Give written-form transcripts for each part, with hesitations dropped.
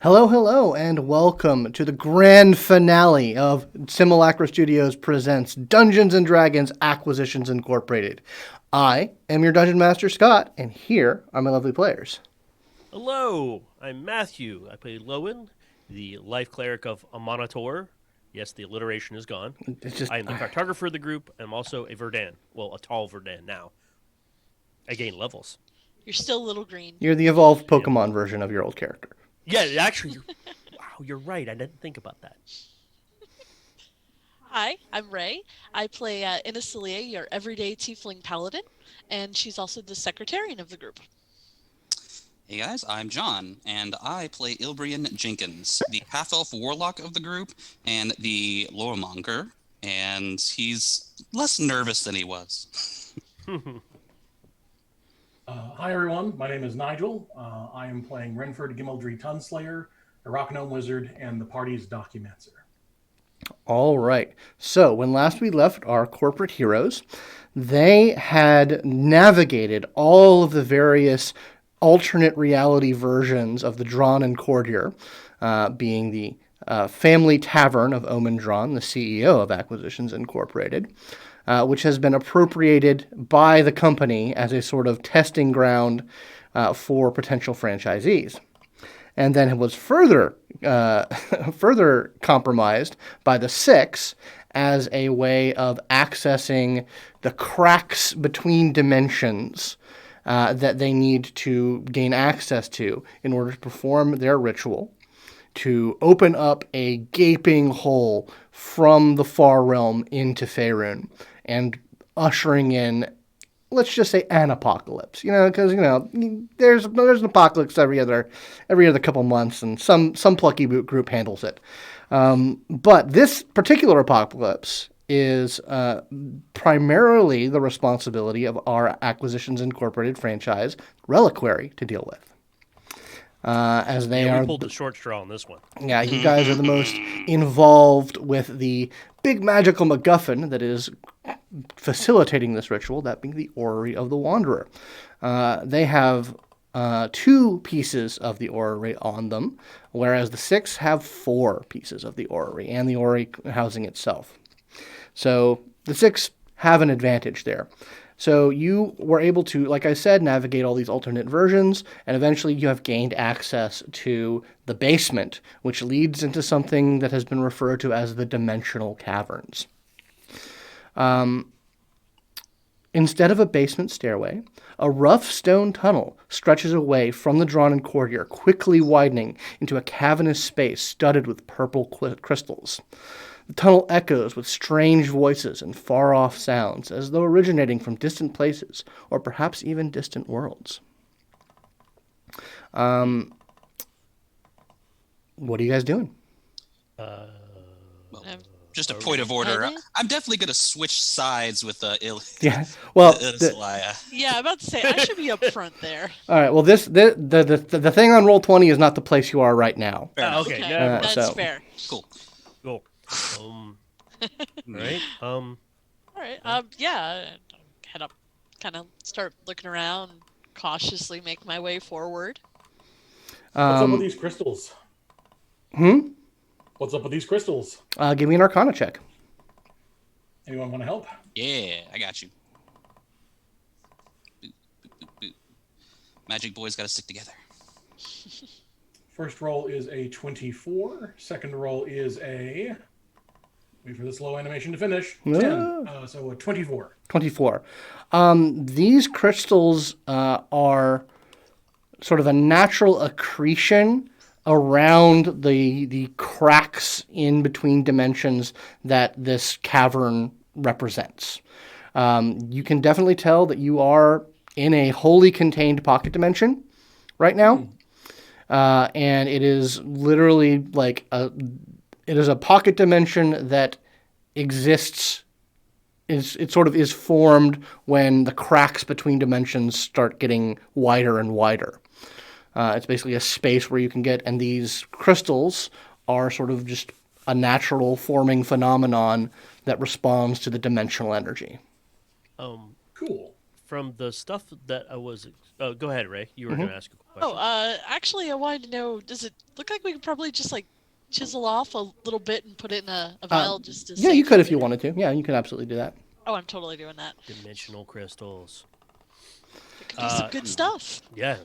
Hello, hello, and welcome to the grand finale of Simulacra Studios presents Dungeons & Dragons Acquisitions Incorporated. I am your Dungeon Master, Scott, and here are my lovely players. Hello, I'm Matthew. I play Lowin, the life cleric of Amanator. Yes, the alliteration is gone. I am the Cartographer of the group. I'm also a Verdan. Well, a tall Verdan now. I gain levels. You're still a little green. You're the evolved Pokemon version of your old character. Yeah, actually, you're right. I didn't think about that. Hi, I'm Ray. I play Inisalia, your everyday Tiefling Paladin, and she's also the Secretarian of the group. Hey guys, I'm John, and I play Ilbreyan Jenkins, the half-elf Warlock of the group, and the Loremonger, and he's less nervous than he was. Hi everyone, my name is Nigel. I am playing Renford, Gimaldree, Tunslayer, the Rock Gnome Wizard, and the party's Documancer. All right. So, when last we left our corporate heroes, they had navigated all of the various alternate reality versions of the Drawn and Courtier, being the family tavern of Omen Drawn, the CEO of Acquisitions Incorporated, which has been appropriated by the company as a sort of testing ground for potential franchisees. And then it was further compromised by the Six as a way of accessing the cracks between dimensions that they need to gain access to in order to perform their ritual, to open up a gaping hole from the far realm into Faerun, and ushering in, let's just say, an apocalypse. Because there's an apocalypse every other couple months, and some plucky group handles it. But this particular apocalypse is primarily the responsibility of our Acquisitions Incorporated franchise, Reliquary, to deal with. As they we pulled the short straw on this one. Yeah, you guys are the most involved with the big magical MacGuffin that is facilitating this ritual, that being the Orrery of the Wanderer. They have 2 pieces of the Orrery on them, whereas the Six have 4 pieces of the Orrery, and the Orrery housing itself. So the Six have an advantage there. So you were able to, like I said, navigate all these alternate versions, and eventually you have gained access to the basement, which leads into something that has been referred to as the Dimensional Caverns. Instead of a basement stairway, a rough stone tunnel stretches away from the Drawn and Courtier, quickly widening into a cavernous space studded with purple crystals. The tunnel echoes with strange voices and far-off sounds, as though originating from distant places, or perhaps even distant worlds. What are you guys doing? Just a point of order. I'm definitely going to switch sides with Yeah. Well, Inisalia. Yeah, I'm about to say, I should be up front there. All right. Well, the thing on Roll20 is not the place you are right now. Okay. That's fair. Cool. Right. All right. Yeah. Head up, kind of start looking around, cautiously make my way forward. What's up with these crystals? What's up with these crystals? Give me an Arcana check. Anyone want to help? Yeah, I got you. Boop, boop, boop, boop. Magic boys got to stick together. First roll is a 24. Second roll is a... Wait for this low animation to finish. 10. So a 24. 24. These crystals are sort of a natural accretion around the cracks in between dimensions that this cavern represents. You can definitely tell that you are in a wholly contained pocket dimension right now. And it is literally like it is a pocket dimension that exists. It sort of is formed when the cracks between dimensions start getting wider and wider. It's basically a space where you can get, and these crystals are sort of just a natural forming phenomenon that responds to the dimensional energy. Cool. from the stuff that I was. Go ahead, Ray. You were going to ask a question. Actually, I wanted to know, does it look like we could probably just like chisel off a little bit and put it in a vial just to Yeah, save you could it if you later? wanted to. Yeah, you could absolutely do that. Oh, I'm totally doing that. Dimensional crystals. It could be some good stuff. Yeah.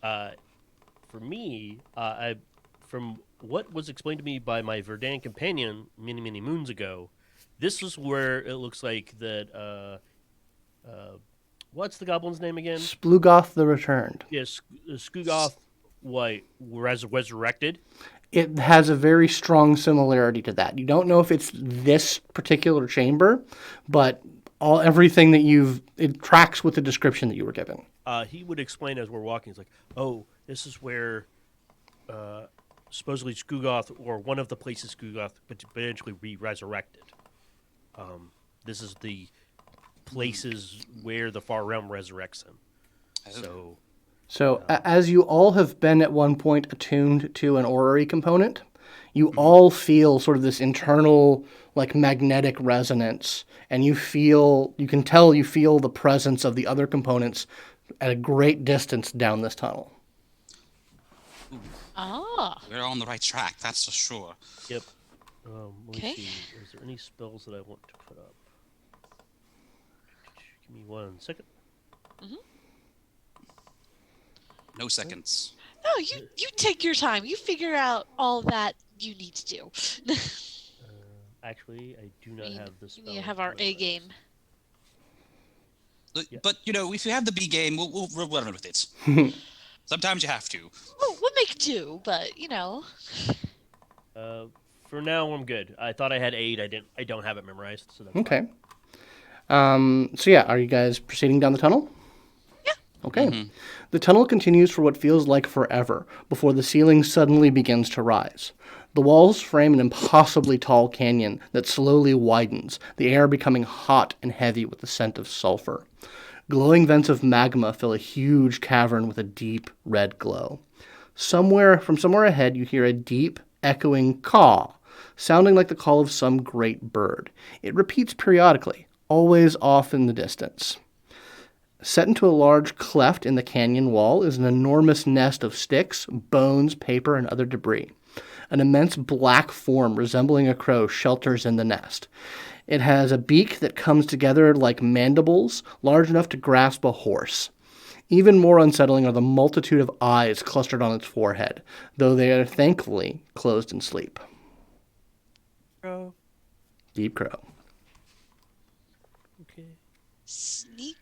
For me, from what was explained to me by my Verdan companion many, many moons ago, this is where it looks like that. What's the goblin's name again? Splugoth the Returned. Yes, Skugoth, resurrected. It has a very strong similarity to that. You don't know if it's this particular chamber, but everything that it tracks with the description that you were given. He would explain as we're walking. He's like, "Oh, this is where supposedly Skugoth, or one of the places Skugoth, but eventually re-resurrected. This is the places where the Far Realm resurrects him." So, as you all have been at one point attuned to an orrery component, you all feel sort of this internal, like, magnetic resonance, and you can tell you feel the presence of the other components at a great distance down this tunnel. We're on the right track, that's for sure. Yep. Let me Okay. see. Is there any spells that I want to put up? Give me 1 second. No seconds. No, you take your time. You figure out all that you need to do. Actually, I do not have the spell. You have our A game. But, if you have the B game, we'll run with it. Sometimes you have to. Well, we'll make do, but For now, I'm good. I thought I had 8. I don't have it memorized. So that's Okay. Are you guys proceeding down the tunnel? Yeah. Okay. The tunnel continues for what feels like forever before the ceiling suddenly begins to rise. The walls frame an impossibly tall canyon that slowly widens, the air becoming hot and heavy with the scent of sulfur. Glowing vents of magma fill a huge cavern with a deep red glow. From somewhere ahead, you hear a deep, echoing caw, sounding like the call of some great bird. It repeats periodically, always off in the distance. Set into a large cleft in the canyon wall is an enormous nest of sticks, bones, paper, and other debris. An immense black form resembling a crow shelters in the nest. It has a beak that comes together like mandibles, large enough to grasp a horse. Even more unsettling are the multitude of eyes clustered on its forehead, though they are thankfully closed in sleep. Crow. Deep crow. Okay. Sneak.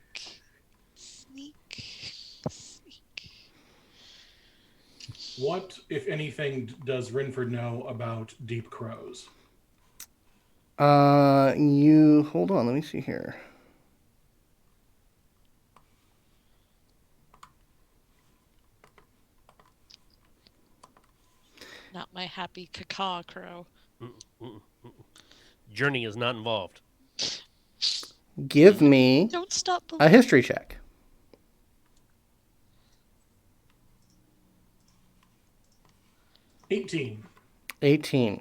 What, if anything, does Rynford know about deep crows? Hold on, let me see here. Not my happy caca crow. Journey is not involved. Give me Don't stop a believing. history check. 18.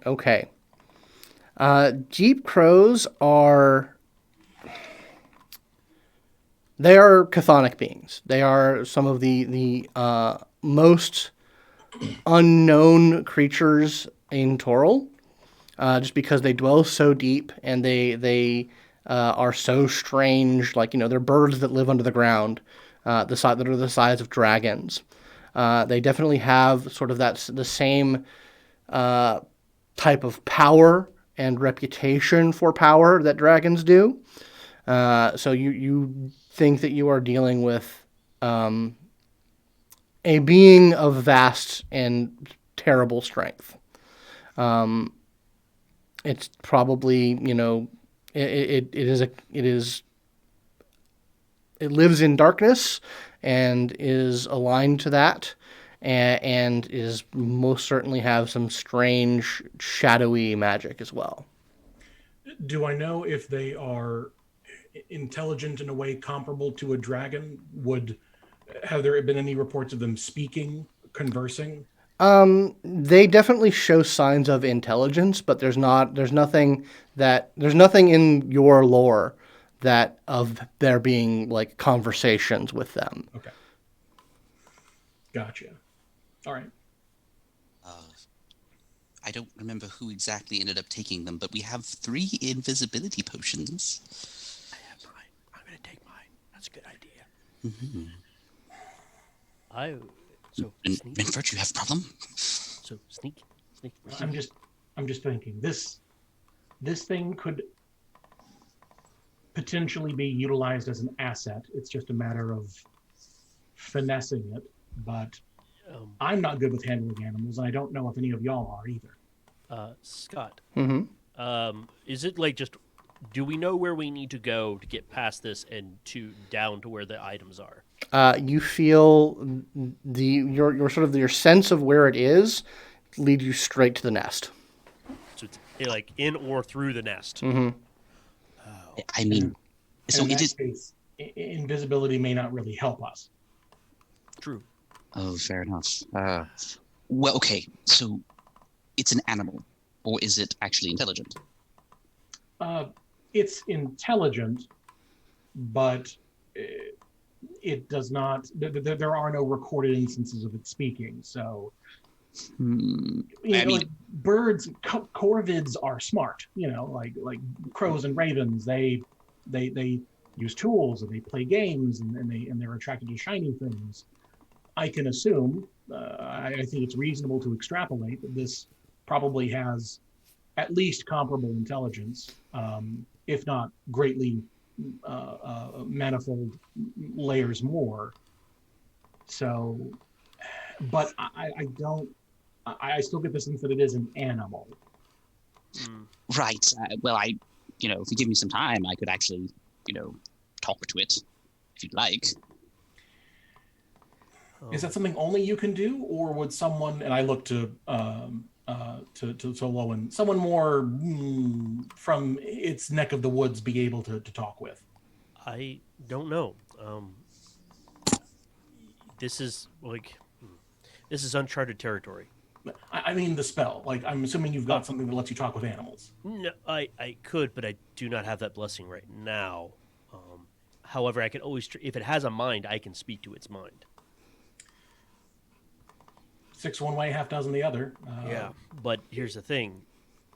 Okay. Deep crows they are chthonic beings. They are some of the most unknown creatures in Toril, just because they dwell so deep and they are so strange. Like, they're birds that live under the ground, that are the size of dragons. They definitely have sort of the same type of power and reputation for power that dragons do. So you think that you are dealing with a being of vast and terrible strength. It's probably, it lives in darkness and is aligned to that, and is most certainly have some strange shadowy magic as well. Do I know if they are intelligent in a way comparable to a dragon? Have there been any reports of them speaking, conversing? They definitely show signs of intelligence, but there's nothing in your lore that of there being like conversations with them. Okay. Gotcha. All right. I don't remember who exactly ended up taking them, but we have 3 invisibility potions. I have mine. I'm gonna take mine. That's a good idea. Mm-hmm. So sneak. Renford, you have a problem? So sneak. I'm just thinking this thing could potentially be utilized as an asset. It's just a matter of finessing it. But I'm not good with handling animals, and I don't know if any of y'all are either. Scott. Mm-hmm. Is it like just? Do we know where we need to go to get past this and down to where the items are? You feel your sense of where it is leads you straight to the nest. So it's like in or through the nest. Mm-hmm. I mean, so in it that is. case, invisibility may not really help us. True. Oh, fair enough. Well, okay. So it's an animal, or is it actually intelligent? It's intelligent, but it does not. There are no recorded instances of it speaking. So, like birds, corvids are smart. Like crows and ravens. They use tools and they play games and they're attracted to shiny things. I can assume. I think it's reasonable to extrapolate that this probably has at least comparable intelligence, if not greatly manifold layers more. So, but I still get the sense that it is an animal. Right. Well, if you give me some time, I could actually, talk to it, if you'd like. Is that something only you can do, or would someone? And I look to Lowin, someone more from its neck of the woods be able to talk with? I don't know. This is uncharted territory. I mean the spell. Like, I'm assuming you've got something that lets you talk with animals. No, I could, but I do not have that blessing right now. However, I can always, if it has a mind, I can speak to its mind. 6 one way, half dozen the other. Yeah, but here's the thing.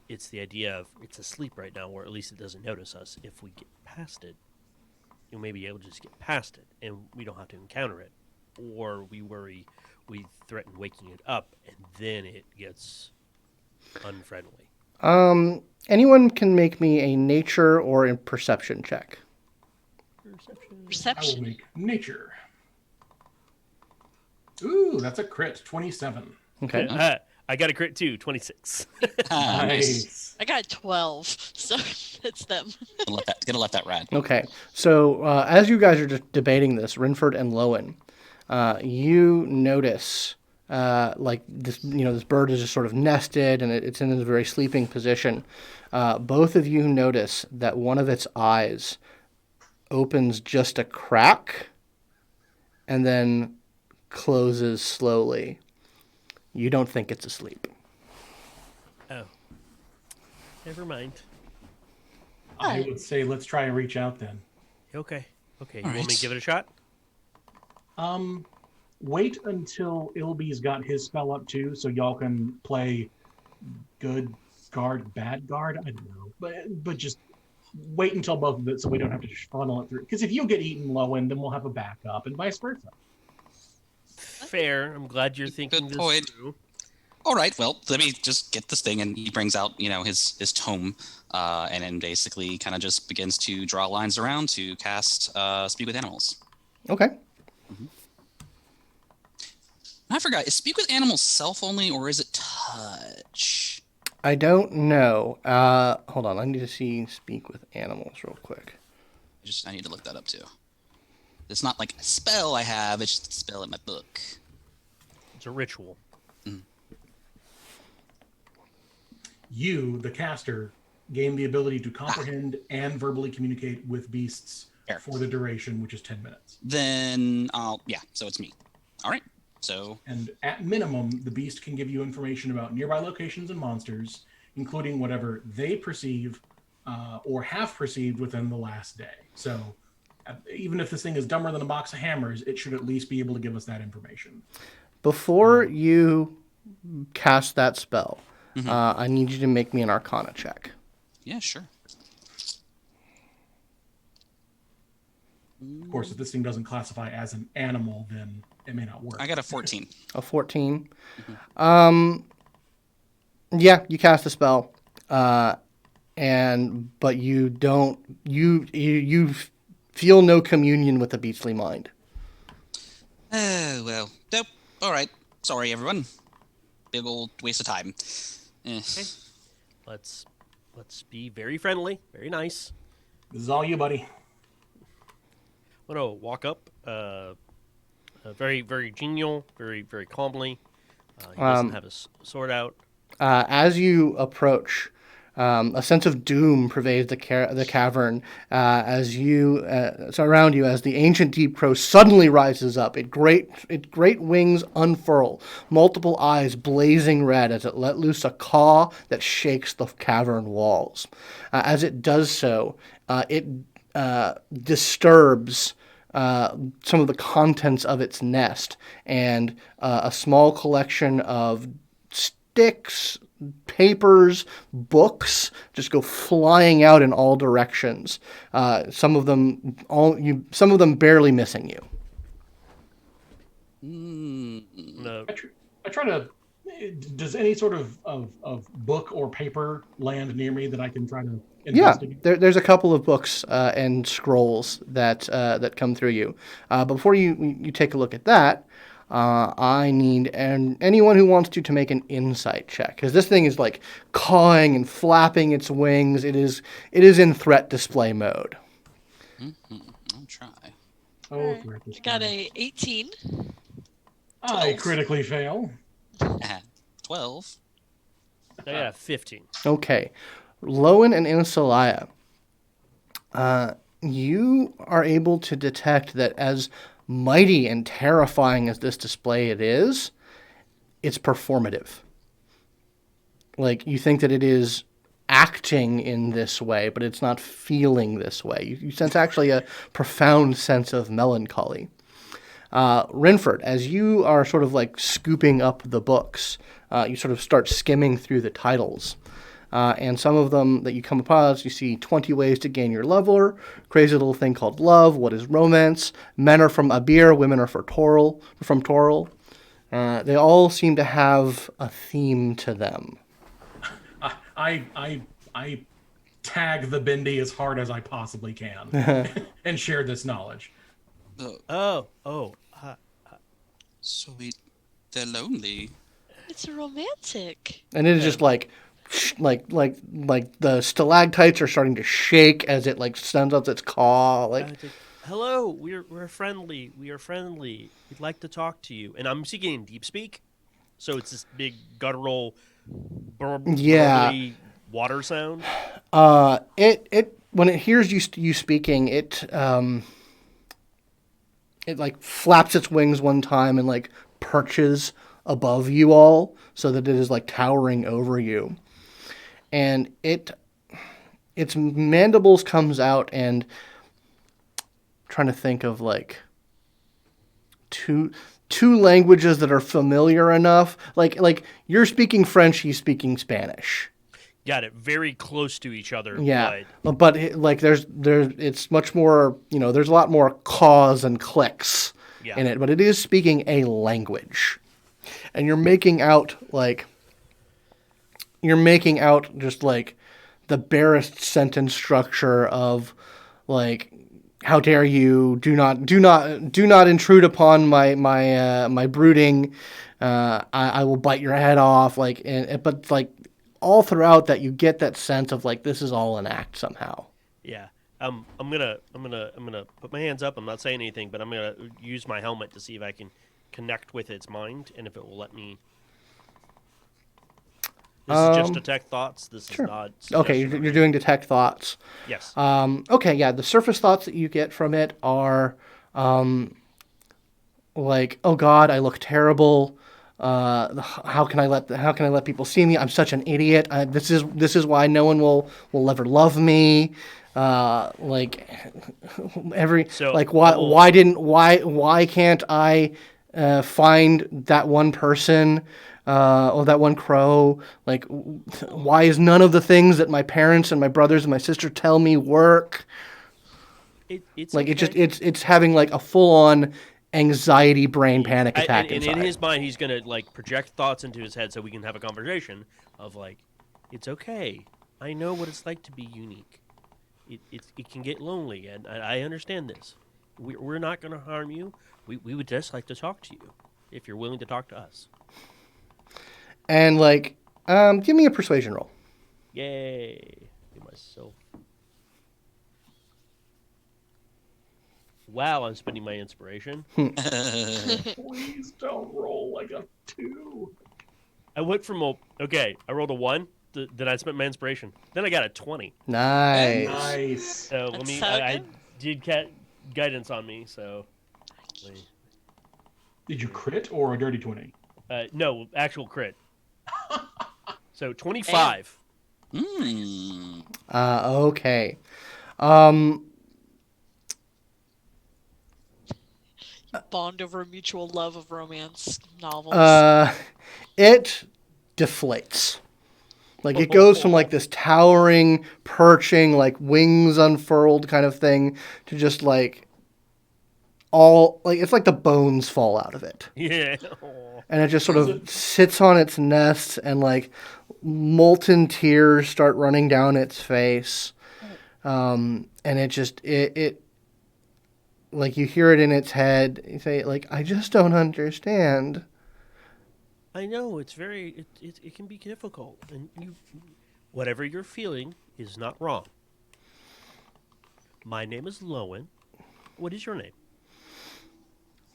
It's the idea of it's asleep right now, or at least it doesn't notice us. If we get past it, you may be able to just get past it, and we don't have to encounter it. Or we worry, we threaten waking it up, and then it gets unfriendly. Anyone can make me a nature or a perception check. I will make nature. Ooh, that's a crit, 27. Okay. I got a crit too, 26. Nice. I got 12, so it's them. Gonna let that ride. Okay. So as you guys are just debating this, Rynford and Lowin, you notice like this, this bird is just sort of nested and it's in a very sleeping position. Both of you notice that one of its eyes opens just a crack and then closes slowly. You don't think it's asleep. Oh. Never mind. I would say let's try and reach out then. Okay. You want me to give it a shot? Wait until Ilby's got his spell up too, so y'all can play good guard, bad guard. I don't know, but just wait until both of it, so we don't have to just funnel it through. Because if you get eaten, Lowin, then we'll have a backup, and vice versa. Fair. I'm glad you're thinking Good this point. through. All right, well, let me just get this thing, and he brings out, his tome, and then basically kind of just begins to draw lines around to cast Speak with Animals. Okay. Mm-hmm. I forgot, is Speak with Animals self only, or is it touch? I don't know. Hold on, I need to see Speak with Animals real quick. I need to look that up too. It's not like a spell I have, it's just a spell in my book. It's a ritual. You, the caster, gain the ability to comprehend and verbally communicate with beasts for the duration, which is 10 minutes. Then, so it's me. All right, so... And at minimum, the beast can give you information about nearby locations and monsters, including whatever they perceive or have perceived within the last day. So even if this thing is dumber than a box of hammers, it should at least be able to give us that information. Before you cast that spell, Mhm. I need you to make me an Arcana check. Yeah, sure. Of course, if this thing doesn't classify as an animal, then it may not work. I got a 14. A 14. Yeah, you cast a spell, but you don't. You feel no communion with the beastly mind. Oh, well. Nope. All right. Sorry, everyone. Big old waste of time. Let's be very friendly, very nice. This is all you, buddy. I'm gonna walk up, very very genial, very very calmly. He doesn't have his sword out. As you approach, a sense of doom pervades the cavern as you surround you. As the ancient deep crow suddenly rises up, its great wings unfurl, multiple eyes blazing red as it let loose a caw that shakes the cavern walls. As it does so, it disturbs some of the contents of its nest, and a small collection of sticks, papers, books just go flying out in all directions. Some of them barely missing you. No. I try to. Does any sort of book or paper land near me that I can try to investigate? Yeah, there's a couple of books and scrolls that come through you. Before you take a look at that, I need anyone who wants to make an insight check, because this thing is like cawing and flapping its wings. It is in threat display mode. I'll try. Oh, I got a 18. I critically fail. 12. I got a 15. Okay, Lowin and Inisalia, you are able to detect that as mighty and terrifying as this display it's performative. Like, you think that it is acting in this way, but it's not feeling this way. You sense actually a profound sense of melancholy. Renford, as you are sort of like scooping up the books, you sort of start skimming through the titles. And some of them that you come across, you see 20 Ways to Gain Your Leveler, Crazy Little Thing Called Love, What is Romance, Men Are From Abir, Women Are from Toril. They all seem to have a theme to them. I tag the Bindi as hard as I possibly can and share this knowledge. Sweet. They're lonely. It's romantic. And it is just like the stalactites are starting to shake as it like sends out its caw. Hello, we're friendly. We are friendly. We'd like to talk to you. And I'm speaking in deep speak, so it's this big guttural, burbly water sound. It when it hears you speaking, it like flaps its wings one time and like perches above you all so that it is like towering over you. And its mandibles comes out and trying to think of like two languages that are familiar enough. Like you're speaking French, he's speaking Spanish. Got it. Very close to each other. Yeah, but like there's it's much more, there's a lot more caws and clicks in it, but it is speaking a language. And you're making out just like the barest sentence structure of like, how dare you, do not intrude upon my brooding, I will bite your head off, but like all throughout that you get that sense of like this is all an act somehow. Yeah. I'm gonna put my hands up. I'm not saying anything, but I'm gonna use my helmet to see if I can connect with its mind and if it will let me. This is just detect thoughts. This sure. is not. Okay, you're doing detect thoughts. Yes. Okay, yeah. The surface thoughts that you get from it are like, oh God, I look terrible. How can I let people see me? I'm such an idiot. This is why no one will ever love me. Like why can't I find that one person or that one crow? Like, why is none of the things that my parents and my brothers and my sister tell me work? It's like okay. it's having like a full on anxiety brain panic attack and inside. in his mind, he's gonna like project thoughts into his head so we can have a conversation of like, it's okay. I know what it's like to be unique. It can get lonely, and I understand this. We're not gonna harm you. We would just like to talk to you if you're willing to talk to us. And like, give me a persuasion roll. Yay! Give myself. Wow, I'm spending my inspiration. Please don't roll like a 2. I went from I rolled a 1, then I spent my inspiration. Then I got a 20. Nice. Nice. So That's I did guidance on me, so. Did you crit or a dirty 20? No, actual crit. So 25. Okay. Bond over a mutual love of romance novels. It deflates. Like, it goes from like this towering, perching, like wings unfurled kind of thing to just like it's like the bones fall out of it. Yeah. And it just sort of sits on its nest, and like molten tears start running down its face. And it like, you hear it in its head. You say, like, I just don't understand. I know it can be difficult, and whatever you're feeling is not wrong. My name is Lowin. What is your name?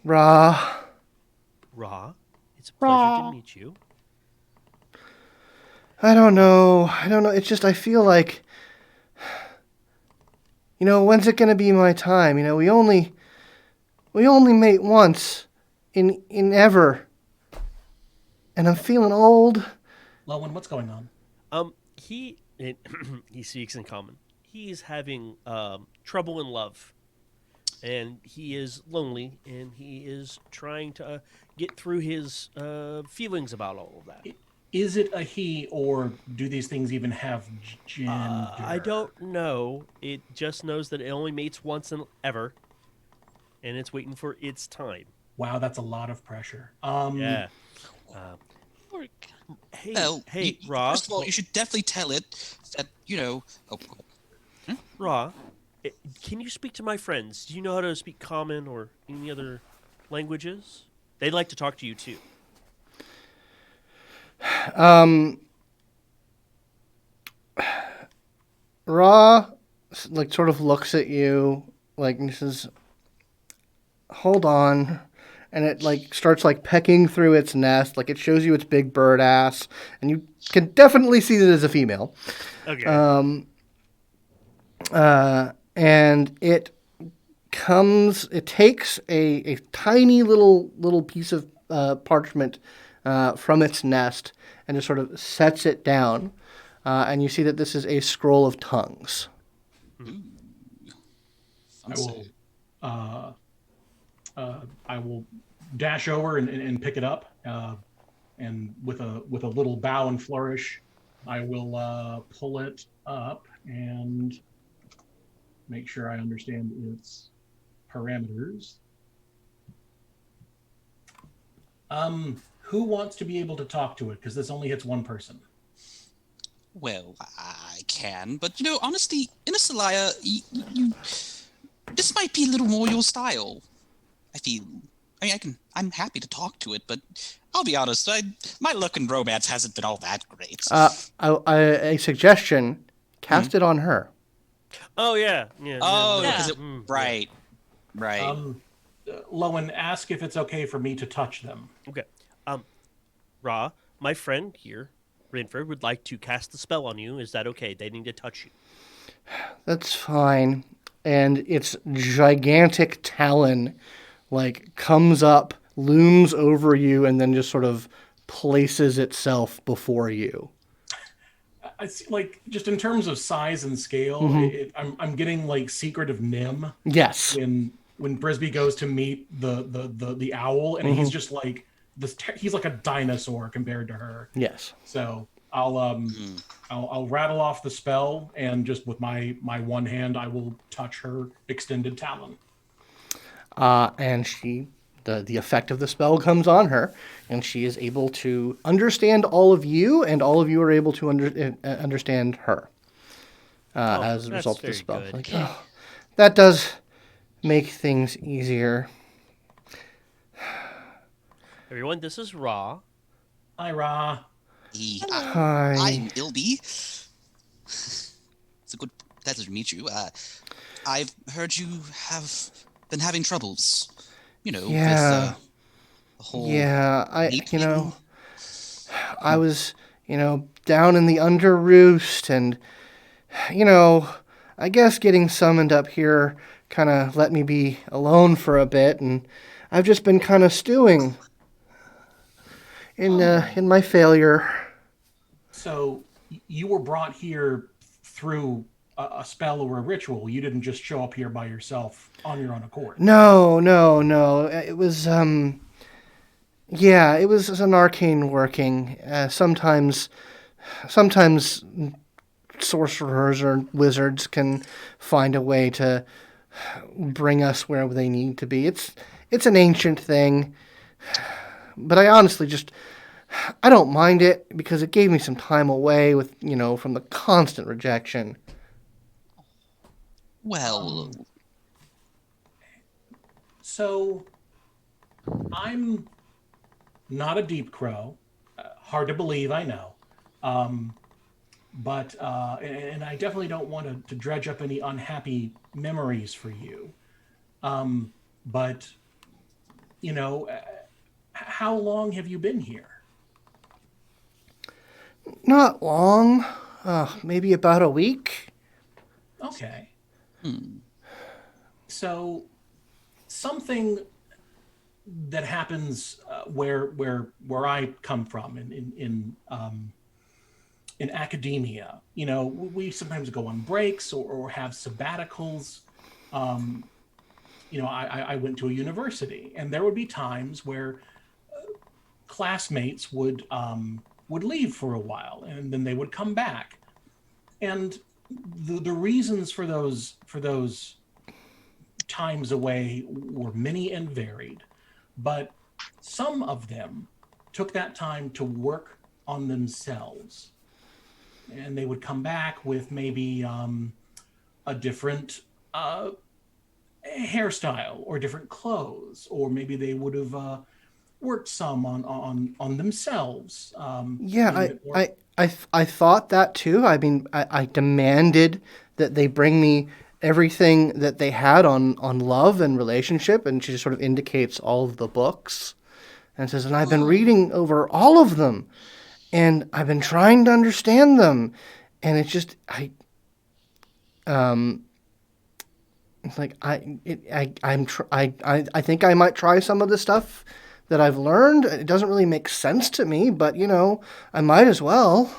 Ra. Ra. It's a pleasure to meet you. I don't know. It's just, I feel like, when's it going to be my time? We only mate once in ever. And I'm feeling old. Lowin, what's going on? He speaks in common. He's having trouble in love, and he is lonely, and he is trying to get through his feelings about all of that. Is it a he, or do these things even have gender? I don't know. It just knows that it only mates once and ever, and it's waiting for its time. Wow, that's a lot of pressure. Yeah. Hey, Ra. First of all, you should definitely tell it that, Ra, can you speak to my friends? Do you know how to speak Common or any other languages? They'd like to talk to you too. Ra, like, sort of looks at you, like, and says, hold on. And it, like, starts, like, pecking through its nest. Like, it shows you its big bird ass. And you can definitely see that it's a female. Okay. And it takes a tiny little piece of parchment from its nest and just sort of sets it down. And you see that this is a scroll of tongues. I will dash over and pick it up, and with a little bow and flourish, I will pull it up and make sure I understand its parameters. Who wants to be able to talk to it? Because this only hits one person. Well, I can, but honestly, Inisalia, this might be a little more your style. I feel. I'm happy to talk to it, but I'll be honest, my luck in romance hasn't been all that great. A suggestion: cast it on her. Oh yeah. Right. Lowin, ask if it's okay for me to touch them. Okay. Ra, my friend here, Renford, would like to cast the spell on you. Is that okay? They need to touch you. That's fine. And its gigantic talon, like, comes up looms over you and then just sort of places itself before you. I see, like, just in terms of size and scale, I'm getting like Secret of Nim. Yes. When Brisby goes to meet the owl, and he's just like this. He's like a dinosaur compared to her. Yes. So I'll rattle off the spell, and just with my one hand, I will touch her extended talon. And the effect of the spell comes on her, and she is able to understand all of you, and all of you are able to understand her as a result of the spell. Like, that does make things easier. Everyone, this is Ra. Hi, Ra. Hi. I'm Ilby. It's a good pleasure to meet you. I've heard you have been having troubles, with the whole... Yeah, I was, down in the under roost, and, I guess getting summoned up here kind of let me be alone for a bit, and I've just been kind of stewing in my failure. So you were brought here through a spell or a ritual. You didn't just show up here by yourself on your own accord. No. It was, it was an arcane working. Sometimes sorcerers or wizards can find a way to bring us where they need to be. It's an ancient thing, but I honestly I don't mind it because it gave me some time away with, from the constant rejection. Well... So, I'm not a deep crow. Hard to believe, I know. But I definitely don't want to dredge up any unhappy memories for you. But, how long have you been here? Not long. Maybe about a week. Okay. So, something that happens where I come from in academia, we sometimes go on breaks or have sabbaticals. I went to a university, and there would be times where classmates would leave for a while, and then they would come back, and the reasons for those times away were many and varied, but some of them took that time to work on themselves, and they would come back with maybe a different hairstyle or different clothes, or maybe they would have worked some on themselves. I thought that too. I mean, I demanded that they bring me everything that they had on love and relationship, and she just sort of indicates all of the books and says, and I've been reading over all of them, and I've been trying to understand them, and it's just it's like I think I might try some of the stuff that I've learned. It doesn't really make sense to me, but I might as well.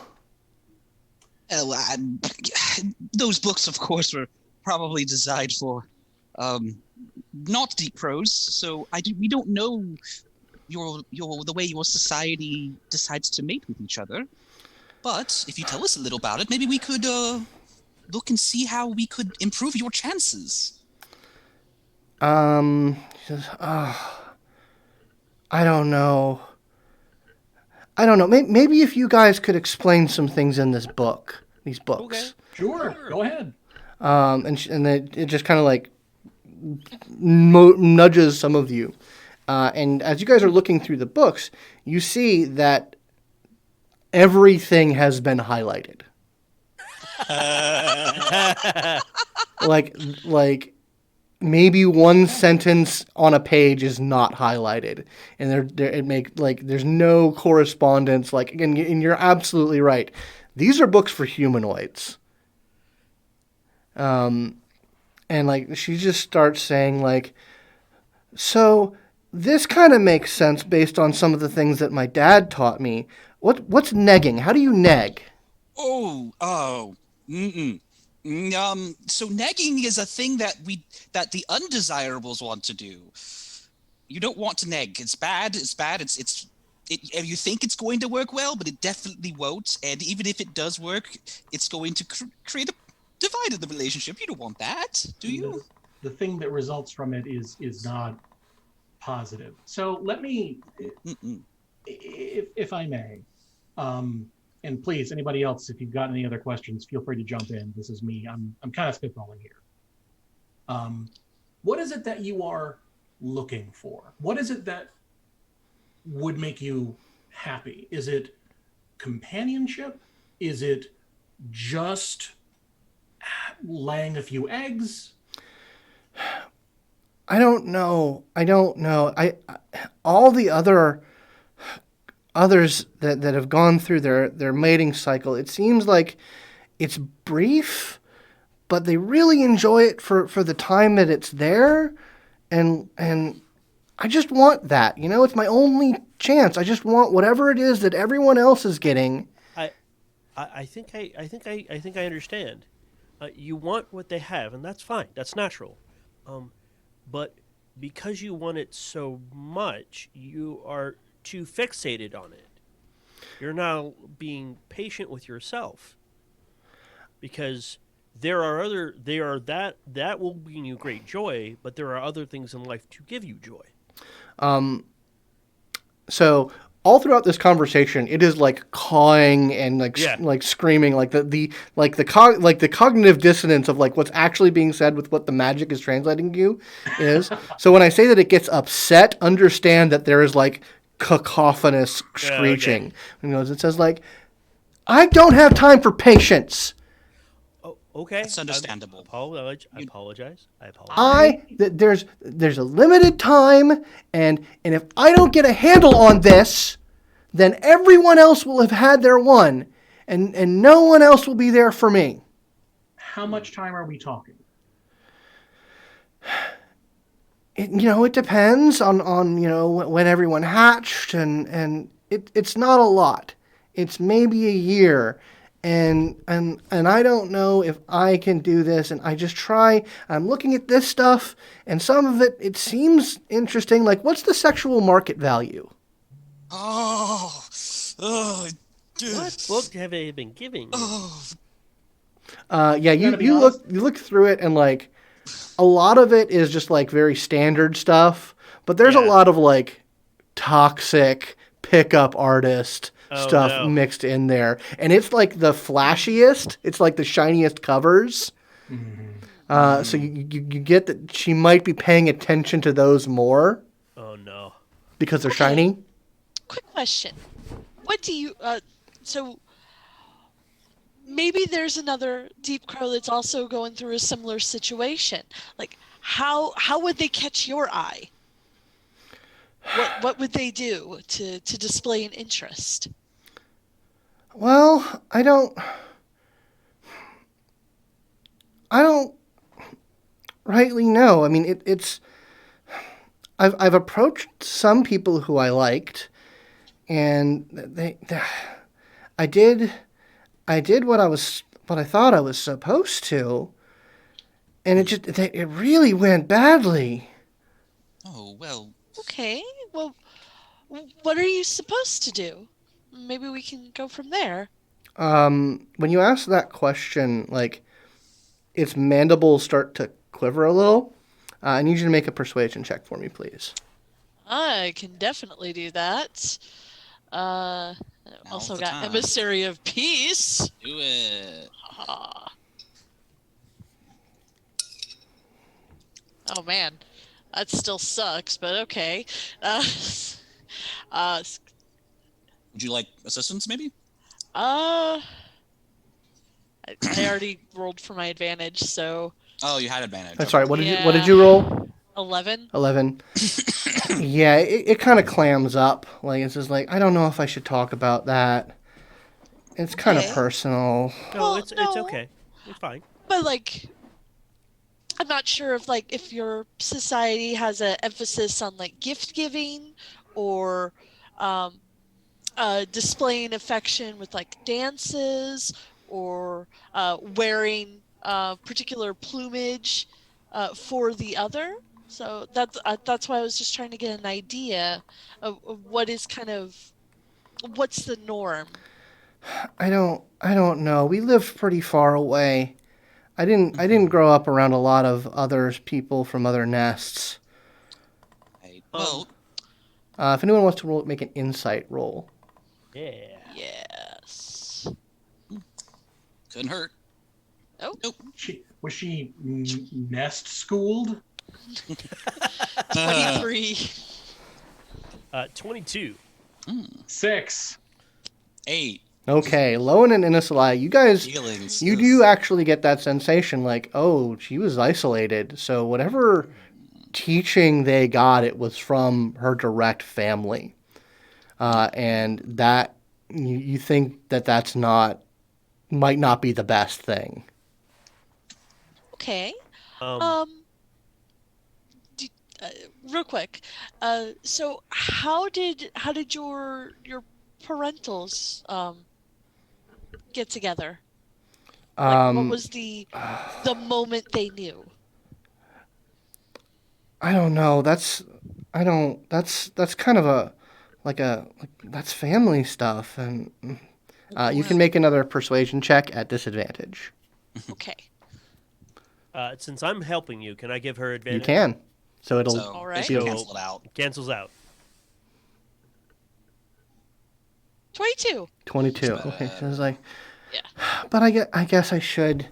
Those books, of course, were probably designed for not deep crows, so we don't know the way your society decides to mate with each other. But if you tell us a little about it, maybe we could look and see how we could improve your chances. She says, I don't know. Maybe if you guys could explain some things in these books. Okay. Sure. Go ahead. And it just kind of like nudges some of you. And as you guys are looking through the books, you see that everything has been highlighted. like maybe one sentence on a page is not highlighted, and there's no correspondence. Like, again, and you're absolutely right. These are books for humanoids. And like she just starts saying like, so this kind of makes sense based on some of the things that my dad taught me. What's negging? How do you neg? So negging is a thing that the undesirables want to do. You don't want to neg. It's bad. You think it's going to work well, but it definitely won't. And even if it does work, it's going to create a divide in the relationship. You don't want that, do you? The thing that results from it is not positive. So let me, if I may, and please, anybody else, if you've got any other questions, feel free to jump in. This is me. I'm kind of spitballing here. What is it that you are looking for? What is it that would make you happy? Is it companionship? Is it just laying a few eggs? I don't know. All the others that have gone through their mating cycle, it seems like it's brief, but they really enjoy it for the time that it's there, and I just want that. It's my only chance. I just want whatever it is that everyone else is getting. I think I understand. You want what they have, and that's fine. That's natural. But because you want it so much, you are too fixated on it. You're now being patient with yourself, because that will bring you great joy, but there are other things in life to give you joy. So all throughout this conversation, it is like cawing and like screaming, like the cognitive dissonance of like what's actually being said with what the magic is translating you is. So when I say that it gets upset, understand that there is like cacophonous screeching. Okay. It says like, I don't have time for patience. Oh, okay. That's understandable. I apologize. There's a limited time, and if I don't get a handle on this, then everyone else will have had their one, and no one else will be there for me. How much time are we talking? It depends on when everyone hatched, and it's not a lot. It's maybe a year. And I don't know if I can do this, and I just try. I'm looking at this stuff, and some of it seems interesting. Like, what's the sexual market value? What book have they been giving you? You look through it, and like a lot of it is just like very standard stuff, but there's a lot of like toxic pickup artist stuff mixed in there, and it's like the flashiest. It's like the shiniest covers. Mm-hmm. So you get that she might be paying attention to those more. Oh no, because they're shiny. Quick question: what do you? So maybe there's another Deep Crow that's also going through a similar situation. Like, how would they catch your eye? What would they do to display an interest? Well, I don't rightly know. I mean, I've approached some people who I liked, and I did what I thought I was supposed to, and it really went badly. Oh, well. Okay, well, what are you supposed to do? Maybe we can go from there. When you ask that question, like, its mandibles start to quiver a little. I need you to make a persuasion check for me, please. I can definitely do that. Also got Emissary of Peace. Do it. Oh man, that still sucks, but okay. Would you like assistance, maybe? I already rolled for my advantage, so. Oh, you had advantage. I'm sorry. What did you roll? 11. 11. Yeah, it kind of clams up. Like, it's just like, I don't know if I should talk about that. It's kind of personal. No, it's okay. It's fine. But like, I'm not sure if your society has an emphasis on like gift giving or um, displaying affection with like dances or wearing particular plumage for the other. So that's why I was just trying to get an idea of what is what's the norm. I don't know. We lived pretty far away. I didn't grow up around a lot of others, people from other nests. Right. Well, If anyone wants to make an insight roll. Yeah. Yes. couldn't hurt. Oh, Nope. Was she nest schooled? 23. 22. 6. 8. Okay, Lowin and Inisalia, you guys, Feelings. you do actually get that sensation like, oh, she was isolated. So whatever teaching they got, it was from her direct family. And that, you think that's might not be the best thing. Okay. Um, d- real quick. So how did your parentals get together? Like, what was the moment they knew? I don't know. That's kind of that's family stuff. And you can make another persuasion check at disadvantage. Okay. since I'm helping you, can I give her advantage? You can. So it'll So All right. she'll So- cancel it out. Cancels out. 22. 22. Okay, so it's like, Yeah. but I guess I should.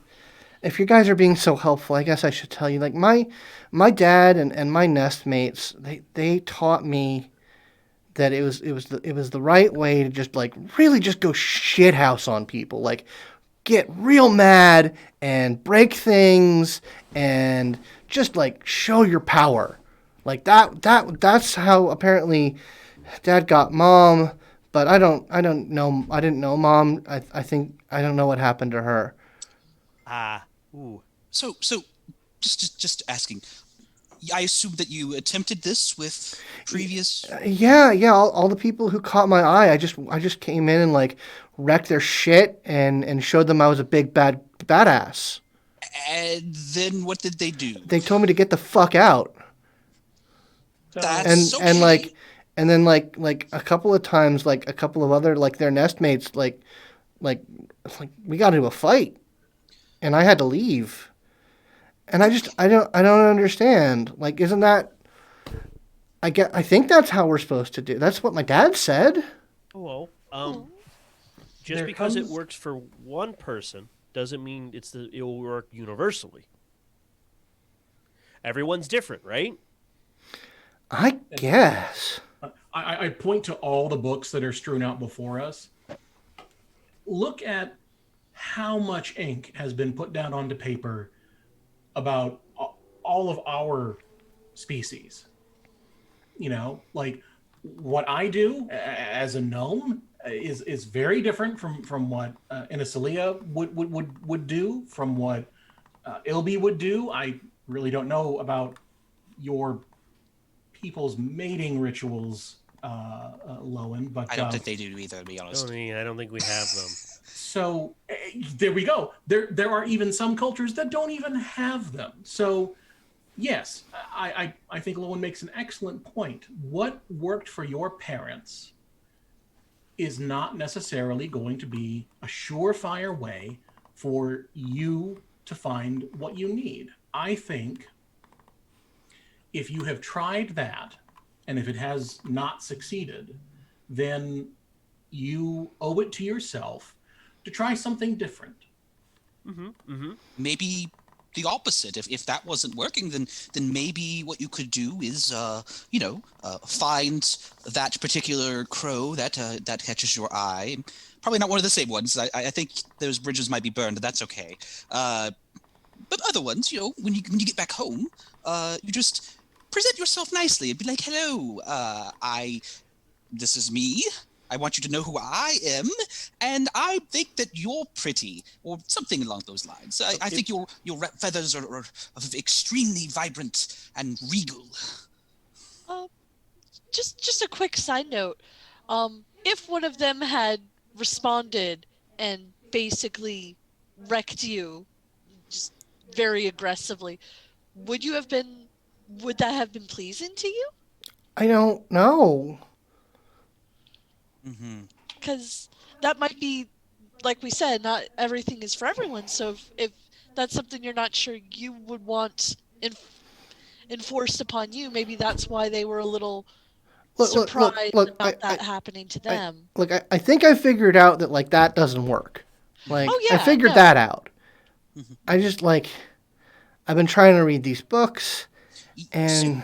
If you guys are being so helpful, I guess I should tell you. Like my dad and my nestmates, they taught me that it was the right way to just like really just go shithouse on people, like get real mad and break things and just like show your power, like that's how apparently Dad got Mom. But I don't know. I didn't know Mom. I think I don't know what happened to her. Ooh. So just asking. I assume that you attempted this with previous. Yeah. All the people who caught my eye, I just came in and like wrecked their shit and showed them I was a big badass. And then what did they do? They told me to get the fuck out. That's and okay. like and then like a couple of times, like a couple of other like their nestmates like we got into a fight and I had to leave. And I don't understand. Like, isn't that I think that's how we're supposed to do. That's what my dad said. Well, just There because it comes- works for one person doesn't mean it will work universally. Everyone's different, right? I guess. I point to all the books that are strewn out before us. Look at how much ink has been put down onto paper about all of our species. You know, like what I do as a gnome is very different from what Inisalia would do, from what Ilby would do. I really don't know about your people's mating rituals, Lowin, but I don't think they do either, to be honest. I don't think we have them. So there we go. There are even some cultures that don't even have them. So yes, I think Lowin makes an excellent point. What worked for your parents is not necessarily going to be a surefire way for you to find what you need. I think if you have tried that, and if it has not succeeded, then you owe it to yourself to try something different. Maybe the opposite. If that wasn't working, then maybe what you could do is find that particular crow that catches your eye. Probably not one of the same ones. I think those bridges might be burned, but that's okay. But other ones, when you get back home, you just present yourself nicely and be like, "Hello, this is me. I want you to know who I am, and I think that you're pretty, or something along those lines. I think your feathers are extremely vibrant and regal. Just a quick side note. If one of them had responded and basically wrecked you just very aggressively, would that have been pleasing to you? I don't know. Because that might be, like we said, not everything is for everyone. So if that's something you're not sure you would want enforced upon you, maybe that's why they were a little surprised about that happening to them. I think I figured out that like that doesn't work. Like Oh, yeah, I figured no. that out. I just like I've been trying to read these books and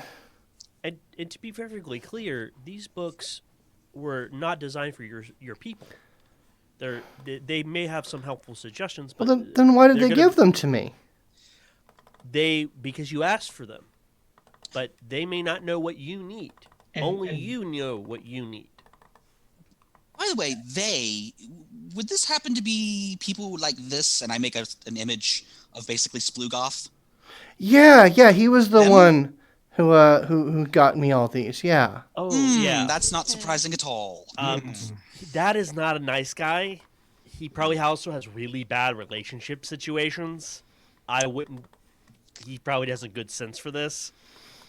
And to be perfectly clear, these books were not designed for your people. They may have some helpful suggestions, but then why did they give them to me? Because you asked for them, but they may not know what you need. Only you know what you need. By the way, would this happen to be people like this? And I make an image of basically Sploogoth. Yeah, he was the one who got me all these. Yeah. Oh, yeah. That's not surprising at all. That is not a nice guy. He probably also has really bad relationship situations. He probably has a good sense for this.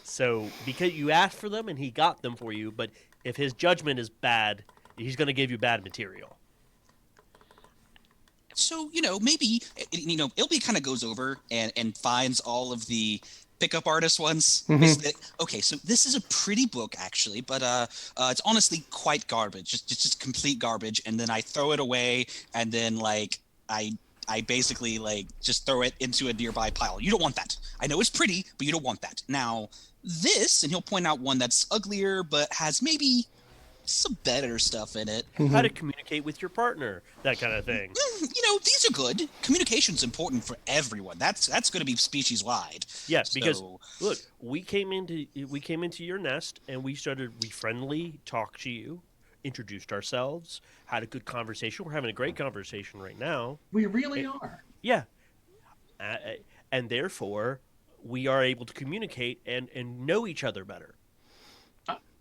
So, because you asked for them and he got them for you, but if his judgment is bad, he's going to give you bad material. So, maybe, Ilby kind of goes over and finds all of the pickup artist ones. Okay, so this is a pretty book, actually, but it's honestly quite garbage. Just complete garbage. And then I throw it away, and then, I basically, just throw it into a nearby pile. You don't want that. I know it's pretty, but you don't want that. Now, this, and he'll point out one that's uglier, but has maybe some better stuff in it. How to communicate with your partner, that kind of thing. These are good. Communication's important for everyone. That's going to be species wide. Yes, because look, we came into your nest and we started friendly talk to you, introduced ourselves, had a good conversation. We're having a great conversation right now. We really are. Yeah, and therefore we are able to communicate and know each other better.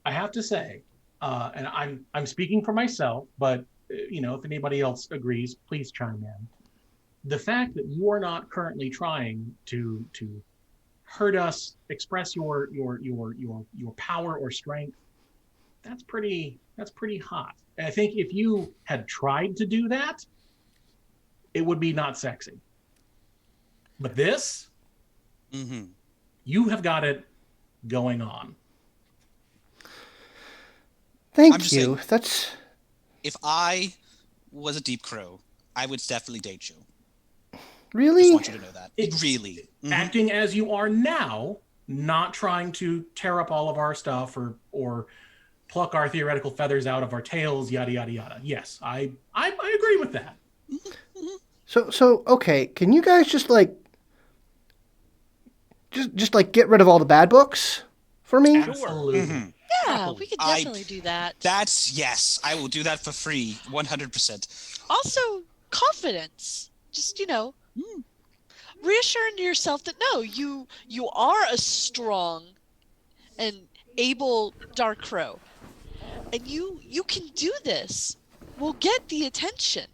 I have to say. And I'm speaking for myself, but if anybody else agrees, please chime in. The fact that you are not currently trying to hurt us, express your power or strength, that's pretty hot. And I think if you had tried to do that, it would be not sexy. But this, you have got it going on. Thank you. That's. If I was a deep crow, I would definitely date you. Really? Just want you to know that. Really. Acting as you are now, not trying to tear up all of our stuff or pluck our theoretical feathers out of our tails, yada yada yada. Yes, I agree with that. So okay, can you guys just get rid of all the bad books for me? Absolutely. Yeah, we could definitely do that. Yes, I will do that for free, 100%. Also, confidence. Just, reassuring yourself that no, you are a strong and able Dark Crow. And you can do this. We'll get the attention.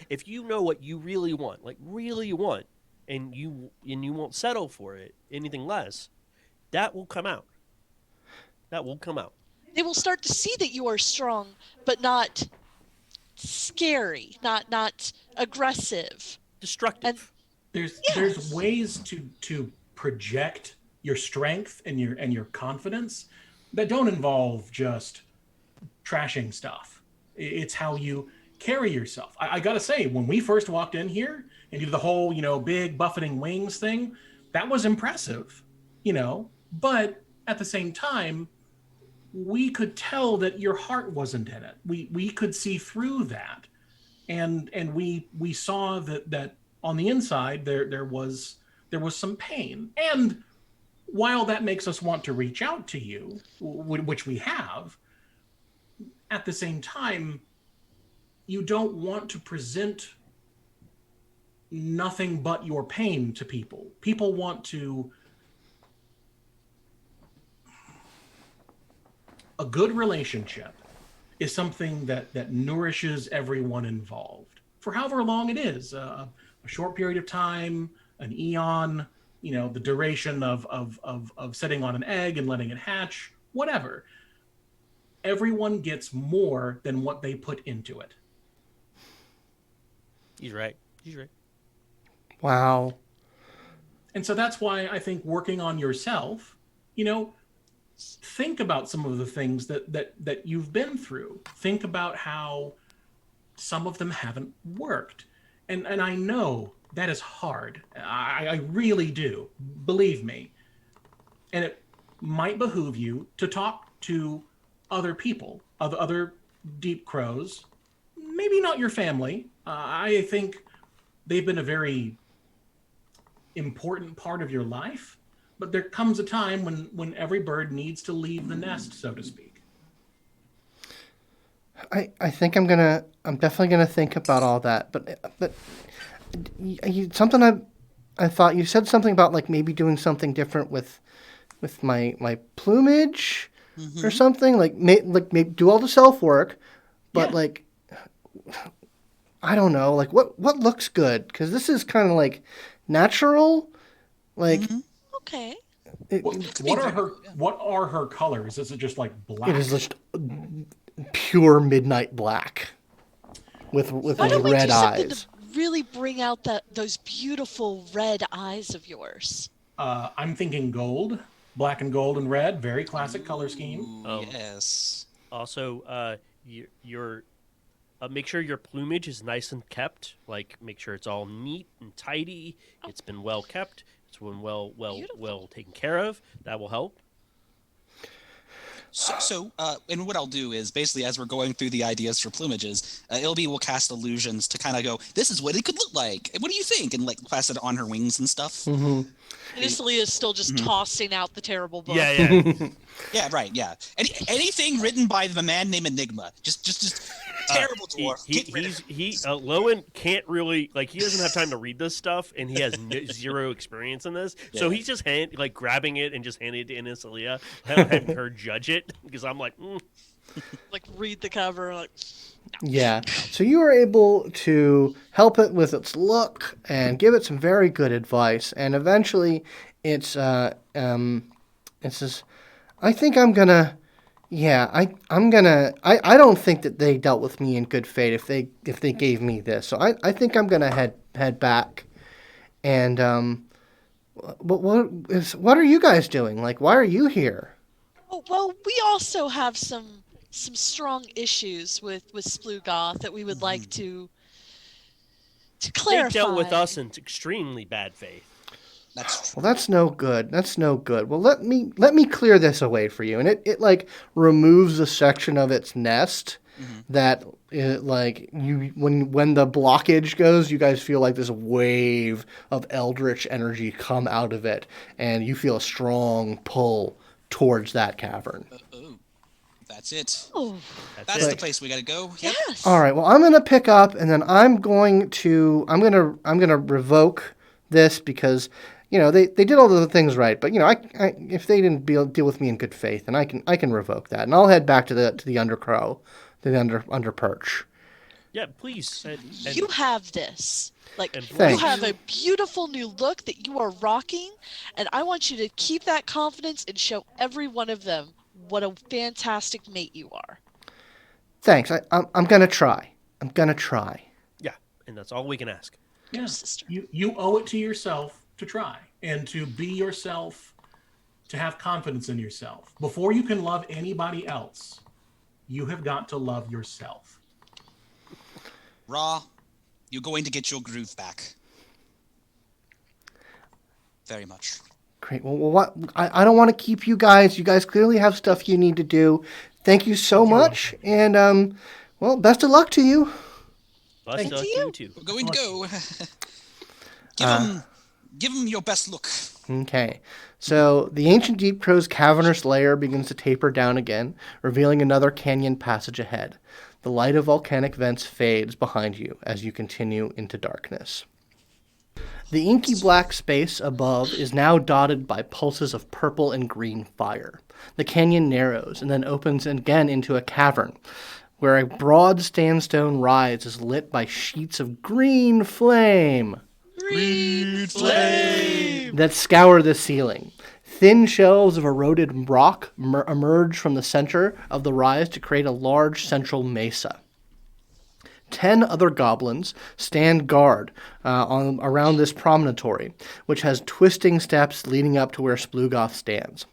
If you know what you really want, and you won't settle for it, anything less, that will come out. They will start to see that you are strong, but not scary, not aggressive, destructive. And there's ways to project your strength and your confidence that don't involve just trashing stuff. It's how you carry yourself. I gotta say, when we first walked in here and did the whole big buffeting wings thing, that was impressive, but at the same time, we could tell that your heart wasn't in it. We could see through that, and we saw that on the inside there was some pain. And while that makes us want to reach out to you, which we have, at the same time, you don't want to present nothing but your pain to people. People want to... A good relationship is something that nourishes everyone involved for however long it is, a short period of time, an eon, the duration of sitting on an egg and letting it hatch, whatever. Everyone gets more than what they put into it. He's right. Wow. And so that's why I think working on yourself, think about some of the things that you've been through. Think about how some of them haven't worked. And I know that is hard. I really do. Believe me. And it might behoove you to talk to other people, other deep crows. Maybe not your family. I think they've been a very important part of your life. But there comes a time when every bird needs to leave the nest, so to speak. I think I'm definitely gonna think about all that. But something I thought you said something about like maybe doing something different with my plumage or something, like do all the self work, but like I don't know, like what looks good, because this is kind of like natural, like. Okay. What are her colors? Is it just like black? It is just pure midnight black with Why those don't we red do something eyes. to really bring out those beautiful red eyes of yours? I'm thinking gold, black and gold and red, very classic color scheme. Yes. Also, your make sure your plumage is nice and kept. Like, make sure it's all neat and tidy. It's been well kept. It's been well taken care of. That will help. So, and what I'll do is basically, as we're going through the ideas for plumages, Ilby will cast illusions to kind of go, this is what it could look like. What do you think? And like cast it on her wings and stuff. Mm-hmm. Inisalia is still just tossing out the terrible book. Yeah. Yeah, right. Yeah. Anything written by the man named Enigma, just terrible dwarf. Lowin can't really, like, he doesn't have time to read this stuff, and he has zero experience in this. Yeah. So he's just grabbing it and just handing it to Inisalia, having her judge it, because I'm like, like, read the cover, like. Yeah. So you were able to help it with its look and give it some very good advice, and eventually it says, I think I'm gonna. Yeah, I'm gonna. I don't think that they dealt with me in good faith if they gave me this. So I think I'm gonna head back, and what are you guys doing? Like, why are you here? Oh, well, we also have some strong issues with Splugoth that we would like to clarify. They dealt with us in extremely bad faith. That's true. Well, that's no good. That's no good. Well, let me clear this away for you. And it like removes a section of its nest that like when the blockage goes, you guys feel like this wave of eldritch energy come out of it, and you feel a strong pull towards that cavern. That's it. Oh, That's the place we gotta go. Yep. yes. All right. Well, I'm gonna pick up, and then I'm gonna revoke this because they did all the things right, but I if they didn't deal with me in good faith, then I can revoke that, and I'll head back to the undercrow, to the under perch. Yeah, please. You have this. Like, you Thanks. have a beautiful new look that you are rocking, and I want you to keep that confidence and show every one of them what a fantastic mate you are. Thanks. I'm gonna try. I'm gonna try. Yeah, and that's all we can ask. Yeah. Sister. You owe it to yourself to try and to be yourself, to have confidence in yourself. Before you can love anybody else, you have got to love yourself. Raw, you're going to get your groove back. Very much. Great. Well, what? I don't want to keep you guys. You guys clearly have stuff you need to do. Thank you so much, and well, best of luck to you. Best of luck to you too. We're going to go. Give him your best look. Okay, so the ancient deep crow's cavernous lair begins to taper down again, revealing another canyon passage ahead. The light of volcanic vents fades behind you as you continue into darkness. The inky black space above is now dotted by pulses of purple and green fire. The canyon narrows and then opens again into a cavern, where a broad sandstone rise is lit by sheets of green flame. Green flame! That scour the ceiling. Thin shelves of eroded rock emerge from the center of the rise to create a large central mesa. 10 other goblins stand guard around this promontory, which has twisting steps leading up to where Splugoth stands.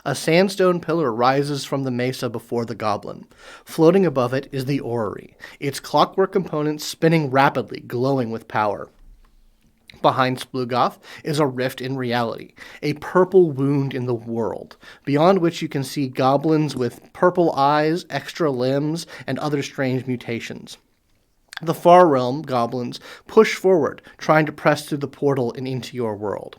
A sandstone pillar rises from the mesa before the goblin. Floating above it is the orrery, its clockwork components spinning rapidly, glowing with power. Behind Splugoth is a rift in reality, a purple wound in the world, beyond which you can see goblins with purple eyes, extra limbs, and other strange mutations. The Far Realm goblins push forward, trying to press through the portal and into your world.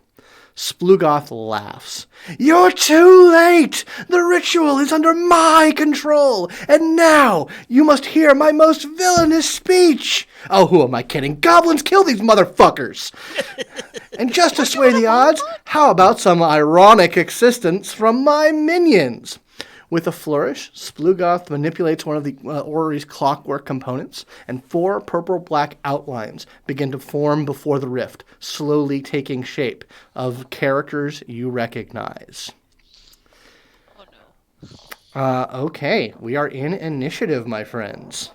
Splugoth laughs. "You're too late! The ritual is under my control, and now you must hear my most villainous speech! Oh, who am I kidding? Goblins, kill these motherfuckers! And just to sway the odds, how about some ironic existence from my minions?" With a flourish, Splugoth manipulates one of the orrery's clockwork components, and 4 purple-black outlines begin to form before the rift, slowly taking shape of characters you recognize. Oh no. Okay, we are in initiative, my friends.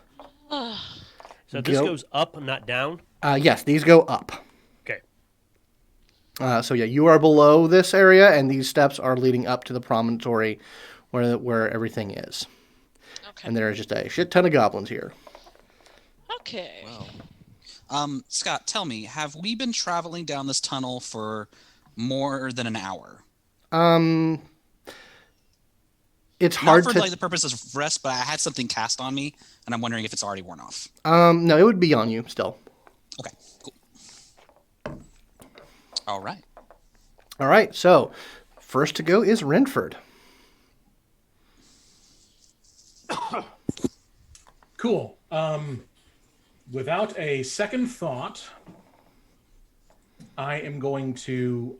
So this goes up, not down? Yes, these go up. Okay. So yeah, you are below this area, and these steps are leading up to the promontory where everything is. Okay. And there is just a shit ton of goblins here. Okay. Well, Scott, tell me, have we been traveling down this tunnel for more than an hour? It's hard Not for to like the purposes of rest, but I had something cast on me, and I'm wondering if it's already worn off. no, it would be on you still. Okay, cool. All right. All right, so first to go is Renford. Cool. Without a second thought, I am going to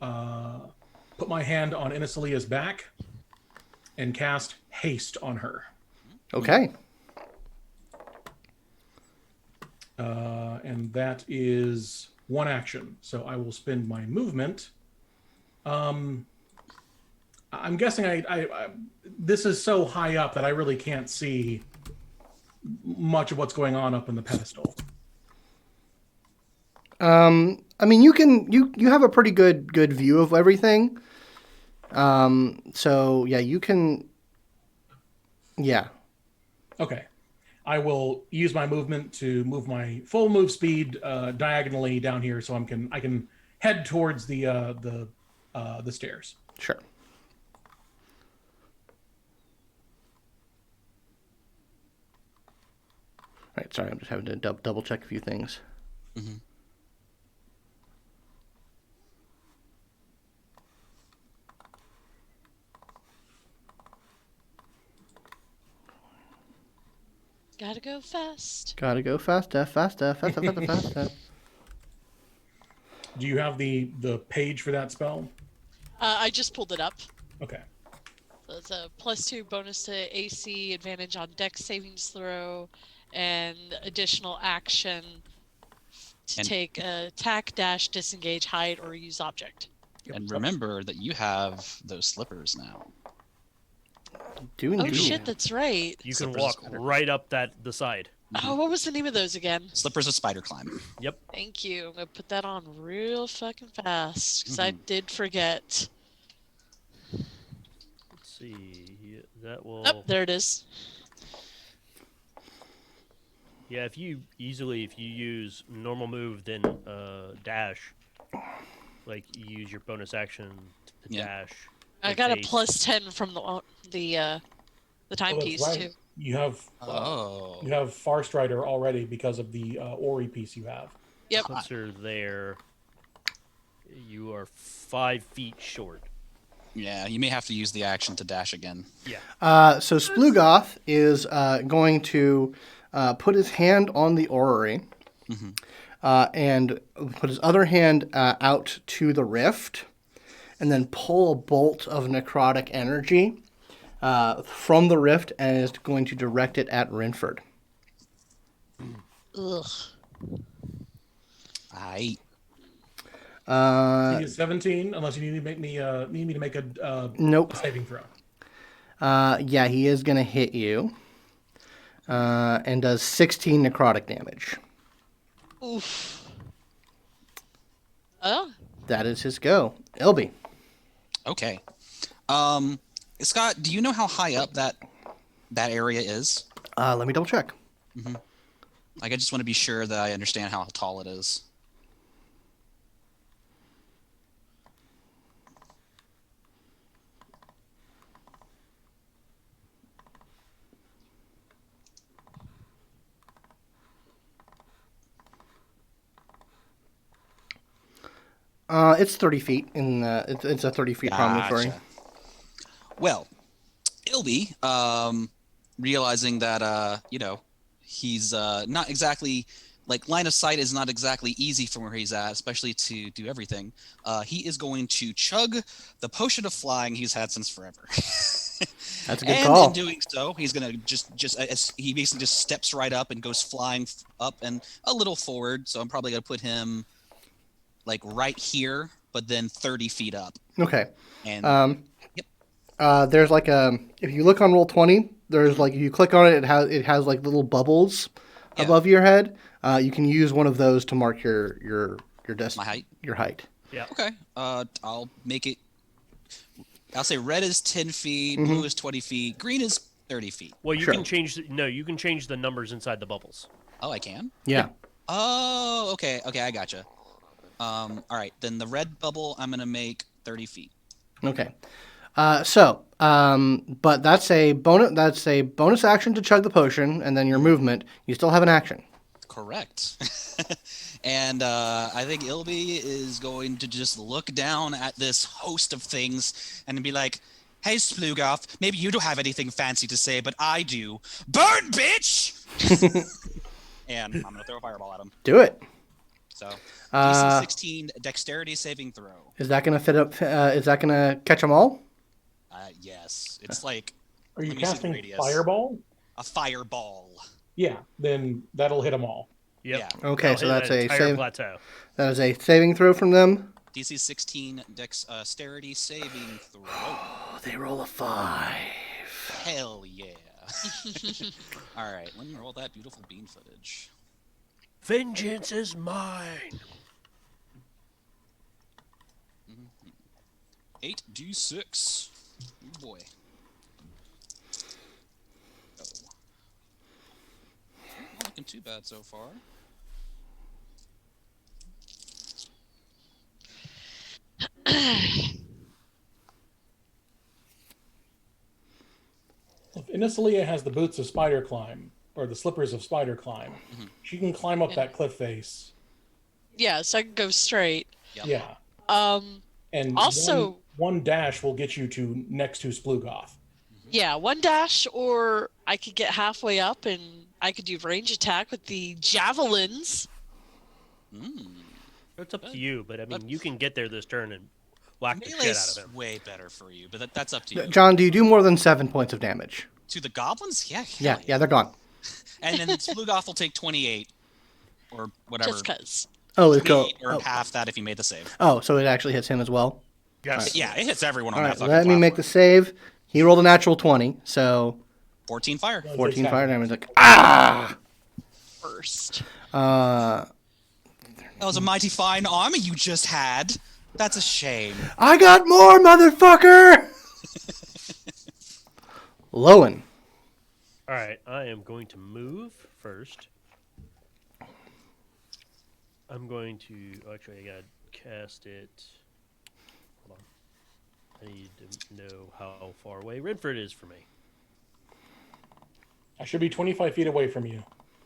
put my hand on Inisalia's back and cast haste on her. Okay. And that is one action. So I will spend my movement. I'm guessing I this is so high up that I really can't see much of what's going on up in the pedestal. I mean, you have a pretty good view of everything. So yeah, you can. Yeah. Okay. I will use my movement to move my full move speed diagonally down here, so I can head towards the stairs. Sure. All right. Sorry, I'm just having to double check a few things. Mm-hmm. Gotta go fast. Gotta go faster. Do you have the page for that spell? I just pulled it up. Okay. So it's a +2 bonus to AC, advantage on Dex savings throw, and additional action to take attack, dash, disengage, hide, or use object. And remember that you have those slippers now. Oh shit, that's right. You can Slippers walk is better. right up the side. Oh, what was the name of those again? Slippers of spider climb. Yep. Thank you. I'm gonna put that on real fucking fast because I did forget. Let's see. That will. Oh, there it is. Yeah, if you use normal move, then dash, like you use your bonus action to dash. I like got a haste. +10 from the timepiece that's too. right. You have you have Farstrider already because of the Ori piece you have. Yep. Puts her there. You are 5 feet short. Yeah, you may have to use the action to dash again. Yeah. So Splugoth is going to put his hand on the orrery and put his other hand out to the rift, and then pull a bolt of necrotic energy from the rift and is going to direct it at Renford. Ugh. Aight. He is 17, unless you need me to make a Nope. saving throw. Yeah, he is going to hit you and does 16 necrotic damage. Oof. Oh. That is his go. Ilby. Okay. Scott, do you know how high up that area is? Let me double check. Like, I just want to be sure that I understand how tall it is. It's 30 feet. It's a 30 feet promontory. Gotcha. Well, Ilby, realizing that, he's not exactly, like, line of sight is not exactly easy from where he's at, especially to do everything. He is going to chug the potion of flying he's had since forever. That's a good and call. in doing so, he's going to he basically just steps right up and goes flying up and a little forward. So I'm probably going to put him, like, right here, but then 30 feet up. Okay. And There's like if you look on Roll20, there's like, you click on it, it has like little bubbles above your head. You can use one of those to mark your my height. Your height. Yeah. Okay. I'll make it. I'll say red is 10 feet, blue is 20 feet, green is 30 feet. Well, you Sure. can change. No, you can change the numbers inside the bubbles. Oh, I can? Yeah. Oh, okay. Okay, I gotcha. All right. Then the red bubble, I'm going to make 30 feet. Okay. But that's a bonus action to chug the potion, and then your movement. You still have an action. Correct. And I think Ilby is going to just look down at this host of things and be like, "Hey, Splugoth, maybe you don't have anything fancy to say, but I do. Burn, bitch!" And I'm going to throw a fireball at him. Do it. So, DC 16 dexterity saving throw. Is that gonna fit up? Is that gonna catch them all? Yes. It's like, Are you let me see the casting radius. fireball? A fireball. Yeah, then that'll hit them all. Yep. Yeah. Okay, so that's a entire save. plateau. That is a saving throw from them. DC 16 dexterity saving throw. Oh, they roll a 5. Hell yeah. All right, let me roll that beautiful bean footage. Vengeance is mine. 8d6. Oh boy. Oh. Not looking too bad so far. If Inisalia has the boots of spider climb, or the slippers of spider climb, she can climb up that cliff face. Yeah, so I can go straight. Yep. Yeah. And Also, one dash will get you to next to Splugoth. yeah, one dash, or I could get halfway up and I could do range attack with the javelins. It's up to you, but I mean, you can get there this turn and whack the shit out Melee's of him. way better for you, but that's up to you. John, do you do more than 7 points of damage? To the goblins? Yeah. Yeah, they're gone. And then Splugoth will take 28. Or whatever. Just because. Oh, it's go. 28 or half that if you made the save. Oh, so it actually hits him as well. Yes. Yeah, it hits everyone on All that right, fucking let me make the save. He rolled a natural 20, so 14 fire. 14 fire damage. Like, ah! First. That was a mighty fine army you just had. That's a shame. I got more, motherfucker! Lowin. All right, I am going to move first. I'm going to actually I gotta cast it. Hold on. I need to know how far away Renford is from me. I should be 25 feet away from you.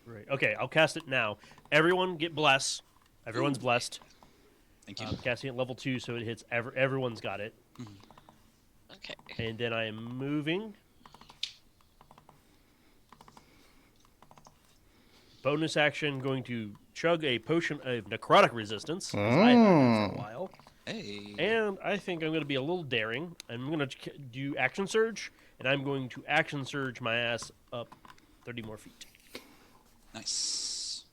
Right. Okay, I'll cast it now. Everyone get blessed. Everyone's blessed. Thank you. I'm casting at level 2, so it hits everyone's got it. Okay. And then I am moving. Bonus action, going to chug a potion of necrotic resistance, because I haven't had that for a while. Hey. And I think I'm going to be a little daring. I'm going to do action surge, and I'm going to action surge my ass up 30 more feet. Nice.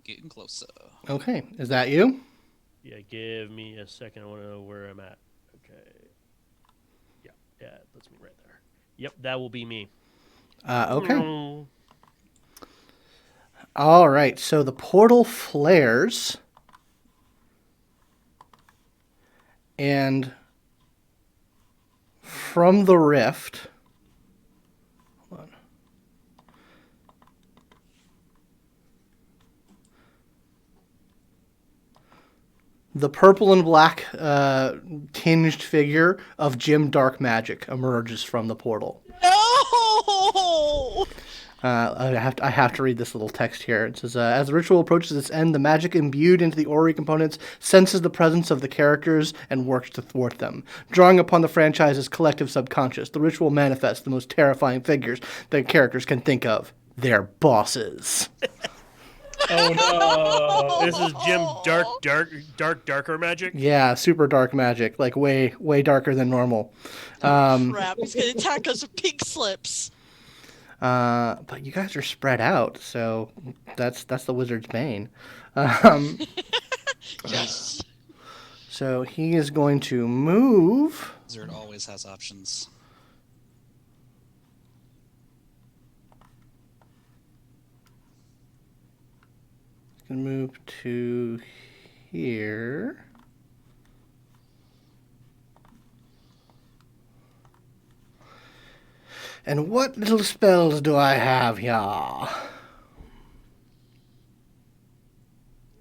Getting closer. Okay, is that you? Yeah, give me a second. I want to know where I'm at. Okay. Yeah, that's me right there. Yep, that will be me. Okay. All right, so the portal flares. And from the rift, hold on. The purple and black tinged figure of Jim Dark Magic emerges from the portal. No! I have to read this little text here. It says, as the ritual approaches its end, the magic imbued into the Orrery components senses the presence of the characters and works to thwart them. Drawing upon the franchise's collective subconscious, the ritual manifests the most terrifying figures the characters can think of. Their bosses. Oh no! This is Jim Darker Magic. Yeah, super dark magic. Like way darker than normal. Crap, he's going to attack us with pink slips. But you guys are spread out, so that's the wizard's bane. Yes. So he is going to move. Wizard always has options. He's going to move to here. And what little spells do I have here?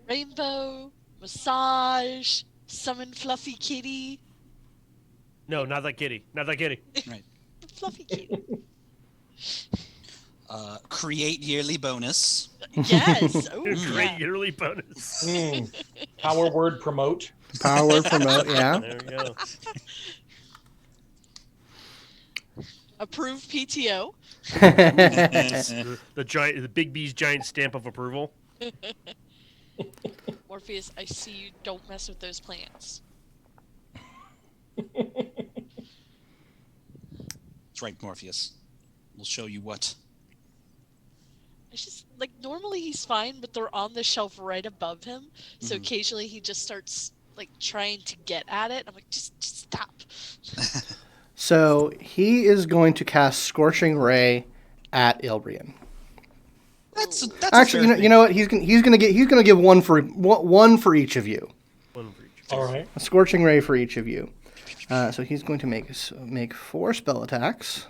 Rainbow, massage, summon Fluffy Kitty. No, not that kitty. Not that kitty. Right. Fluffy Kitty. Create yearly bonus. Yes. Oh, Great yeah. yearly bonus. Power word promote. Power word promote, yeah. There we go. Approved PTO. The Big B's giant stamp of approval. Morpheus, I see you. Don't mess with those plants. That's right, Morpheus. We'll show you what. It's just like normally he's fine, but they're on the shelf right above him. So occasionally he just starts like trying to get at it. I'm like, just stop. So he is going to cast Scorching Ray at Ilbreyan. That's Actually, you know what? He's gonna give one for each of you. One for each. All right. A Scorching Ray for each of you. So he's going to make 4 spell attacks.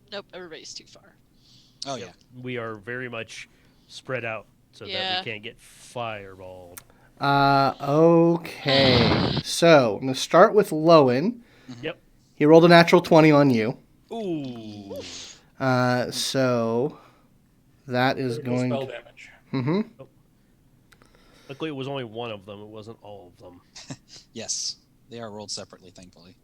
Nope, everybody's too far. Oh, Yep. yeah. We are very much spread out so that Yeah. we can't get fireballed. Okay. So I'm gonna start with Lowin. Yep. He rolled a natural 20 on you. Ooh. So that is Critical going. spell damage. Mm-hmm. Luckily, it was only one of them. It wasn't all of them. Yes. They are rolled separately, thankfully.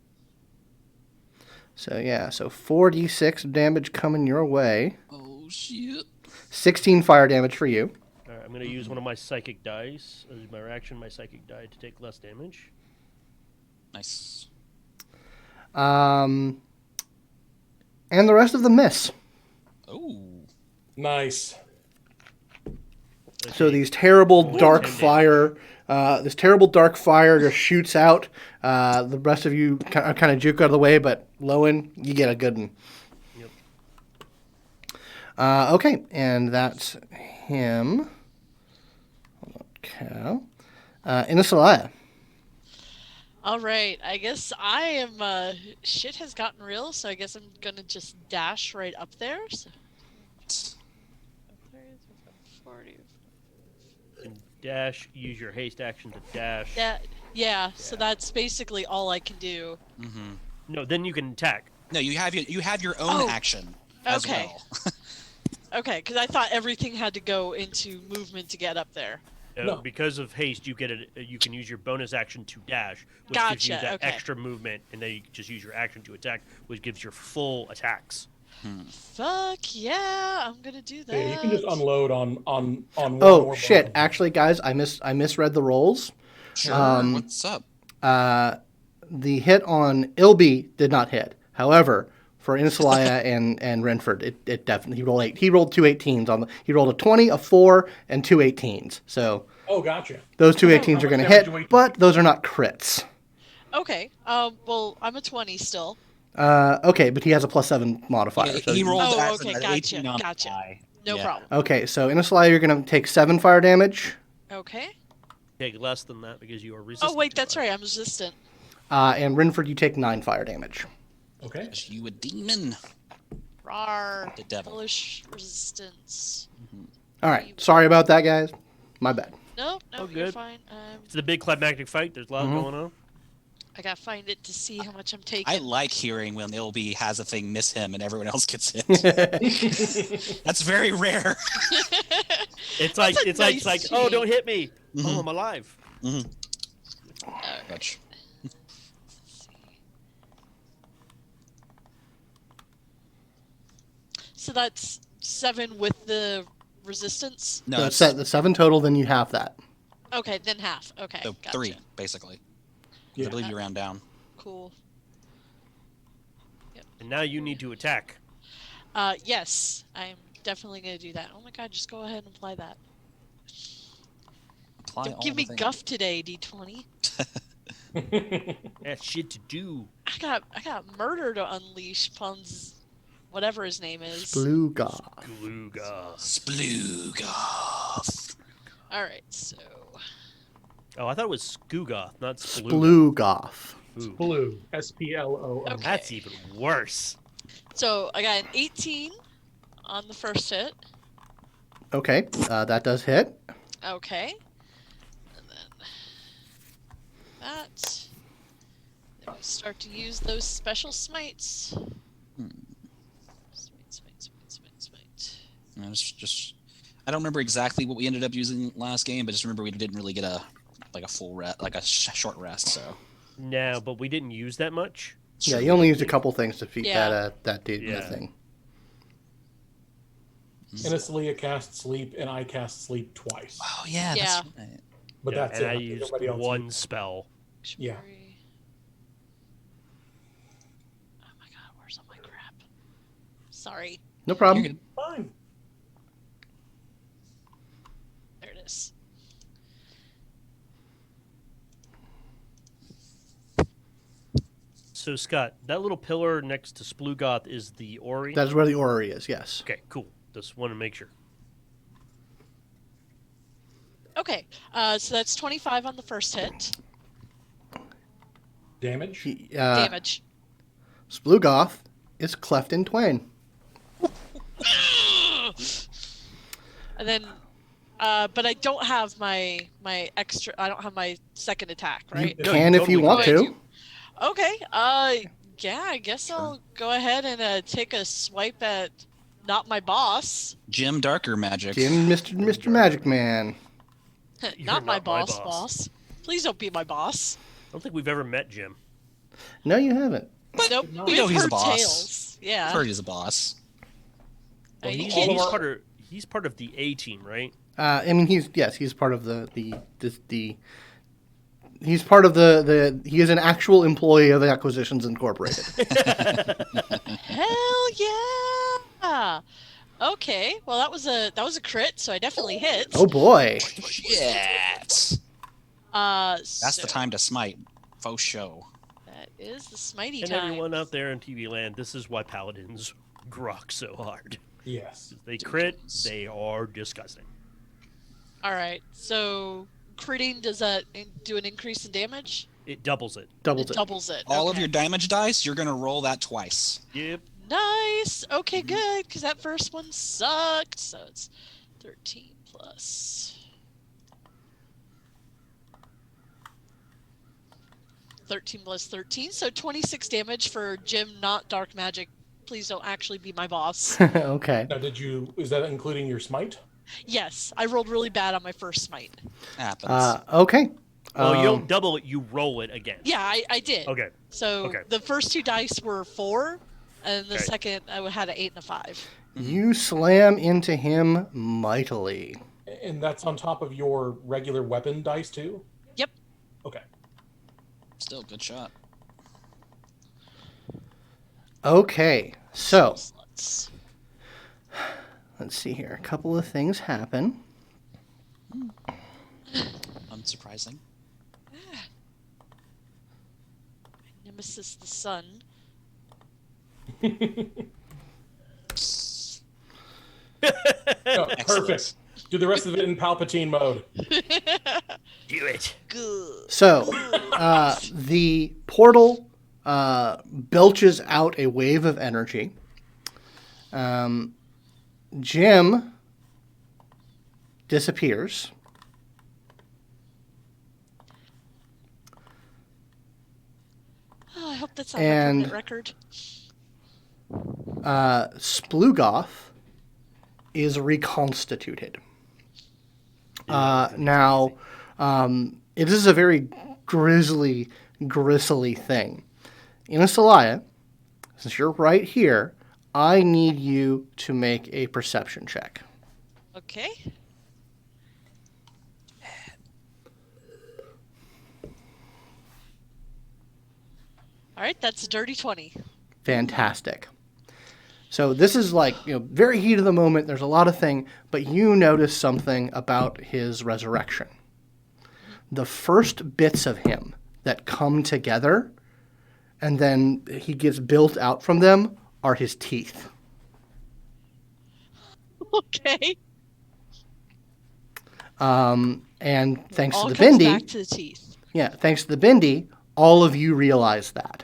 So yeah, so 4d6 damage coming your way. Oh, shit. 16 fire damage for you. All right, I'm going to use one of my psychic dice as my reaction. My psychic die to take less damage. Nice. And the rest of them miss. Oh. Nice. So these terrible dark 10 fire, this terrible dark fire just shoots out. The rest of you kind of juke out of the way, but Lowin, you get a good one. Yep. Okay, and that's him. Hold on, Cal. Inisalia. All right, I guess I am. Shit has gotten real, so I guess I'm gonna just dash right up there. So. 40. And dash, use your haste action to dash. Yeah, so that's basically all I can do. Mm-hmm. No, then you can attack. No, you have your own action as okay. well. Okay, because I thought everything had to go into movement to get up there. No. Because of haste, you get you can use your bonus action to dash, which gives you Gotcha, that okay. extra movement, and then you can just use your action to attack, which gives your full attacks. Fuck yeah, I'm gonna do that. Yeah, you can just unload on one. Oh or shit! both. Actually, guys, I misread the rolls. Sure. What's up? The hit on Ilby did not hit. However, for Inisalia and Renford, it definitely he rolled 8. He rolled 2 18s on the. He rolled a 20, a 4, and 2 18s. So Oh, gotcha. those 2 How 18s are much going to damage hit, do we- but those are not crits. Okay, well, I'm a 20 still. Okay, but he has a +7 modifier. Yeah, so he rolled Oh, as okay, an gotcha, 18 on the gotcha. die. No Yeah. problem. Okay, so Inisalia, you're going to take 7 fire damage, Okay. Take less than that because you are resistant. Oh, wait, to that's fire. right, I'm resistant. and Renford, you take 9 fire damage. Okay. Because you a demon. Rawr. The devil. Hellish resistance. All right, sorry about that, guys. My bad. No, Oh, you're good. fine. It's the big climactic fight. There's a lot going on. I gotta find it to see how much I'm taking. I like hearing when Ilby has a thing miss him and everyone else gets hit. That's very rare. It's like nice oh, don't change. hit me. Oh, I'm alive. Gotcha. So that's 7 with the resistance? No, So it's it's the 7 total, then you have that. Okay, then half. Okay, so gotcha. 3, basically. Yeah. I believe you round down. Cool. And now you need to attack. Yes, I'm definitely gonna do that. Oh my god, just go ahead and apply that. Apply Don't all give the me things. guff today, D20. That's shit to do. I got murder to unleash upon whatever his name is. Bluegoth. Gluga. Sploogoth. Alright, so Oh, I thought it was Skugoth, not Spluga. Bluegoth. Ooh, Blue. SPLOO. Okay. that's even worse. so I got an 18 on the first hit. Okay, that does hit. Okay. And then that. Then we start to use those special smites. Smite. No, just I don't remember exactly what we ended up using last game, but just remember we didn't really get a full rest, like a short rest. So No, but we didn't use that much. Yeah, you only used a couple things to defeat Yeah. that dude Yeah. thing. Inisalia cast sleep, and I cast sleep twice. oh yeah, Yeah. that's right. But Yeah, that's and it. I think used everybody else one used- spell. Yeah. Oh my god, where's all my crap? Sorry. No problem. You're good. Fine. There it is. So, Scott, that little pillar next to Splugoth is the Ori? That is where the orrery is, yes. Okay, cool. Just want to make sure. Okay, so that's 25 on the first hit. Damage. Damage. Splugoth is cleft in twain. And then, but I don't have my extra. I don't have my second attack, right? You No, can you if you totally want can. to. Okay. Yeah. I guess I'll go ahead and take a swipe at not my boss, Jim Darker magic. Jim, Mr. Magic Man. not my not my boss. boss. Please don't be my boss. I don't think we've ever met Jim. No, you haven't. Nope. no. We've We know he's a heard boss. tales. Yeah. Heard he's a boss. I mean, you He's, can't all of use- our- he's part of the A team, right? I mean, he's part of he's part of the he is an actual employee of Acquisitions Incorporated. Hell yeah! Okay, well that was a crit, so I definitely hit. Oh boy. Shit. That's the time to smite. Faux show. That is the smitey And time. everyone out there in TV land, this is why Paladins grok so hard. Yes. They crit, they are disgusting. All right, so critting, does that do an increase in damage? It doubles it. Doubles It it. doubles it. All of okay. your damage dice, you're gonna roll that twice. Yep. Nice. Okay, good, because that first one sucked. So it's 13 plus 13 plus 13, so 26 damage for Jim, not dark magic. Please don't actually be my boss. Okay. Now, is that including your smite? Yes, I rolled really bad on my first smite. Happens. Okay. Well, you don't double it, you roll it again. Yeah, I did. Okay. So Okay. the first 2 dice were 4, and the Okay. second I had an 8 and a 5. You slam into him mightily. And that's on top of your regular weapon dice, too? Yep. Okay. Still good shot. Okay, so Sluts. let's see here. A couple of things happen. Unsurprising. Nemesis the sun. Oh, Excellent. perfect. Do the rest of it in Palpatine mode. Do it. Good. So, the portal belches out a wave of energy. Jim disappears. Oh, I hope that's on And- my permanent record. Splugoth is reconstituted. Now, it is a very gristly thing. Inisalia, since you're right here, I need you to make a perception check. Okay. All right, that's a dirty 20. Fantastic. So this is like, very heat of the moment. There's a lot of thing, but you notice something about his resurrection. The first bits of him that come together and then he gets built out from them are his teeth. Okay. And thanks All to the comes bindi, back to the teeth. yeah, thanks to the bindi, all of you realize that.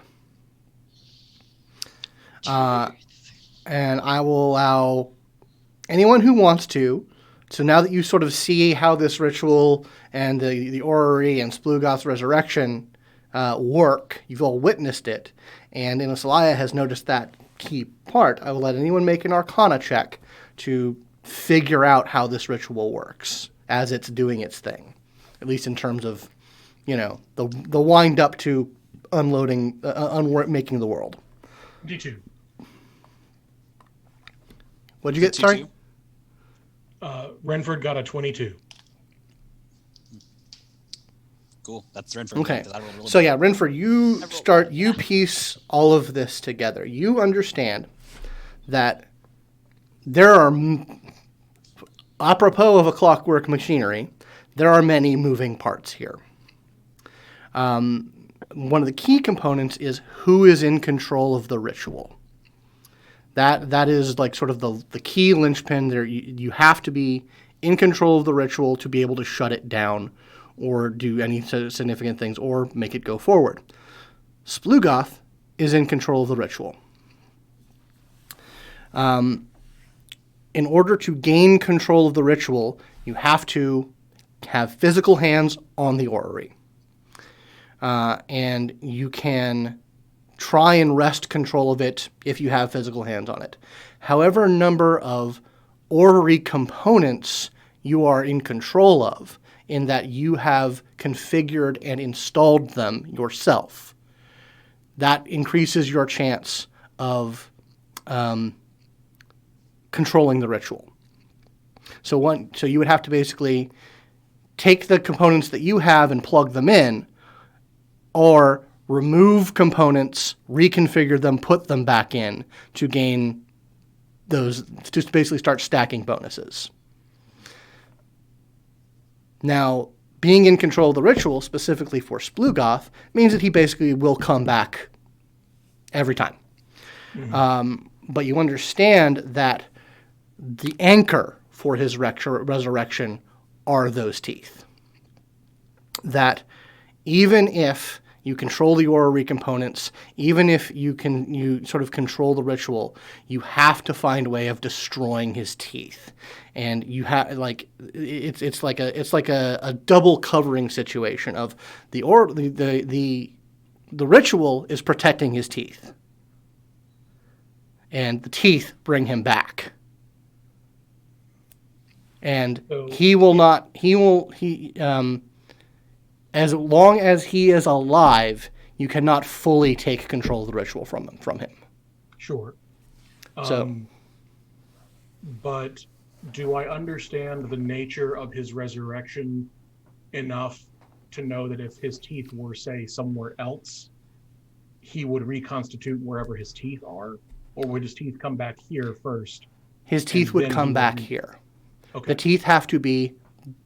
And I will allow anyone who wants to. So now that you sort of see how this ritual and the orrery and Splugoth's resurrection work, you've all witnessed it, and Inisalia has noticed that key part, I will let anyone make an Arcana check to figure out how this ritual works as it's doing its thing, at least in terms of, the wind up to unloading, making the world. D2. What'd you get? Sorry. Renford got a 22. Cool. That's Renford. Okay. 'Cause I rolled really So bad. yeah, Renford, you piece all of this together. You understand that there are, apropos of a clockwork machinery, there are many moving parts here. One of the key components is who is in control of the ritual. That is like sort of the key linchpin there. You have to be in control of the ritual to be able to shut it down or do any significant things or make it go forward. Splugoth is in control of the ritual. In order to gain control of the ritual, you have to have physical hands on the orrery. And you can try and wrest control of it if you have physical hands on it. However number of orrery components you are in control of, in that you have configured and installed them yourself, that increases your chance of controlling the ritual. So you would have to basically take the components that you have and plug them in, or remove components, reconfigure them, put them back in to gain those, to basically start stacking bonuses. Now, being in control of the ritual, specifically for Splugoth, means that he basically will come back every time. Mm-hmm. But you understand that the anchor for his resurrection are those teeth. That even if you control the orrery components, even if you sort of control the ritual, you have to find a way of destroying his teeth, and you have it's like a double covering situation of the The ritual is protecting his teeth. And the teeth bring him back. And he will not, as long as he is alive, you cannot fully take control of the ritual from him. Sure. So, but do I understand the nature of his resurrection enough to know that if his teeth were, say, somewhere else, he would reconstitute wherever his teeth are? Or would his teeth come back here first? His teeth would come back here. Okay. The teeth have to be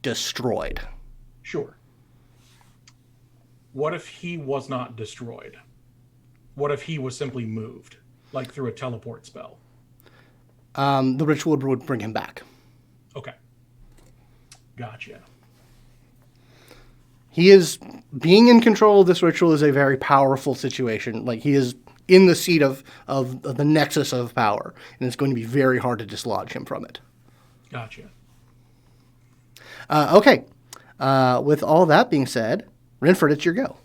destroyed. Sure. What if he was not destroyed? What if he was simply moved, like through a teleport spell? The ritual would bring him back. Okay. Gotcha. He is being in control of this ritual is a very powerful situation. Like, he is in the seat of the nexus of power, and it's going to be very hard to dislodge him from it. Gotcha. Okay. With all that being said, Renford, it's your go.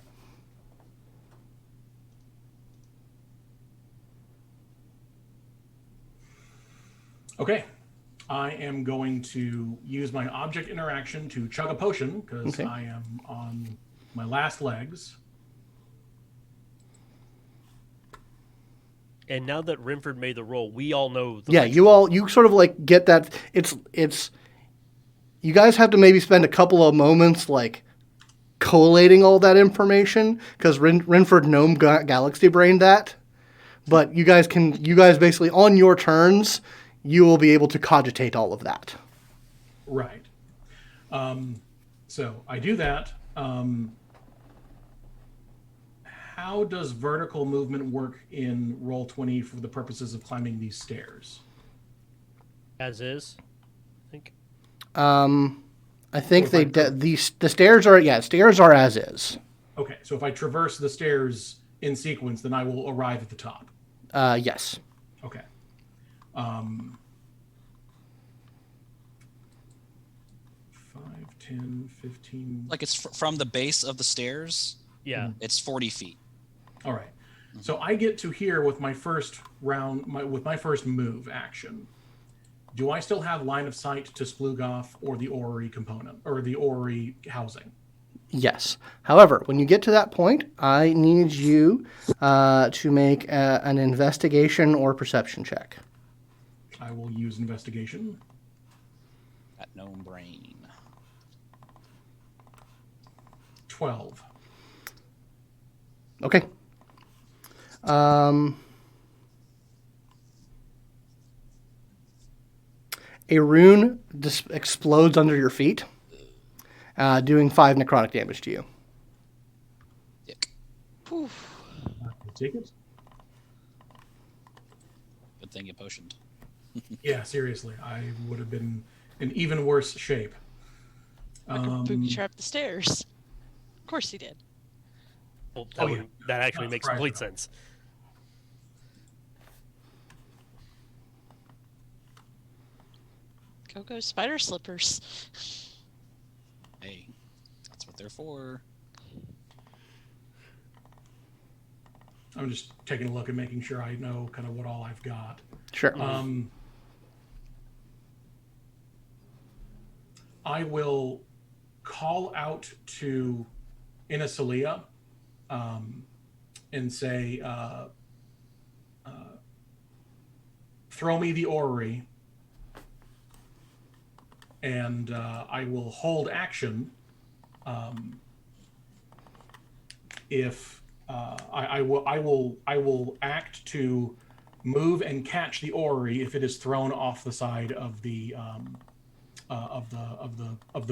Okay. I am going to use my object interaction to chug a potion because I am on my last legs. And now that Renford made the roll, we all know. You sort of like get that. It's. You guys have to maybe spend a couple of moments like collating all that information because Renford Gnome Galaxy brained that. But you guys basically on your turns, you will be able to cogitate all of that. Right. So I do that. How does vertical movement work in Roll20 for the purposes of climbing these stairs? As is, I think. I think the stairs are as is. Okay, so if I traverse the stairs in sequence, then I will arrive at the top. Yes. Okay. 5, 10, 15. Like it's from the base of the stairs. Yeah. It's 40 feet. All right. So I get to here with my first round, with my first move action. Do I still have line of sight to Splugoth or the Orrery component, or the Orrery housing? Yes. However, when you get to that point, I need you to make an investigation or perception check. I will use investigation. Got gnome brain. 12. Okay. A rune explodes under your feet, doing 5 necrotic damage to you. Dick. I'll take it. Good thing you potioned. Yeah, seriously. I would have been in even worse shape. I could booby trap the stairs. Of course he did. Well, Oh, yeah. that actually Not makes surprised complete at all. sense. Go spider slippers. Hey, that's what they're for. I'm just taking a look and making sure I know kind of what all I've got. Sure. I will call out to Inisalia and say, throw me the orrery, and I will hold action if I will act to move and catch the orrery if it is thrown off the side of the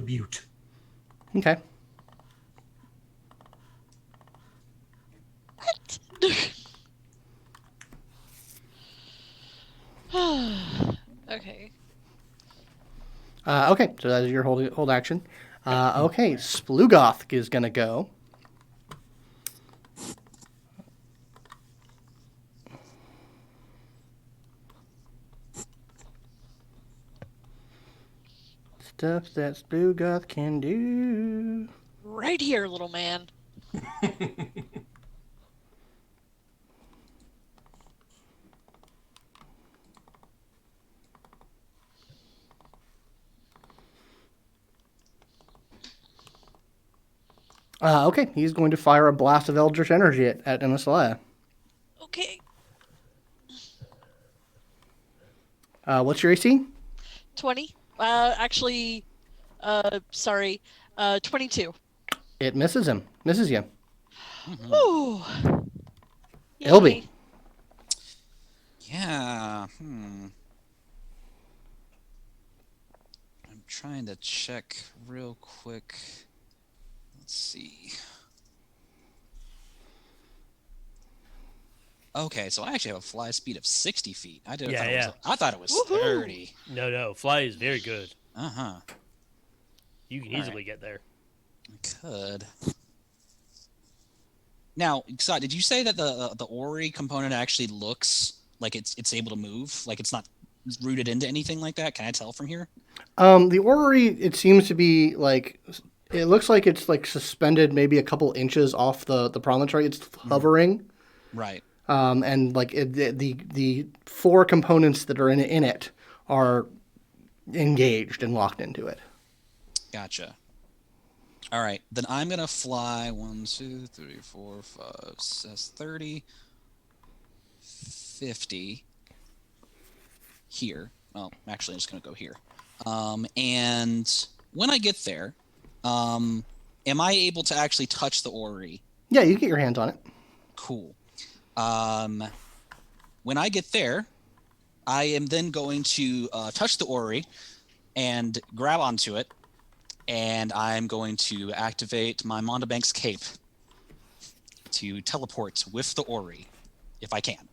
butte. Okay. What? Okay. Okay, so that is your hold action. Okay, Splugoth is going to go. Stuff that Splugoth can do. Right here, little man. Okay, he's going to fire a blast of Eldritch Energy at Inisalia. Okay. What's your AC? 20. Sorry. 22. It misses him. Misses you. Ooh. Ilby. Yay. Yeah. I'm trying to check real quick. Let's see. Okay, so I actually have a fly speed of 60 feet. I thought it was Woohoo. 30. No. Fly is very good. Uh-huh. You can easily get there. I could. Now, Scott, did you say that the Orrery component actually looks like it's able to move? Like it's not rooted into anything like that? Can I tell from here? The orrery, it seems to be like, it looks like it's like suspended maybe a couple inches off the promontory. It's hovering. Right. And like the four components that are in it are engaged and locked into it. Gotcha. All right, then I'm gonna fly 1, 2, 3, 4, 5, 6, 30, 50 here. Well, actually, I'm just gonna go here. And when I get there, am I able to actually touch the orrery? Yeah, you get your hands on it. Cool. When I get there, I am then going to touch the orrery and grab onto it, and I'm going to activate my Montebank's Cape to teleport with the orrery, if I can.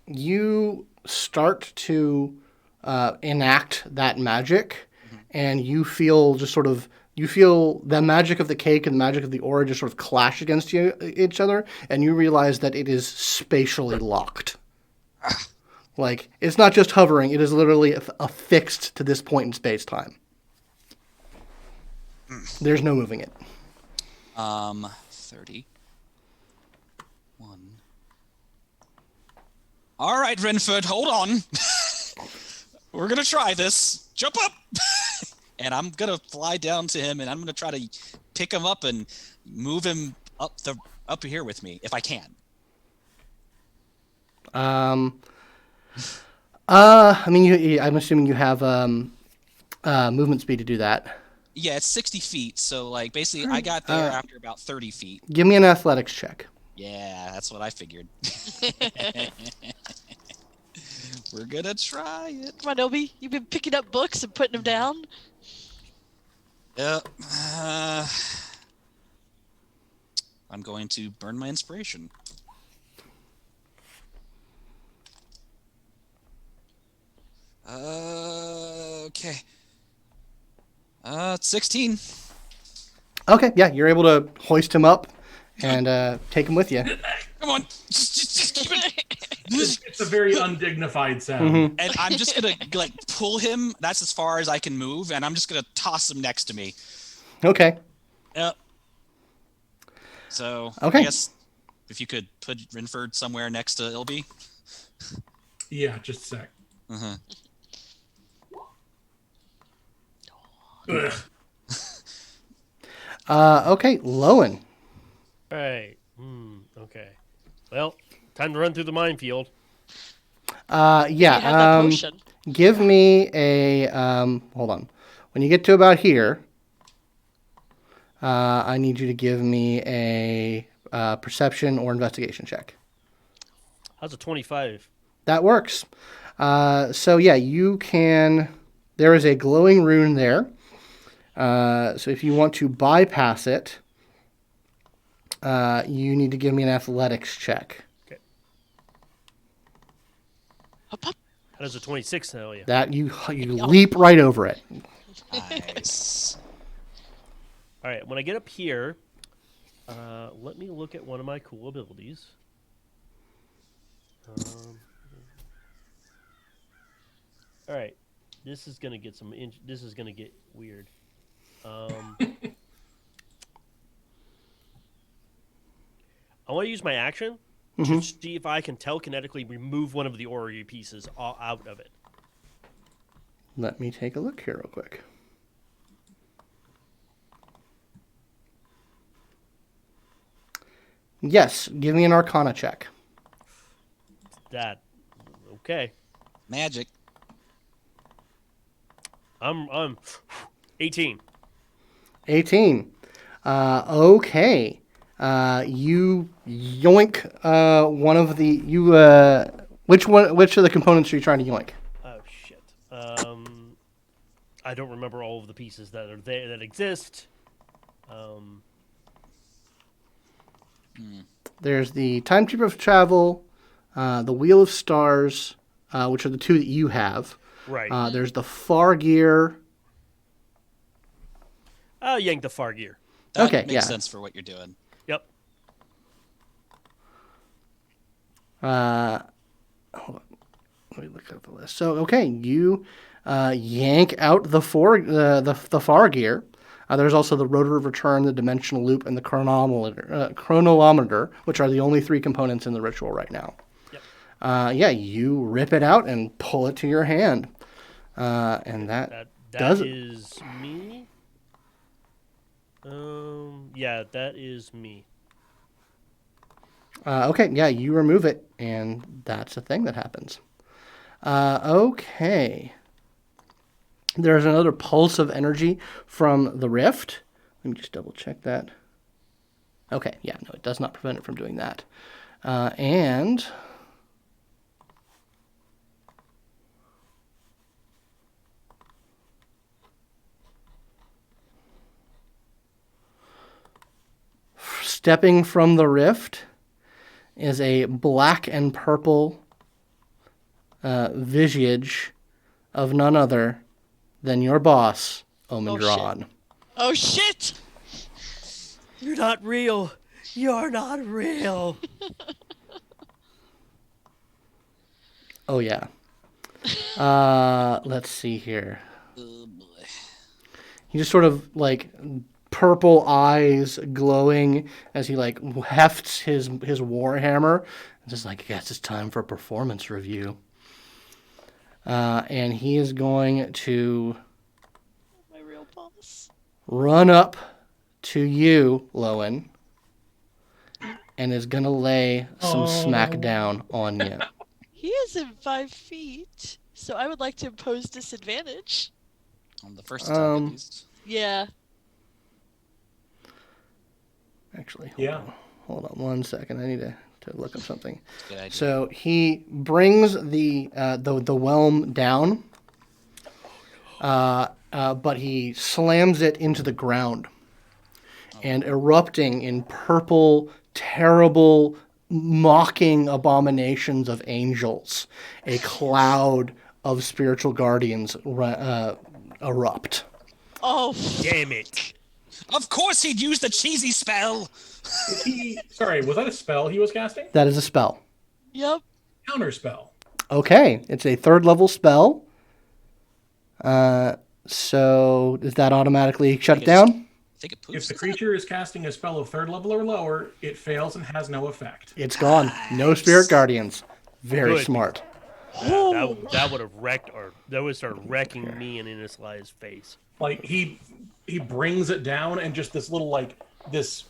You start to enact that magic, and you feel the magic of the cake and the magic of the aura just sort of clash against each other, and you realize that it is spatially locked. Like, it's not just hovering, it is literally affixed to this point in space-time. There's no moving it. 30. 1. All right, Renford, hold on. We're going to try this. Jump up. And I'm going to fly down to him, and I'm going to try to pick him up and move him up here with me, if I can. I mean, I'm assuming you have movement speed to do that. Yeah, it's 60 feet, so like basically I got there after about 30 feet. Give me an athletics check. Yeah, that's what I figured. We're gonna try it. Come on, Obi. You've been picking up books and putting them down. Yep. I'm going to burn my inspiration. Okay. 16. Okay, yeah, you're able to hoist him up and take him with you. Come on, just keep it. It's a very undignified sound. Mm-hmm. And I'm just gonna like pull him. That's as far as I can move, and I'm just gonna toss him next to me. Okay. Yep. So Okay. I guess if you could put Renford somewhere next to Ilby. Yeah, just a sec. Uh-huh. Okay, Lowin. All right. Okay. Well, time to run through the minefield. You have that potion. Give me a hold on. When you get to about here, I need you to give me a perception or investigation check. How's a 25? That works. So yeah, you can. There is a glowing rune there. So if you want to bypass it, you need to give me an athletics check. Okay. Hop, hop. How does a 26 tell you? That you leap right over it. Nice. All right. When I get up here, let me look at one of my cool abilities. All right. This is gonna get this is gonna get weird. I want to use my action to see if I can telekinetically remove one of the orrery pieces out of it. Let me take a look here real quick. Yes, give me an Arcana check. That. Okay. Magic. I'm 18. 18. Okay. You yoink one of the which of the components are you trying to yoink? Oh shit. I don't remember all of the pieces that are there that exist. There's the Timekeeper of Travel, the Wheel of Stars, which are the two that you have. Right. There's the Far Gear. I'll yank the far gear. That Okay, makes yeah. sense for what you're doing. Yep. Hold on. Let me look at the list. So, okay, you yank out the Far Gear. There's also the Rotor of Return, the Dimensional Loop, and the Chronolometer, which are the only 3 components in the ritual right now. Yep. You rip it out and pull it to your hand. And that does it. Is me. Yeah, that is me. Okay, yeah, you remove it, and that's a thing that happens. Okay. There's another pulse of energy from the rift. Let me just double check that. Okay, yeah, no, it does not prevent it from doing that. And stepping from the rift is a black and purple visage of none other than your boss, Omendron. Oh shit! You're not real. You're not real. Oh, yeah. Let's see here. Oh boy. He just sort of, like, purple eyes glowing as he, like, hefts his warhammer. And just like, yes, it's time for a performance review. And he is going to My real boss. run up to you, Lowin, and is going to lay some smack down on you. He is in 5 feet, so I would like to impose disadvantage. On the first attack, at least. Yeah. Actually, Yeah. hold on 1 second. I need to look up something. Good idea. So he brings the whelm down, but he slams it into the ground, and erupting in purple, terrible, mocking abominations of angels, a cloud of spiritual guardians erupt. Oh, Damn it. Of course he'd use the cheesy spell! Sorry, was that a spell he was casting? That is a spell. yep. Counter spell. Okay, it's a 3rd level spell. So does that automatically shut it down? I think it poops. If the creature is casting a spell of 3rd level or lower, it fails and has no effect. It's gone. No spirit guardians. Very Good. smart. That would have wrecked, or that would start wrecking me in Inisalia's face. Like he brings it down and just this little this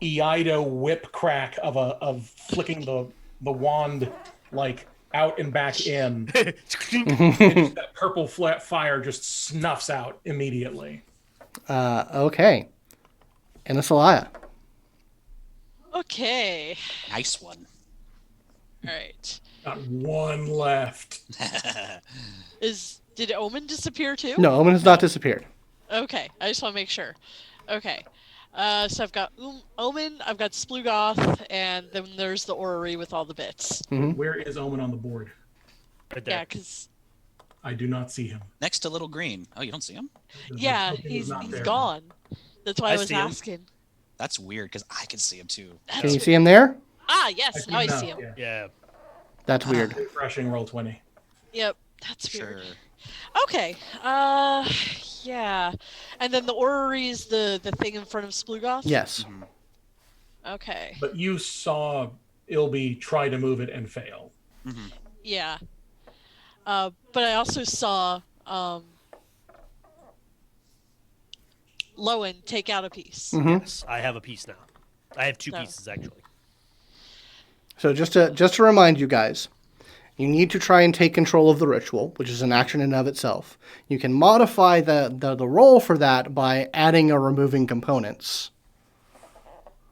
Eido whip crack of flicking the wand like out and back in. And just that purple flat fire just snuffs out immediately. Okay. Inisalia. Okay. Nice one. All right. Got 1 left. Did Omen disappear too? No, Omen has not disappeared. Okay. I just want to make sure. Okay. So I've got Omen, I've got Splugoth, and then there's the Orrery with all the bits. Where is Omen on the board? Right there. Yeah, because I do not see him. Next to Little Green. Oh, you don't see him? yeah, Something he's not there. gone. That's why I was see him. asking. That's weird, because I can see him too. Can you see him there? Ah, yes, now I see him. Yeah. Yeah. That's weird. Refreshing roll 20. Yep, that's weird. Sure. Okay. Yeah. And then the Orrery is the thing in front of Splugoth? Yes. Okay. But you saw Ilby try to move it and fail. Yeah. But I also saw Lowin take out a piece. Yes, I have a piece now. I have 2 No. pieces, actually. So just to remind you guys, you need to try and take control of the ritual, which is an action in and of itself. You can modify the roll for that by adding or removing components.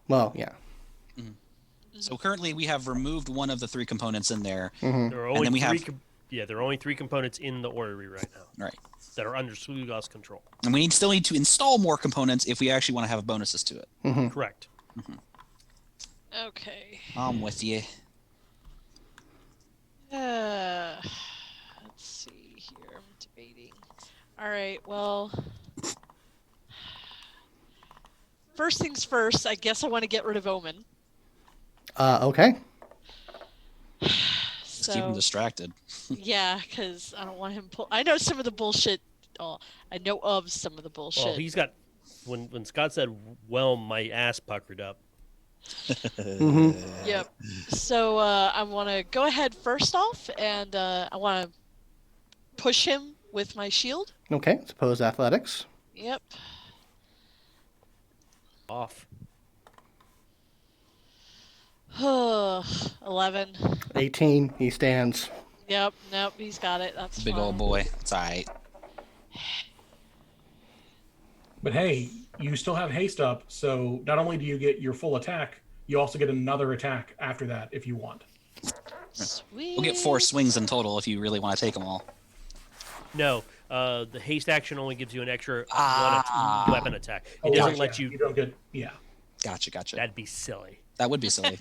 Well, yeah. So currently we have removed one of the 3 components in there. There are only then we three. have- There are only 3 components in the orrery right now Right. that are under Slugas' control. And we still need to install more components if we actually want to have bonuses to it. Correct. Okay. I'm with you. Let's see here. I'm debating. All right. Well, first things first. I guess I want to get rid of Omen. Okay. Just keep him distracted. Yeah, because I don't want him I know some of the bullshit. Oh, I know of some of the bullshit. Well, he's got. When Scott said, "Well, my ass puckered up." Yep. So I want to go ahead first off, and I want to push him with my shield. Okay. Suppose athletics. Yep. Off. 11. 18. He stands. Yep. Nope. He's got it. That's Big fine. old boy. It's all right. But hey, you still have haste up, so not only do you get your full attack, you also get another attack after that if you want. Sweet. We'll get 4 swings in total if you really want to take them all. No, the haste action only gives you an extra Ah. one weapon attack. It Oh, doesn't gotcha. let you. You don't get. Yeah. Gotcha. That'd be silly. That would be silly.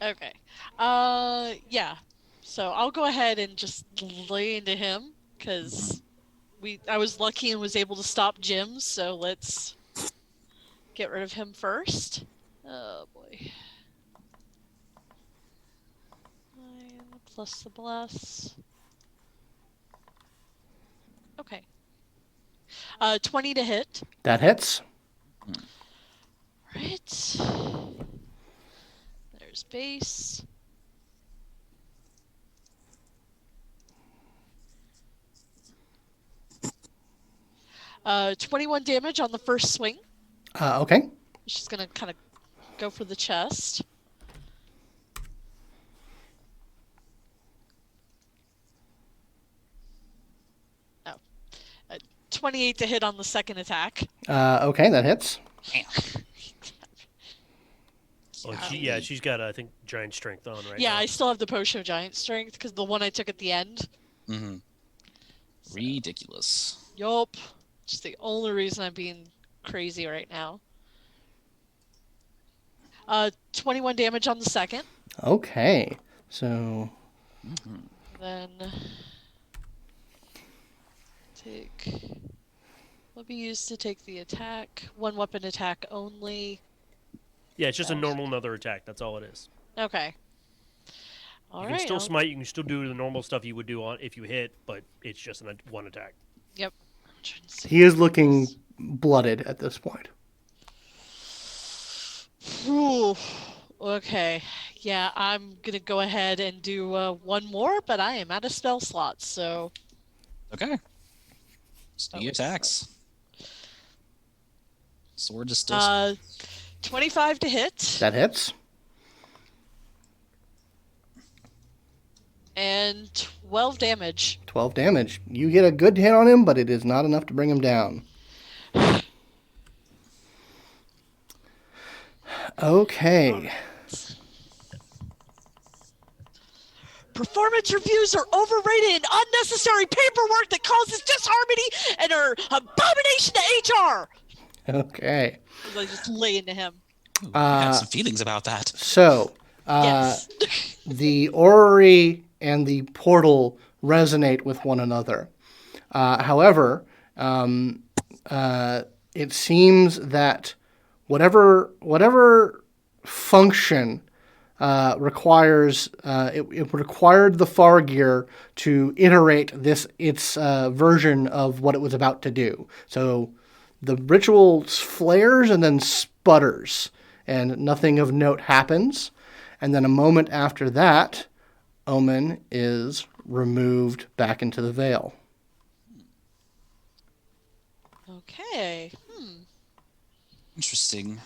Okay. Yeah. So I'll go ahead and just lay into him because I was lucky and was able to stop Jim. So let's get rid of him first. Oh boy. 9 plus the bless. Okay. 20 to hit. That hits. Right. There's base. Uh, 21 damage on the first swing. Okay. She's gonna kind of go for the chest. Oh. 28 to hit on the second attack. Okay, that hits. Oh, she's got I think giant strength on right Yeah, now. I still have the potion of giant strength because the one I took at the end. Mm-hmm. Ridiculous. Yup. Just the only reason I'm being crazy right now. 21 damage on the second. Okay. So Then will be used to take the attack. One weapon attack only. Yeah, it's just a normal another attack. That's all it is. Okay. All You right. can still smite. You can still do the normal stuff you would do on if you hit, but it's just one attack. Yep. I'm trying to see. he is looking blooded at this point. Ooh. Okay. Yeah, I'm gonna go ahead and do one more, but I am out of spell slots, so. Okay. So he attacks. Sword is still. 25 to hit. That hits. And 12 damage. 12 damage. You get a good hit on him, but it is not enough to bring him down. Okay. Performance reviews are overrated and unnecessary paperwork that causes disharmony and are abomination to HR. Okay. I just lay into him. I have some feelings about that. So, Yes. the orrery and the portal resonate with one another. However, it seems that whatever function requires it required the Fargear to iterate its version of what it was about to do. So the ritual flares and then sputters, and nothing of note happens. And then a moment after that, Omen is removed back into the veil. Okay. Interesting.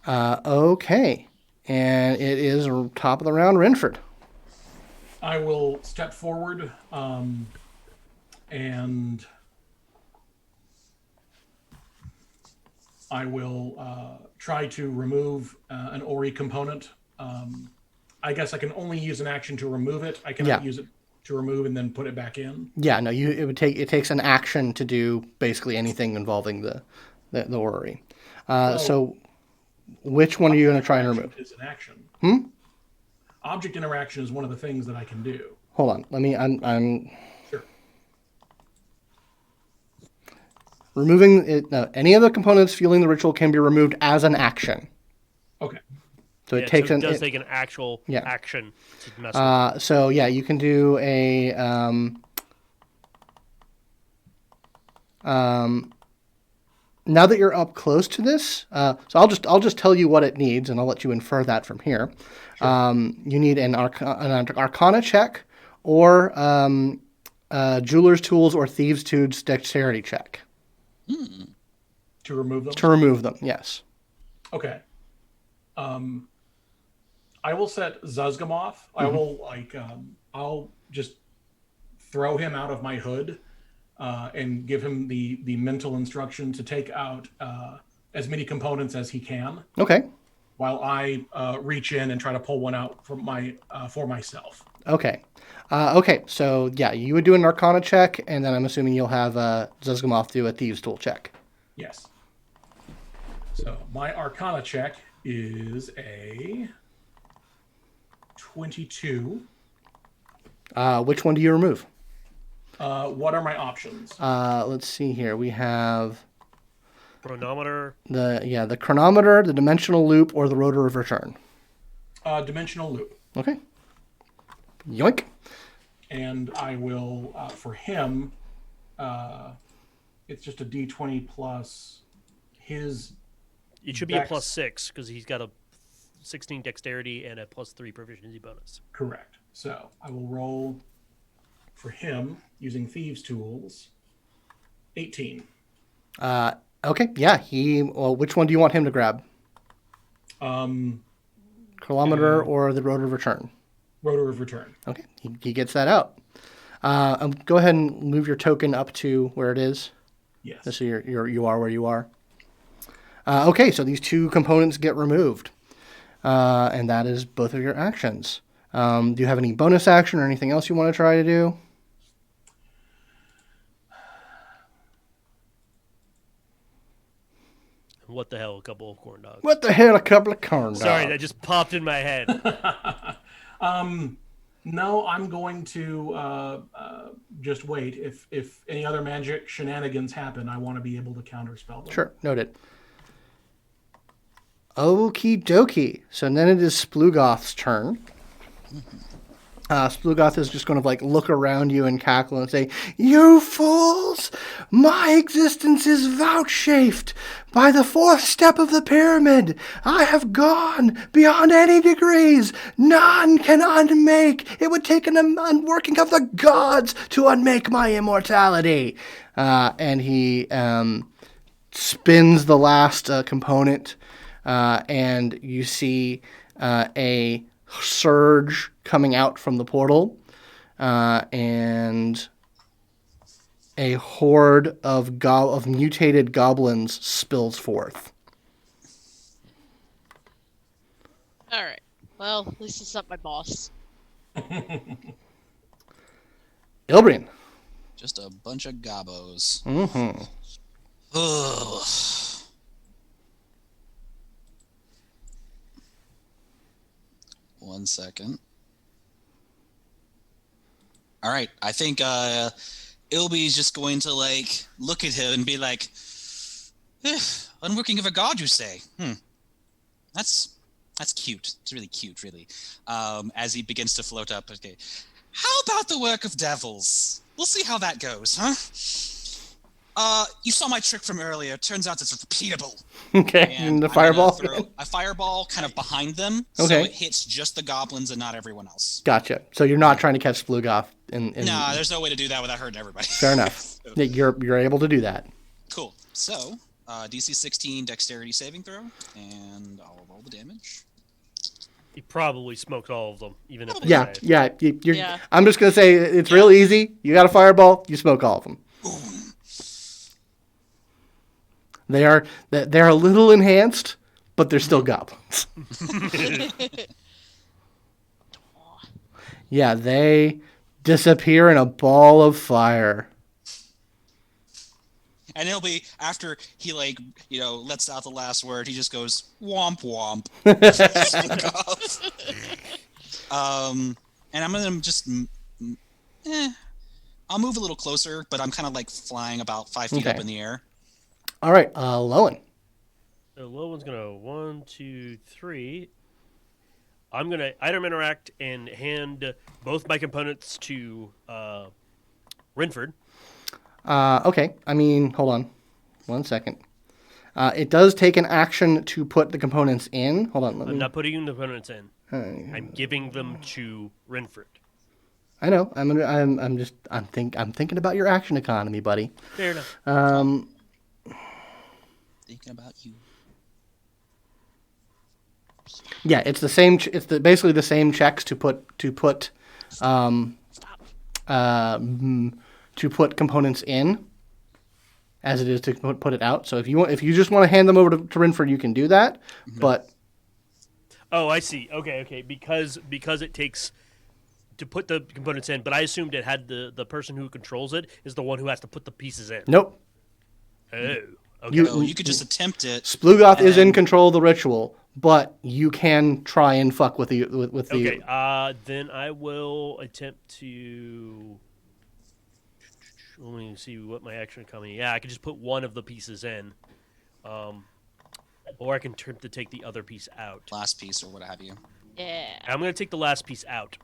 Okay. And it is top of the round, Renford. I will step forward and I will try to remove an Ori component. I guess I can only use an action to remove it. I cannot use it to remove and then put it back in. Yeah, no, it takes an action to do basically anything involving the Orrery. So which one are you going to try and remove? Is an action. Object interaction is one of the things that I can do. Hold on. I'm Sure. removing it. No, any of the components fueling the ritual can be removed as an action. Okay. So it takes take an actual action to mess with. So yeah, you can do a now that you're up close to this, so I'll just tell you what it needs, and I'll let you infer that from here. Sure. You need an Arcana check, or Jeweler's Tools or Thieves' Tools dexterity check. To remove them. To remove them, yes. Okay. I will set Zuzgamoth. I will I'll just throw him out of my hood. And give him the mental instruction to take out as many components as he can. Okay. While I reach in and try to pull one out for myself. Okay. Okay. So yeah, you would do an Arcana check, and then I'm assuming you'll have Zuzgamoth do a Thieves' Tool check. Yes. So my Arcana check is a 22. Which one do you remove? What are my options? Let's see here. We have chronometer. The chronometer, the dimensional loop, or the rotor of return. Dimensional loop. Okay. Yoink. And I will for him. It's just a D20 plus his. It should be a +6 because he's got a 16 dexterity and a +3 proficiency bonus. Correct. So I will roll. For him, using Thieves' Tools, 18. Okay, yeah. Which one do you want him to grab? Chronometer or the rotor of return? Rotor of return. Okay, he gets that out. Go ahead and move your token up to where it is. Yes. So you are where you are. Okay, so these two components get removed, and that is both of your actions. Do you have any bonus action or anything else you want to try to do? What the hell, a couple of corn dogs. What the hell, a couple of corn dogs. Sorry, that just popped in my head. No, I'm going to just wait. If any other magic shenanigans happen, I want to be able to counterspell them. Sure, noted. Okie dokie. So then it is Splugoth's turn. Splugoth is just going to look around you and cackle and say, "You fools! My existence is vouchsafed by the fourth step of the pyramid. I have gone beyond any degrees. None can unmake. It would take an unworking of the gods to unmake my immortality." And he spins the last component, and you see a surge coming out from the portal, and a horde of mutated goblins spills forth. All right. Well, at least it's not my boss. Ilbreyan. Just a bunch of gobos. Mm-hmm. Ugh. One second. All right, I think Ilby's just going to look at him and be like, "Unworking of a god, you say? That's cute. It's really cute, really." As he begins to float up, okay. How about the work of devils? We'll see how that goes, huh? You saw my trick from earlier. Turns out it's repeatable. Okay, and the fireball? Throw a fireball kind of behind them, okay. So it hits just the goblins and not everyone else. Gotcha. So you're not trying to catch Splugoth? Nah, there's no way to do that without hurting everybody. Fair enough. You're able to do that. Cool. So DC 16 Dexterity saving throw, and I'll roll the damage. He probably smoked all of them, even if they Yeah, say. yeah. Yeah. I'm just gonna say it's real easy. You got a fireball, you smoke all of them. They're a little enhanced, but they're still goblins. Yeah, they disappear in a ball of fire. And it'll be after he lets out the last word. He just goes womp womp. And I'm gonna just, I'll move a little closer, but I'm kind of like flying about 5 feet up Okay. in the air. All right, Lowin. So Lowin's going to 1, 2, 3. I'm going to item interact and hand both my components to Renford. Okay, I mean, hold on 1 second. It does take an action to put the components in. Hold on, I'm not putting the components in. I'm giving them to Renford. I know. I'm thinking about your action economy, buddy. Fair enough. Thinking about you. Yeah, it's the same. Basically the same checks to put components in, as it is to put it out. So if you just want to hand them over to Rynford, you can do that. Mm-hmm. But oh, I see. Okay. Because it takes to put the components in, but I assumed it had the person who controls it is the one who has to put the pieces in. Nope. Oh. Okay. You could just attempt it. Splugoth is in control of the ritual, but you can try and fuck with the. Okay. Then I will attempt to. Let me see what my action economy. Yeah, I can just put one of the pieces in, or I can attempt to take the other piece out. Last piece or what have you. Yeah. I'm gonna take the last piece out,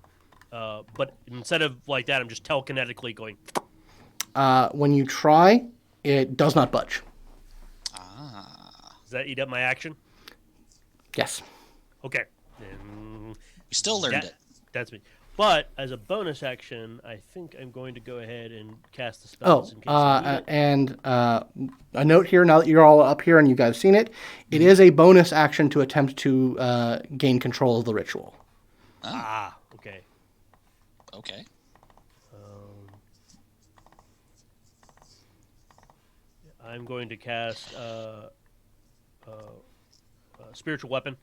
but instead of like that, I'm just telekinetically going. When you try, it does not budge. Does that eat up my action? Yes. Okay. Then you still learned it. That's me. But as a bonus action, I think I'm going to go ahead and cast the spells. And a note here, now that you're all up here and you guys seen it, it is a bonus action to attempt to gain control of the ritual. Okay. Okay. I'm going to cast spiritual weapon.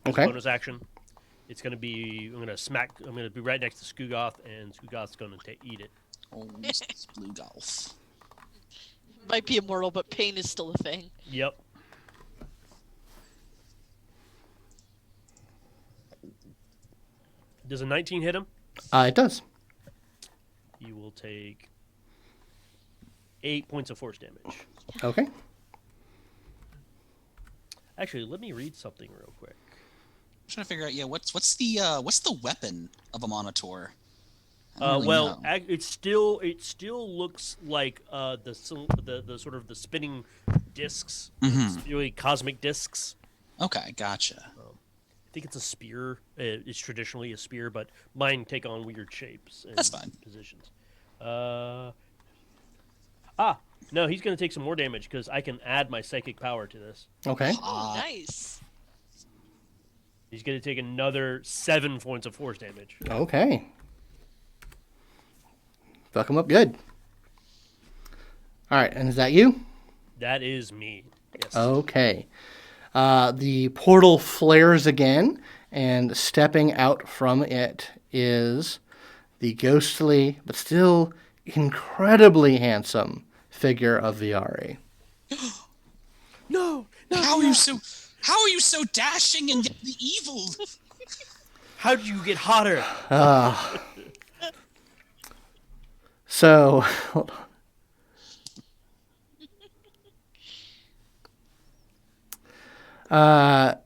Okay. Bonus action. It's going to be. I'm going to be right next to Skugoth, and Skugoth's going to eat it. Oh, blue golf. Might be immortal, but pain is still a thing. Yep. Does a 19 hit him? It does. You will take 8 points of force damage. Okay. Actually, let me read something real quick. I'm trying to figure out, what's the weapon of a Monitor? It still looks like the sort of the spinning discs, really cosmic discs. Okay, gotcha. I think it's a spear. It's traditionally a spear, but mine take on weird shapes. And That's fine. Positions. No, he's going to take some more damage because I can add my psychic power to this. Okay. Oh, nice. He's going to take another 7 points of force damage. Okay. Fuck him up good. All right, and is that you? That is me. Yes. Okay. The portal flares again, and stepping out from it is the ghostly, but still incredibly handsome figure of Viari. No. How are you so dashing and the evil? How did you get hotter? So, hold on. I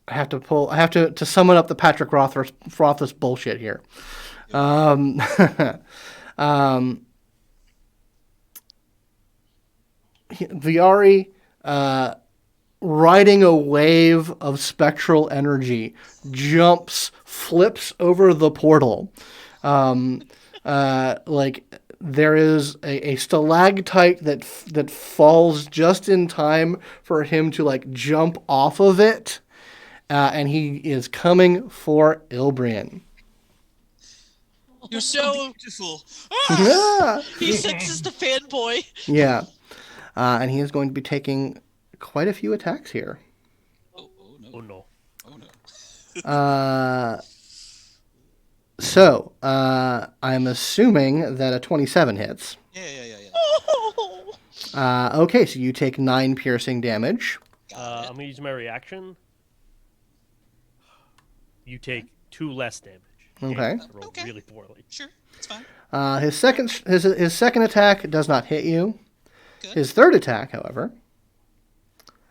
have to summon up the Patrick Rothfuss bullshit here. Viari, riding a wave of spectral energy, flips over the portal, like there is a stalactite that falls just in time for him to like jump off of it, and he is coming for Ilbreyan. You're so No. beautiful. Yeah. He senses the fanboy. Yeah. And he is going to be taking quite a few attacks here. Oh no. Oh no. Oh no. So, I'm assuming that a 27 hits. Yeah. Oh. Okay, so you take 9 piercing damage. Got I'm gonna use my reaction. You take 2 less damage. Okay. I rolled Okay. really poorly. Sure, it's fine. His second attack does not hit you. Good. His third attack, however.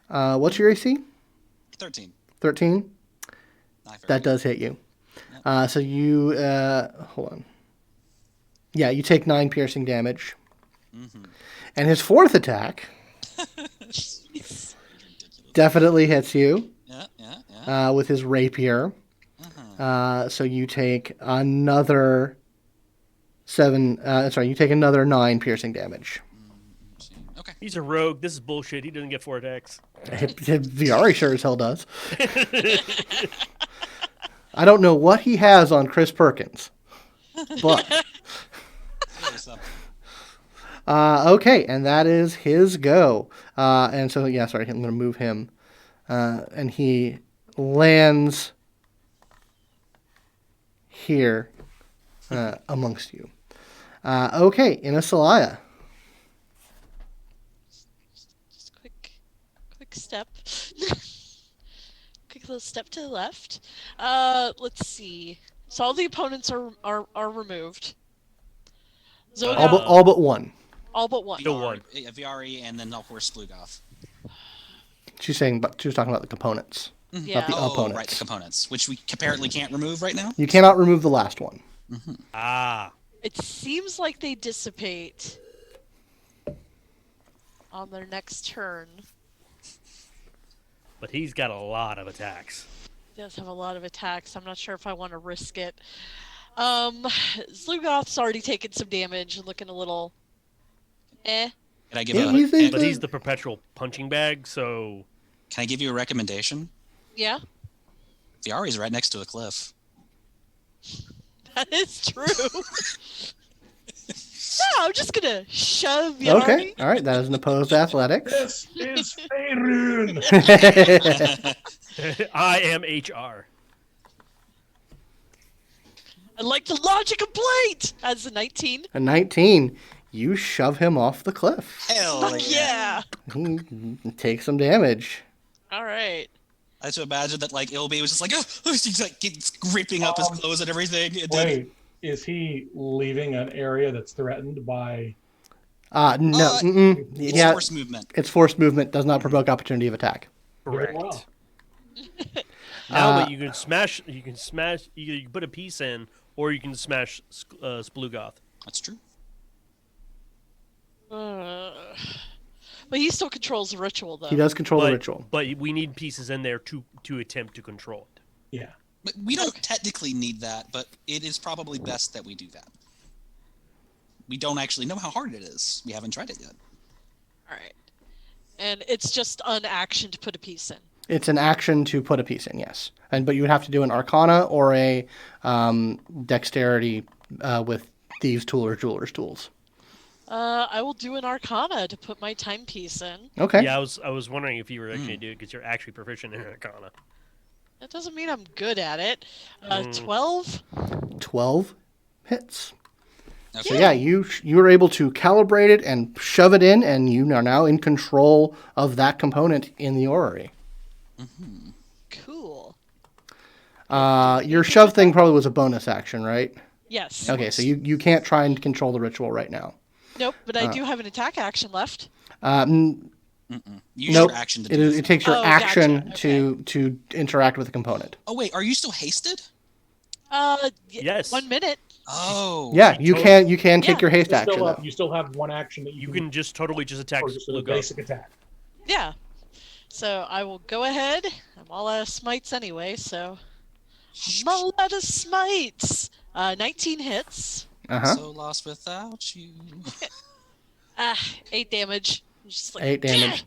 What's your AC? 13. 13? Not very That good. does hit you. So you hold on. Yeah, you take 9 piercing damage. Mhm. And his fourth attack Jeez. definitely hits you Yeah. with his rapier. Uh-huh. So you take another 9 piercing damage. Okay. He's a rogue. This is bullshit. He doesn't get 4 attacks. Viari sure as hell does. I don't know what he has on Chris Perkins, but Really something. okay, and that is his go. And so yeah, sorry, I'm going to move him, and he lands here amongst you. Okay, Inisalia. Just quick step. Quick little step to the left. Let's see. So all the opponents are removed. Zodiac, All but one. all but one. Still one. Viari, and then of course Splugoth. She's talking about the components, Yeah. not the Oh, opponents. right, the components, which we apparently can't remove right now. You cannot remove the last one. Ah. It seems like they dissipate on their next turn. But he's got a lot of attacks. He does have a lot of attacks. I'm not sure if I want to risk it. Slugoth's already taken some damage, looking a little eh. Can I give Yeah, a he's- But he's the perpetual punching bag, so Can I give you a recommendation? Yeah, Viari's right next to a cliff. that is true. No, I'm just gonna shove Yari. Okay, all right, that is an opposed athletics. This is Faerun. I am HR. I like the logic of blade. As a 19. A 19, you shove him off the cliff. Hell Fuck yeah. He takes some damage. All right. I just imagine that like Ilby was just like, oh, he's like ripping up his clothes and everything. And then, Wait, is he leaving an area that's threatened by? No, it's yeah, forced movement. it's forced movement, does not provoke opportunity of attack. Very Correct. well. Now, but you can smash. You can put a piece in, or you can smash Splugoth. That's true. But he still controls the ritual, though. He does control But, the ritual. but we need pieces in there to attempt to control it. Yeah. But we don't technically need that, but it is probably best that we do that. We don't actually know how hard it is. We haven't tried it yet. All right. And it's just an action to put a piece in. It's an action to put a piece in, yes. But you would have to do an Arcana or a Dexterity with Thieves' Tool or Jeweler's Tools. I will do an Arcana to put my timepiece in. Okay. Yeah, I was wondering if you were actually do it because you're actually proficient in Arcana. That doesn't mean I'm good at it. 12? 12 hits. Okay. So yeah, you were able to calibrate it and shove it in, and you are now in control of that component in the orrery. Cool. Your shove thing probably was a bonus action, right? Yes. Okay, so you can't try and control the ritual right now. Nope, but I do have an attack action left. Use Nope. your action to It, do is, it. it takes your Oh, action gotcha. to interact with the component. Oh wait, are you still hasted? Yes. 1 minute. Oh. Yeah, you can take Yeah. your haste You action. still, have, Though. you still have one action that You can just totally just attack or just a Splugoth. basic attack. Yeah. So I will go ahead. I'm all out of smites anyway, so I'm all out of smites. 19 hits. Uh-huh. So lost without you. 8 damage. Just like, 8 damage.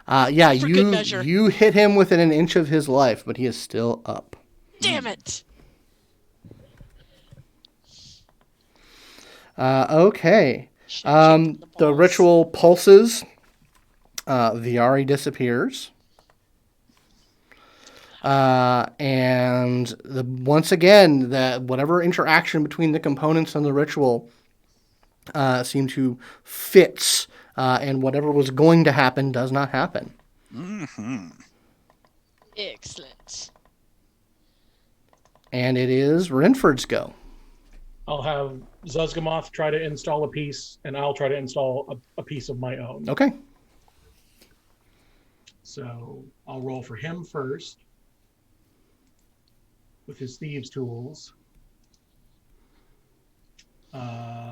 Yeah, For good measure. you hit him within an inch of his life, but he is still up. Damn it! Okay. Should've jumped in The balls. ritual pulses. Viari disappears. And once again, whatever interaction between the components and the ritual seem to fits, and whatever was going to happen does not happen. Mm-hmm. Excellent. And it is Renford's go. I'll have Zuzgamoth try to install a piece, and I'll try to install a piece of my own. Okay. So I'll roll for him first with his thieves' tools.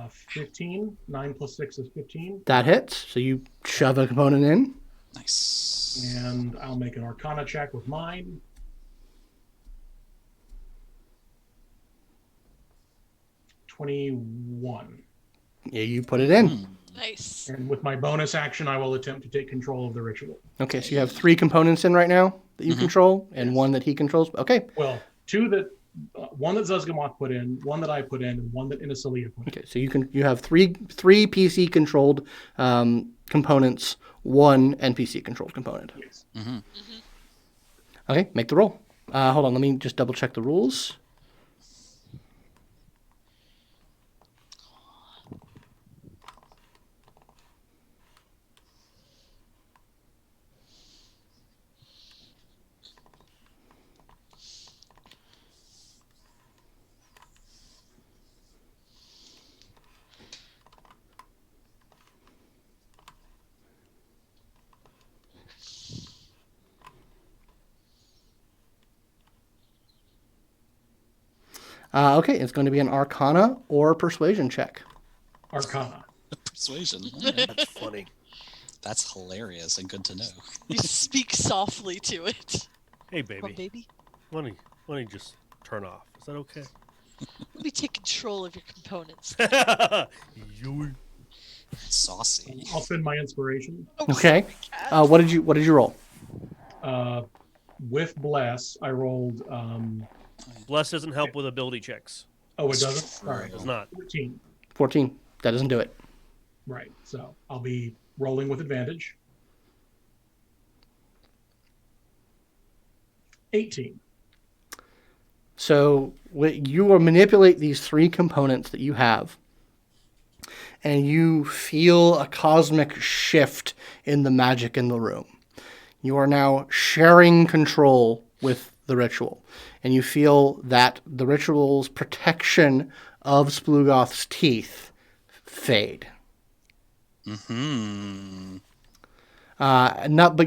15. 9 plus 6 is 15. That hits. So you shove a component in. Nice. And I'll make an Arcana check with mine. 21. Yeah, you put it in. Nice. And with my bonus action, I will attempt to take control of the ritual. Okay, so you have 3 components in right now that you control, and 1 that he controls. Okay. Well, 2 that, one that Zuzgamoth put in, 1 that I put in, and 1 that Inisalia put in. Okay, so you have three PC controlled components, 1 NPC controlled component. Yes. Okay, make the roll. Hold on, let me just double check the rules. Okay, it's going to be an Arcana or Persuasion check. Arcana. Persuasion. That's funny. That's hilarious and good to know. You speak softly to it. Hey, Come on, baby. baby. Why don't you just turn off? Is that okay? Let me take control of your components. You. Saucy. I'll spend my inspiration. Okay. What did you roll? With Bless, I rolled... Bless doesn't help with ability checks. oh, it doesn't? All right. Does not. 14. 14. That doesn't do it. Right. So I'll be rolling with advantage. 18. So you will manipulate these 3 components that you have, and you feel a cosmic shift in the magic in the room. You are now sharing control with the ritual, and you feel that the ritual's protection of Splugoth's teeth fade. But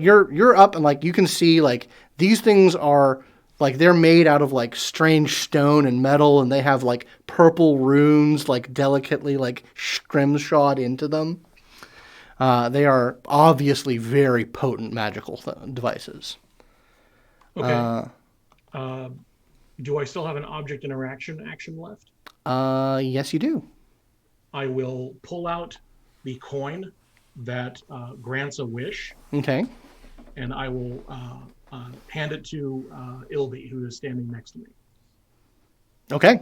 you're up, and like you can see, like these things are like they're made out of like strange stone and metal, and they have like purple runes like delicately like scrimshawed into them. They are obviously very potent magical devices. Okay. Do I still have an object interaction action left? Yes, you do. I will pull out the coin that grants a wish, Okay. and I will hand it to Ilby, who is standing next to me. Okay.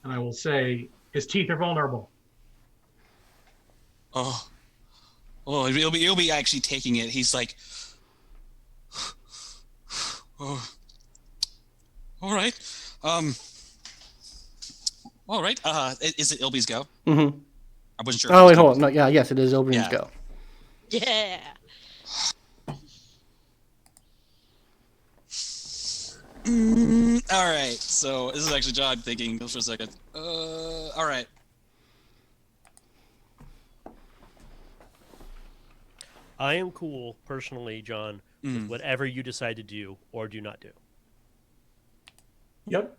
And I will say, his teeth are vulnerable. Oh, he'll be actually taking it. He's like, oh, all right. All right. Is it Ilby's go? Mm-hmm. I wasn't sure. Oh, wait, hold on. No, yeah, yes, it is Ilbrian's Yeah. go. Yeah. All right. So this is actually John thinking for a second. All right. I am cool, personally, John, with whatever you decide to do or do not do. Yep.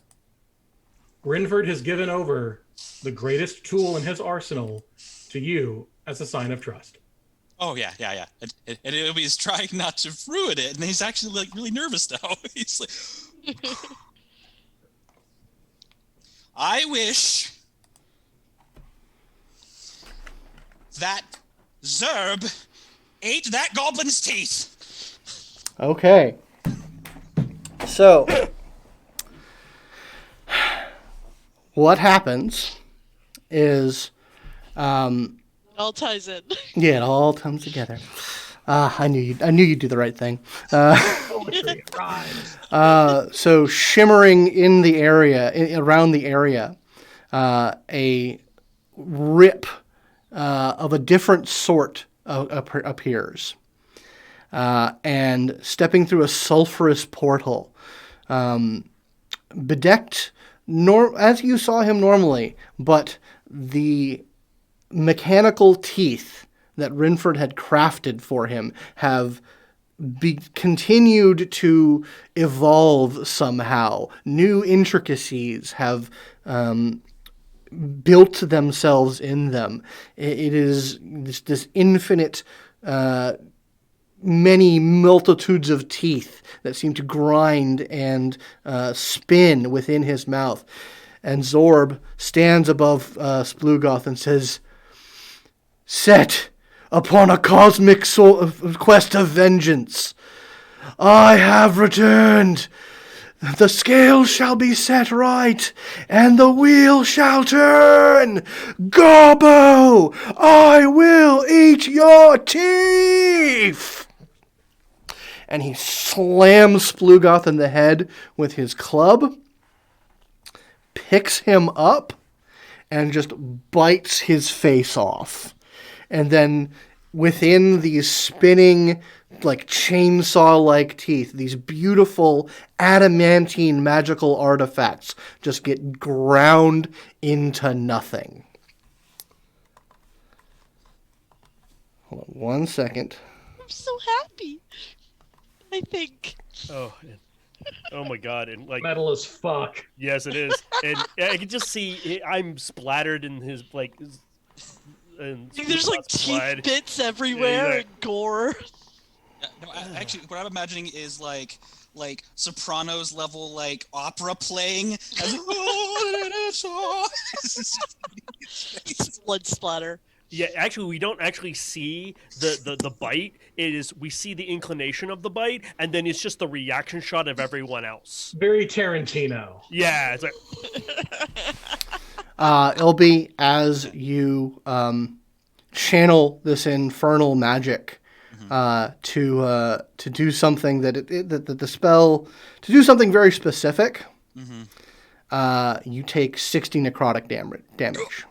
Renford has given over the greatest tool in his arsenal to you as a sign of trust. Oh yeah. And Ilby's trying not to ruin it, and he's actually like really nervous now. He's like, I wish that Zerb ate that goblin's teeth. Okay. So, what happens is, It all ties in. yeah, it all comes together. I knew you'd do the right thing. Poetry rhymes. So shimmering in the area, around the area, a rip of a different sort appears. And stepping through a sulfurous portal, bedecked as you saw him normally, but the mechanical teeth that Renford had crafted for him have continued to evolve somehow. New intricacies have built themselves in them. It is this infinite, many multitudes of teeth that seem to grind and spin within his mouth. And Zorb stands above Splugoth and says, "Set upon a cosmic quest of vengeance. I have returned. The scale shall be set right, and the wheel shall turn. Gobbo, I will eat your teeth." And he slams Splugoth in the head with his club, picks him up, and just bites his face off. And then within these spinning, like chainsaw-like teeth, these beautiful adamantine magical artifacts just get ground into nothing. Hold on 1 second. I'm so happy. I think. Oh my god! And like, Metal as fuck. yes, it is. And I can just see I'm splattered in his like. And There's like teeth blood. bits everywhere Yeah. and gore. No, actually, what I'm imagining is like Sopranos level like opera playing. Blood splatter. Yeah, actually, we don't actually see the bite. It is we see the inclination of the bite, and then it's just the reaction shot of everyone else. Very Tarantino. Yeah, it's like Ilby, as you channel this infernal magic to do something that the spell to do something very specific, you take 60 necrotic damage.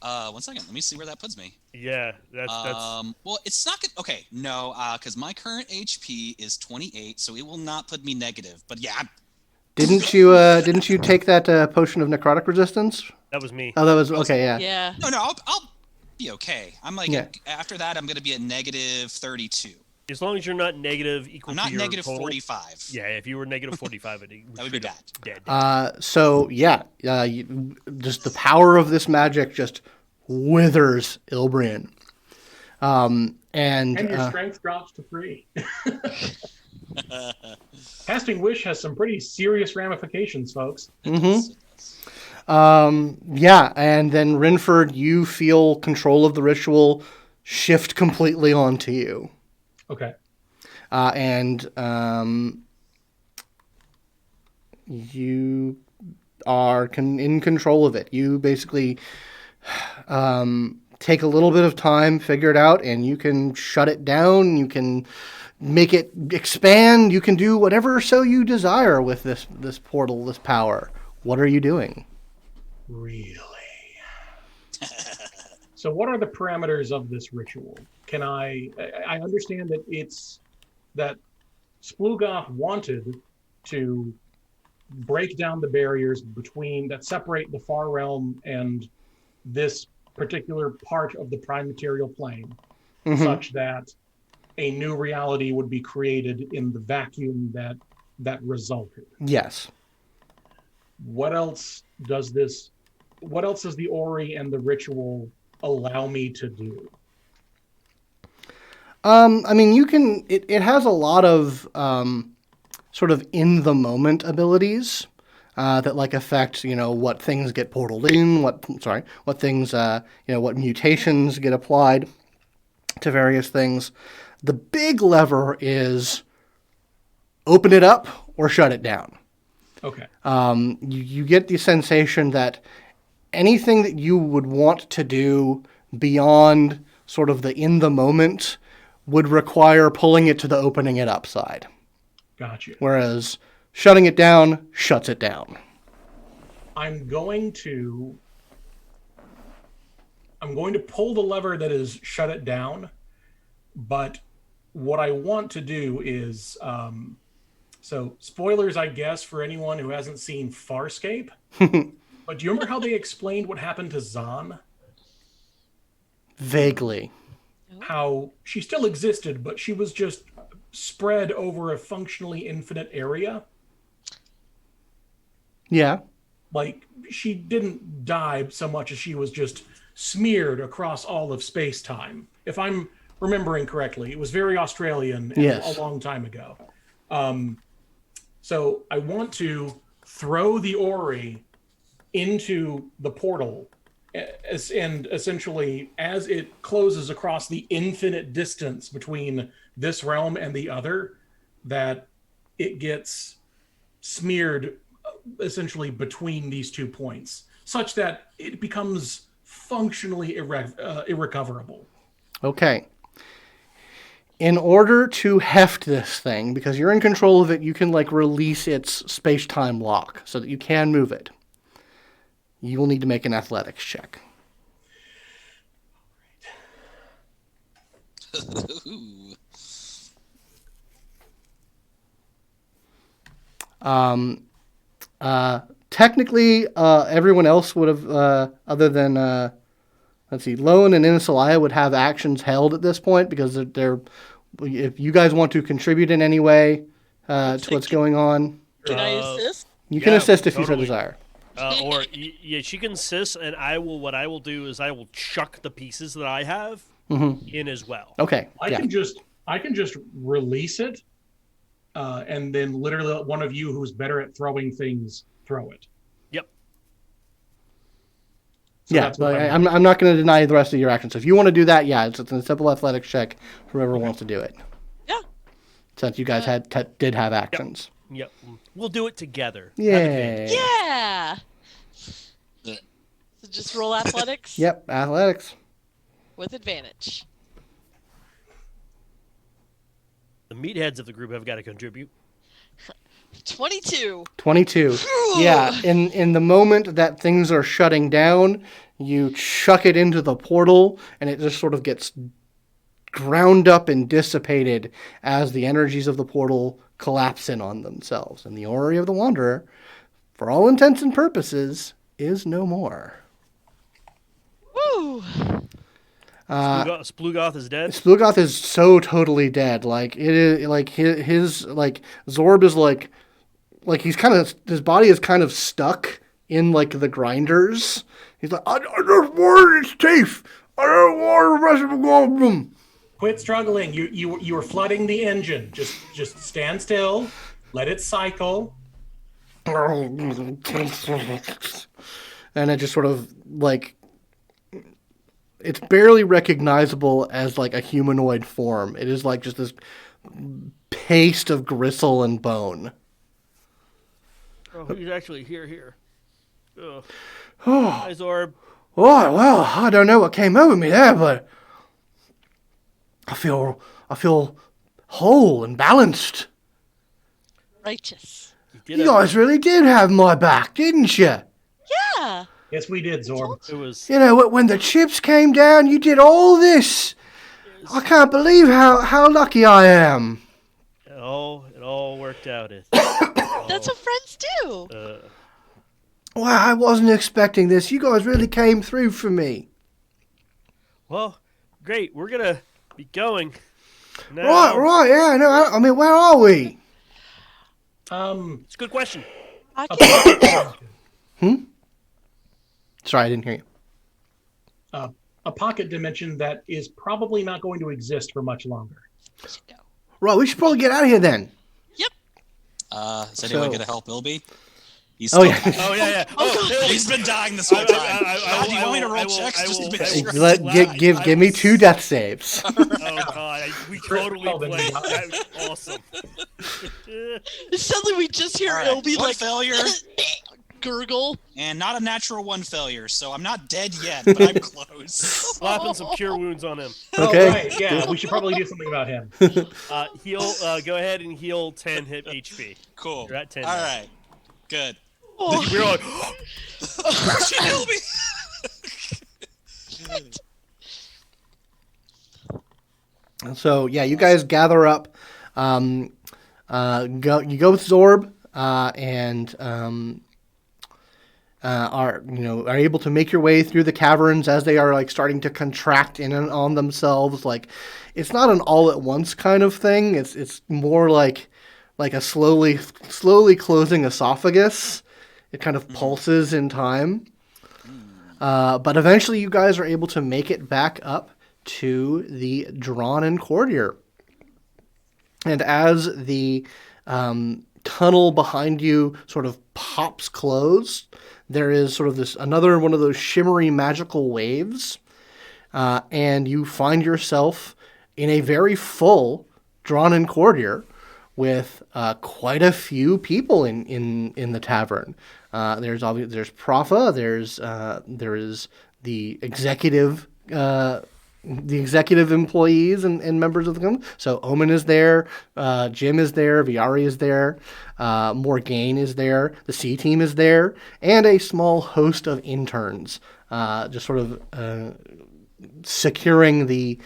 1 second. Let me see where that puts me. yeah, that's Well, it's not good. Okay, no, because my current HP is 28, so it will not put me negative. But yeah, Didn't you take that potion of necrotic resistance? that was me. Oh, that was okay. Yeah. Yeah. no, I'll be okay. I'm like Yeah. after that, I'm gonna be at negative 32. As long as you're not negative equal I'm to not your negative total. 45. Yeah, if you were negative 45, that would be bad. Dead. So yeah, just the power of this magic just withers Ilbreyan. And your strength drops to 3. Casting Wish has some pretty serious ramifications, folks. yeah, and then Renford, you feel control of the ritual shift completely onto you. Okay. And you are in control of it. You basically take a little bit of time, figure it out, and you can shut it down. You can make it expand. You can do whatever so you desire with this portal, this power. What are you doing? Really? So what are the parameters of this ritual? Can I understand that it's that Splugoth wanted to break down the barriers that separate the far realm and this particular part of the prime material plane, such that a new reality would be created in the vacuum that resulted. Yes. What else does the Ori and the ritual allow me to do? I mean, you can. It has a lot of sort of in the moment abilities. that like affect, what things get portaled in, what things, what mutations get applied to various things. The big lever is open it up or shut it down. Okay. You get the sensation that anything that you would want to do beyond sort of the in the moment would require pulling it to the opening it up side. Gotcha. Whereas shutting it down shuts it down. I'm going to pull the lever that is shut it down, but what I want to do is, so spoilers, I guess, for anyone who hasn't seen Farscape, but do you remember how they explained what happened to Zahn? Vaguely. How she still existed, but she was just spread over a functionally infinite area. Yeah. Like, she didn't die so much as she was just smeared across all of space-time. If I'm remembering correctly, it was very Australian and Yes. a long time ago. So I want to throw the Orrery into the portal, and essentially, as it closes across the infinite distance between this realm and the other, that it gets smeared essentially between these 2 points, such that it becomes functionally irrecoverable. Okay. In order to heft this thing, because you're in control of it, you can release its space-time lock so that you can move it. You will need to make an athletics check. Technically, everyone else would have, other than, let's see, Lowin and Inisalia would have actions held at this point because they're if you guys want to contribute in any way to what's going on. Can I assist? You can assist if you so totally. desire. She can assist, and what I will do is I will chuck the pieces that I have in as well. Okay. I can just release it, and then literally let one of you who's better at throwing things throw it. Yep. So yeah, but I'm not going to deny the rest of your actions. So if you want to do that, yeah, it's a simple athletics check. Whoever wants to do it. Yeah. Since you guys did have actions. Yep. We'll do it together. Yay. Yeah. So just roll athletics. Yep, athletics. With advantage. The meatheads of the group have got to contribute. 22. 22. Yeah, in the moment that things are shutting down, you chuck it into the portal, and it just sort of gets ground up and dissipated as the energies of the portal collapse in on themselves. And the Orrery of the Wanderer, for all intents and purposes, is no more. Woo! Splugoth is dead. Splugoth is so totally dead. It is his Zorb is he's kind of, his body is kind of stuck in the grinders. He's like, I just want his teeth. I don't want the rest of them. Quit struggling. You were flooding the engine. Just stand still. Let it cycle. And it just sort of it's barely recognizable as a humanoid form. It is just this paste of gristle and bone. Oh, he's actually here. Ugh. Hi, Zorb. Oh, well, I don't know what came over me there, but I feel whole and balanced. Righteous. You guys really did have my back, didn't you? Yeah. Yes, we did, Zorb. It was. When the chips came down, you did all this. I can't believe how lucky I am. It all worked out. That's what friends do. Well, I wasn't expecting this. You guys really came through for me. Well, great. We're gonna be going now. Right. Yeah. No, I mean, where are we? It's a good question. Sorry, I didn't hear you. A pocket dimension that is probably not going to exist for much longer. Right, we should probably get out of here then. Yep. Is anyone going to help Ilby? He's Oh, still yeah. Oh yeah. Oh, He's been dying this whole time. I Do you want me to roll will- checks I just to will- make I sure? will- Give me 2 death saves. Oh god, we totally Well, then played. you got it. That was awesome. Suddenly we just hear All right, Ilby one like failure gurgle. and not a natural 1 failure, so I'm not dead yet, but I'm close. Slapping some cure wounds on him. Okay. Oh, right. Yeah, we should probably do something about him. Heal. Go ahead and heal 10 hit HP. Cool. You're at 10 All now. right. Good. Oh, We're like, She killed me. So yeah, you guys gather up. You go with Zorb, and are able to make your way through the caverns as they are like starting to contract in and on themselves. Like it's not an all at once kind of thing. It's more like a slowly closing esophagus. It kind of pulses in time. But eventually you guys are able to make it back up to the drawn-in courtier. And as the tunnel behind you sort of pops closed, there is sort of another one of those shimmery magical waves. And you find yourself in a very full drawn-in courtier with quite a few people in the tavern. There's Profa. There is the executive employees and members of the company. So Omen is there, Jim is there, Viari is there, Morgaine is there, the C team is there, and a small host of interns, just sort of securing the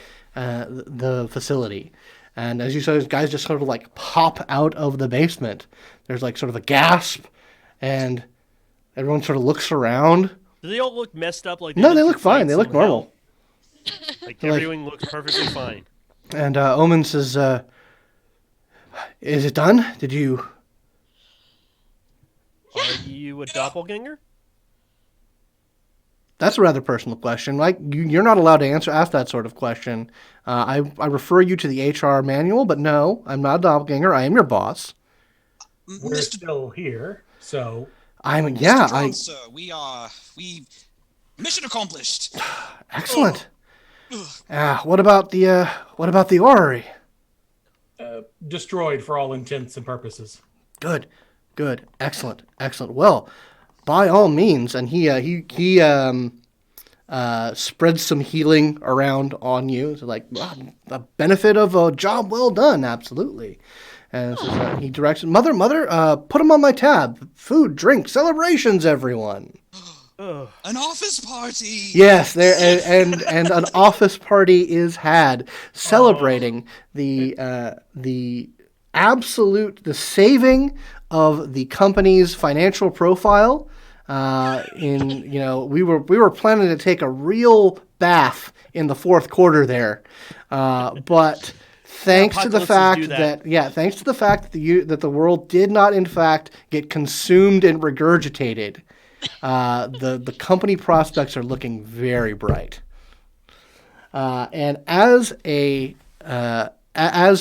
facility. And as you saw, guys just sort of like pop out of the basement. There's like sort of a gasp, and everyone sort of looks around. do they all look messed up? Like No, went they through look fine. fights They look somehow? normal. Like Like- everything looks perfectly fine. And Omen says, "Is it done? Did you?" Are you a doppelganger? That's a rather personal question. Like you're not allowed to ask that sort of question. I refer you to the HR manual, but no, I'm not a doppelganger. I am your boss. We're Mr. still here, so Mr. John, sir, we mission accomplished. Excellent. What about the orrery? destroyed for all intents and purposes. Good. Excellent. Well, by all means, and he spreads some healing around on you. So like, the benefit of a job well done, absolutely. And so, he directs, Mother, put him on my tab. Food, drink, celebrations, everyone. An office party. Yes, there and an office party is had celebrating the saving of the company's financial profile. We were planning to take a real bath in the fourth quarter there, but thanks to the fact that the world did not in fact get consumed and regurgitated. The company prospects are looking very bright. And as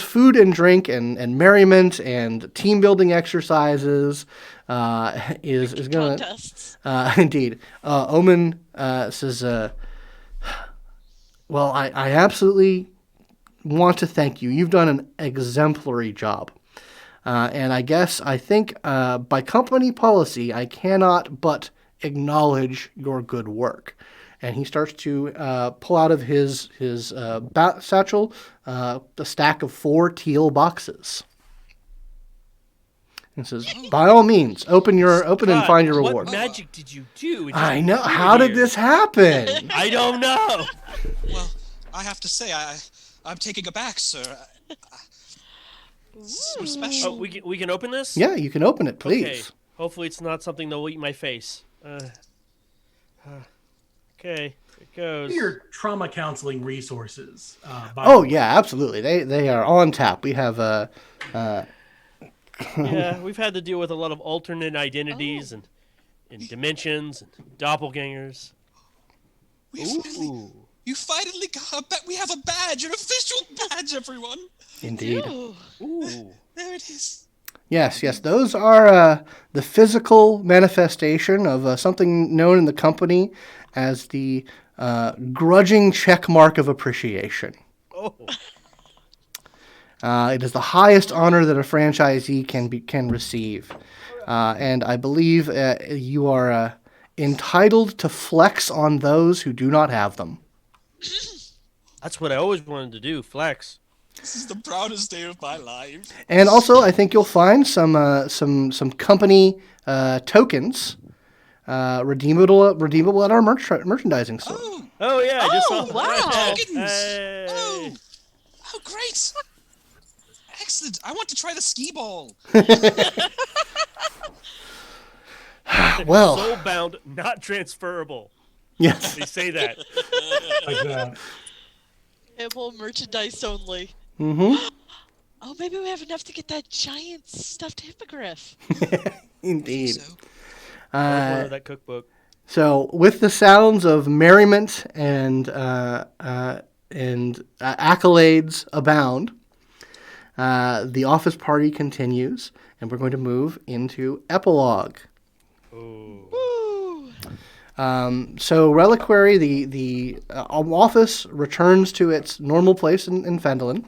food and drink and merriment and team building exercises is going to indeed. Omen says, "Well, I absolutely want to thank you. You've done an exemplary job." And I think by company policy, I cannot but acknowledge your good work. And he starts to pull out of his satchel a stack of 4 teal boxes. And says, "By all means, open and find your reward." What magic did you do? I know. How did this happen? I don't know. Well, I have to say, I'm taking it back, sir. So special. Oh, we can open this? Yeah, you can open it, please. Okay. Hopefully it's not something that will eat my face. Okay, it goes. Your trauma counseling resources. Yeah, absolutely. They are on tap. We have Yeah, we've had to deal with a lot of alternate identities and dimensions and doppelgangers. You finally got we have a badge, an official badge, everyone. Indeed. Ooh. There it is. Yes, yes. Those are the physical manifestation of something known in the company as the grudging check mark of appreciation. Oh, It is the highest honor that a franchisee can receive, and I believe you are entitled to flex on those who do not have them. that's what I always wanted to do, flex. This is the proudest day of my life. And also, I think you'll find some company tokens redeemable at our merchandising store. Oh yeah, I just saw Oh, that. wow. Jenkins! Hey. Oh, great! Excellent. I want to try the skee ball. Well, Soulbound, not transferable. yes. They say that. Like that. Ample merchandise only. Mm-hmm. Oh, maybe we have enough to get that giant stuffed hippogriff. Indeed. So, Always wanted that cookbook. So, with the sounds of merriment and accolades abound, the office party continues, and we're going to move into Epilogue. Oh. Woo! So, Reliquary, the office returns to its normal place in Fendelin,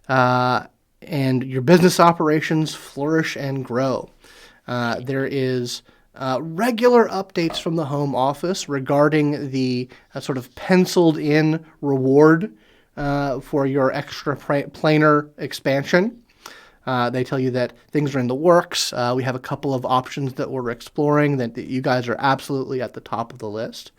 and your business operations flourish and grow. There is regular updates from the home office regarding the sort of penciled-in reward for your extra planar expansion. They tell you that things are in the works. We have a couple of options that we're exploring that you guys are absolutely at the top of the list.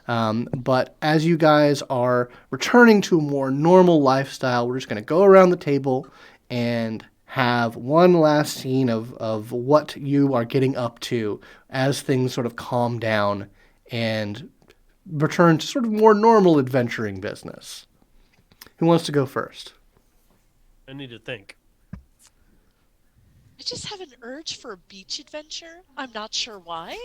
But as you guys are returning to a more normal lifestyle, we're just going to go around the table and have one last scene of what you are getting up to as things sort of calm down and return to sort of more normal adventuring business. Who wants to go first? I need to think. I just have an urge for a beach adventure. I'm not sure why.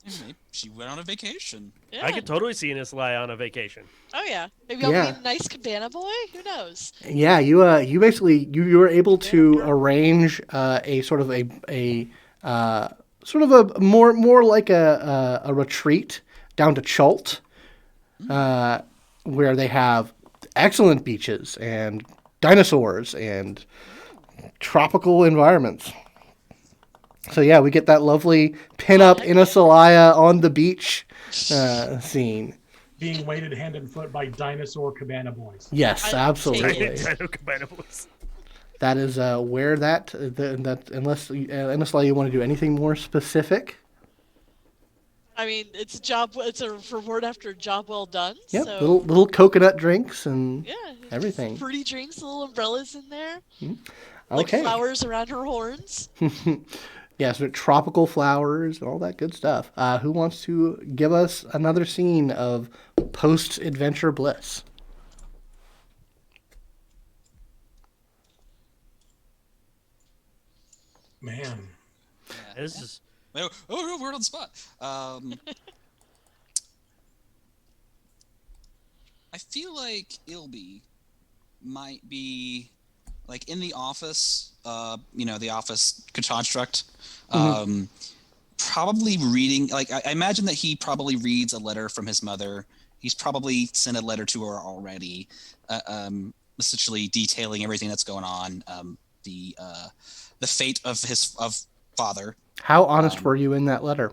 maybe she went on a vacation. Yeah. I could totally see Inisalia on a vacation. Oh yeah. Maybe I'll Yeah. be a nice cabana boy. Who knows? Yeah, you basically you were able to arrange a sort of a sort of a more like a retreat down to Chult, where they have excellent beaches and dinosaurs and tropical environments. So yeah, we get that lovely pin-up Inisalia on the beach scene. Being weighted hand and foot by dinosaur cabana boys. Yes, I take absolutely. it. Dino Compatibles. That is where that unless you want to do anything more specific. I mean, it's a job. It's a reward after a job well done. Yep, So little coconut drinks and yeah, everything. Pretty drinks, little umbrellas in there, Okay. like flowers around her horns. Yeah, so tropical flowers and all that good stuff. Who wants to give us another scene of post-adventure bliss? Man. This is Oh, no, we're on the spot. I feel like Ilby might be like in the office, the office construct, probably reading, like, I imagine that he probably reads a letter from his mother. He's probably sent a letter to her already, essentially detailing everything that's going on, the fate of his father. How honest were you in that letter?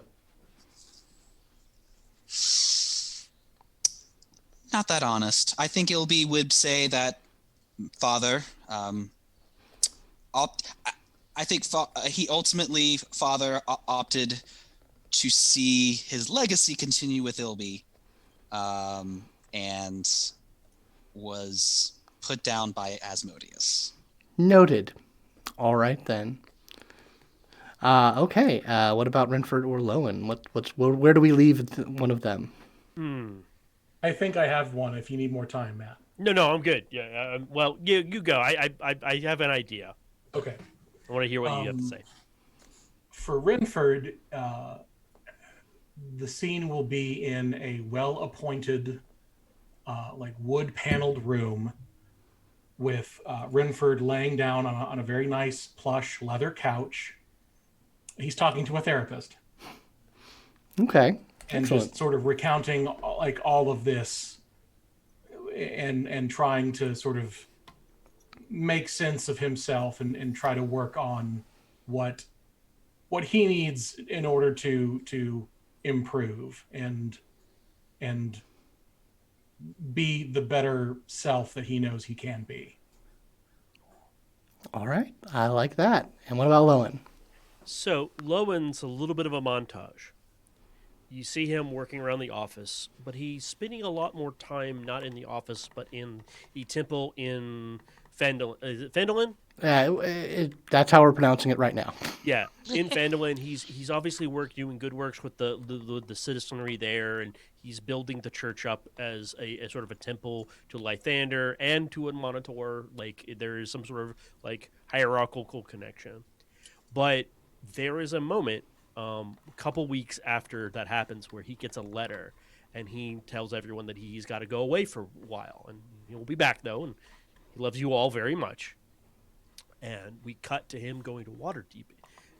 Not that honest. I think Ilby would say that father, he ultimately, father opted to see his legacy continue with Ilby, and was put down by Asmodeus. Noted. All right then. Okay. What about Renford or Lowin? Where do we leave one of them? I think I have one if you need more time, Matt. no, I'm good. Yeah. Well, you go. I have an idea. Okay. I want to hear what you have to say. For Renford, the scene will be in a well-appointed, like wood-paneled room with Rynford laying down on a very nice plush leather couch. He's talking to a therapist. Okay. And Excellent. just sort of recounting like all of this and trying to sort of make sense of himself and try to work on what he needs in order to improve and be the better self that he knows he can be. All right. I like that. And what about Lowin? So Lowin's a little bit of a montage. You see him working around the office, but he's spending a lot more time not in the office, but in the temple in Fandolin. Is it Fandolin? That's how we're pronouncing it right now. Yeah, in Fandolin, he's obviously doing good works with the citizenry there, and he's building the church up as a sort of a temple to Lythander and to a Monitor. Like there is some sort of like hierarchical connection, but there is a moment. A couple weeks after that happens where he gets a letter and he tells everyone that he's got to go away for a while and he'll be back though and he loves you all very much. And we cut to him going to Waterdeep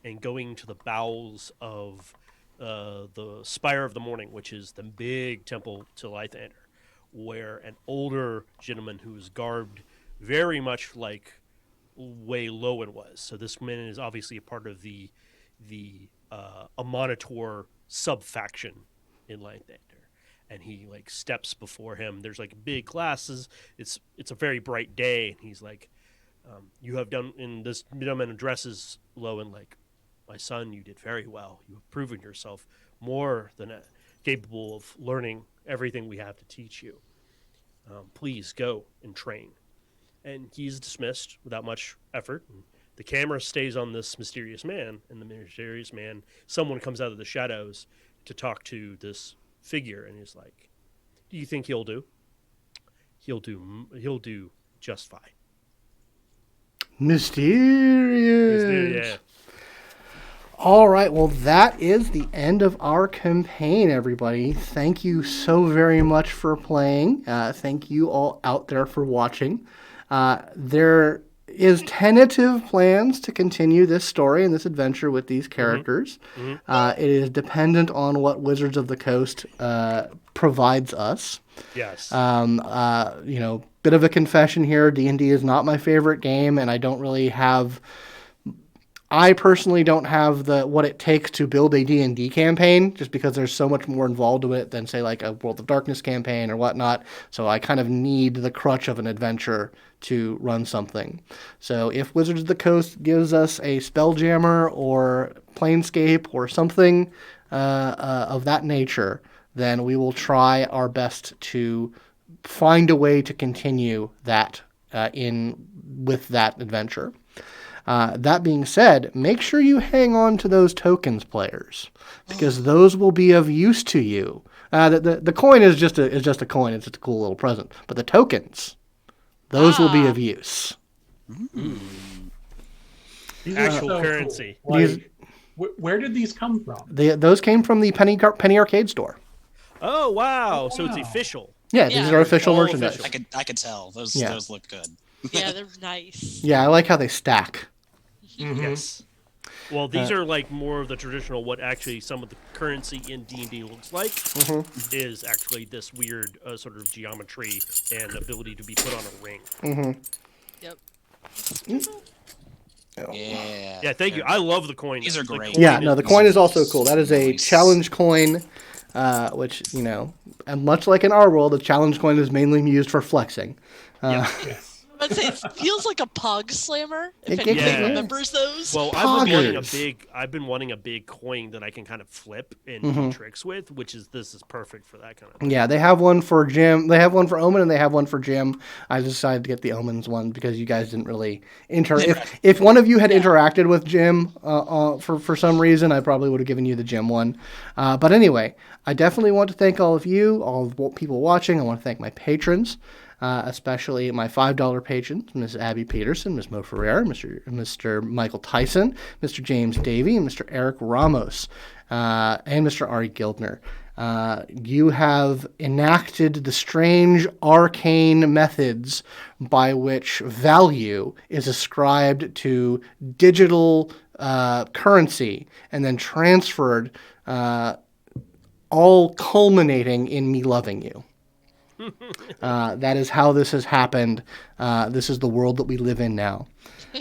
and going to the bowels of the Spire of the Morning, which is the big temple to Lythander, where an older gentleman who's garbed very much like way Lowin was. So this man is obviously a part of the a Monitor sub-faction in Lythander, and he like steps before him. There's like big glasses. It's a very bright day, and he's like, "You have done," in this gentleman addresses Lowin like, "My son, you did very well. You have proven yourself more than capable of learning everything we have to teach you. Please go and train." And he's dismissed without much effort. And the camera stays on this mysterious man, and the mysterious man, someone comes out of the shadows to talk to this figure, and he's like, "Do you think he'll do? He'll do just fine." Mysterious. Yeah. All right. Well, that is the end of our campaign, everybody. Thank you so very much for playing. Thank you all out there for watching. There is tentative plans to continue this story and this adventure with these characters. It is dependent on what Wizards of the Coast provides us. Yes. Bit of a confession here. D&D is not my favorite game, and I personally don't have what it takes to build a D&D campaign, just because there's so much more involved with it than, say, like a World of Darkness campaign or whatnot. So I kind of need the crutch of an adventure to run something. So if Wizards of the Coast gives us a Spelljammer or Planescape or something of that nature, then we will try our best to find a way to continue that with that adventure. That being said, make sure you hang on to those tokens, players, because those will be of use to you. The coin is just a coin; it's just a cool little present. But the tokens, those will be of use. These Actual are so currency. cool. Like, where did these come from? Those came from the Penny Arcade store. Oh wow! So it's Wow. official. Yeah, these Yeah. are official All merchandise. official. I could tell those Yeah. those look good. Yeah, they're nice. Yeah, I like how they stack. Yes. Well, these are like more of the traditional. What actually some of the currency in D&D looks like is actually this weird sort of geometry and ability to be put on a ring. Yep. Yeah. Yeah, thank you. I love the coin. These are The great. coin Yeah, is- no, the coin is also cool. That is a Nice. challenge coin, which, and much like in our world, a challenge coin is mainly used for flexing. Yes. I'd say it feels like a pug slammer. If It anyone yeah. remembers those. Well, Poggers. I've been wanting a big coin that I can kind of flip and do tricks with, this is perfect for that kind of thing. Yeah, they have one for Jim. They have one for Omen, and they have one for Jim. I decided to get the Omens one because you guys didn't really If one of you had interacted with Jim for some reason, I probably would have given you the Jim one. But anyway, I definitely want to thank all of you, all of the people watching. I want to thank my patrons. Especially my $5 patrons, Ms. Abby Peterson, Ms. Mo Ferrer, Mr. Michael Tyson, Mr. James Davey, and Mr. Eric Ramos, and Mr. Ari Gildner. You have enacted the strange arcane methods by which value is ascribed to digital currency and then transferred, all culminating in me loving you. That is how this has happened. This is the world that we live in now.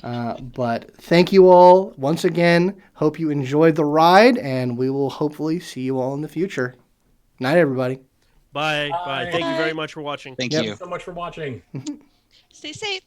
But thank you all once again. Hope you enjoyed the ride, and we will hopefully see you all in the future. Night, everybody. Bye. Bye. Thank you very much for watching. Thank Yep. you. Thanks so much for watching. Stay safe.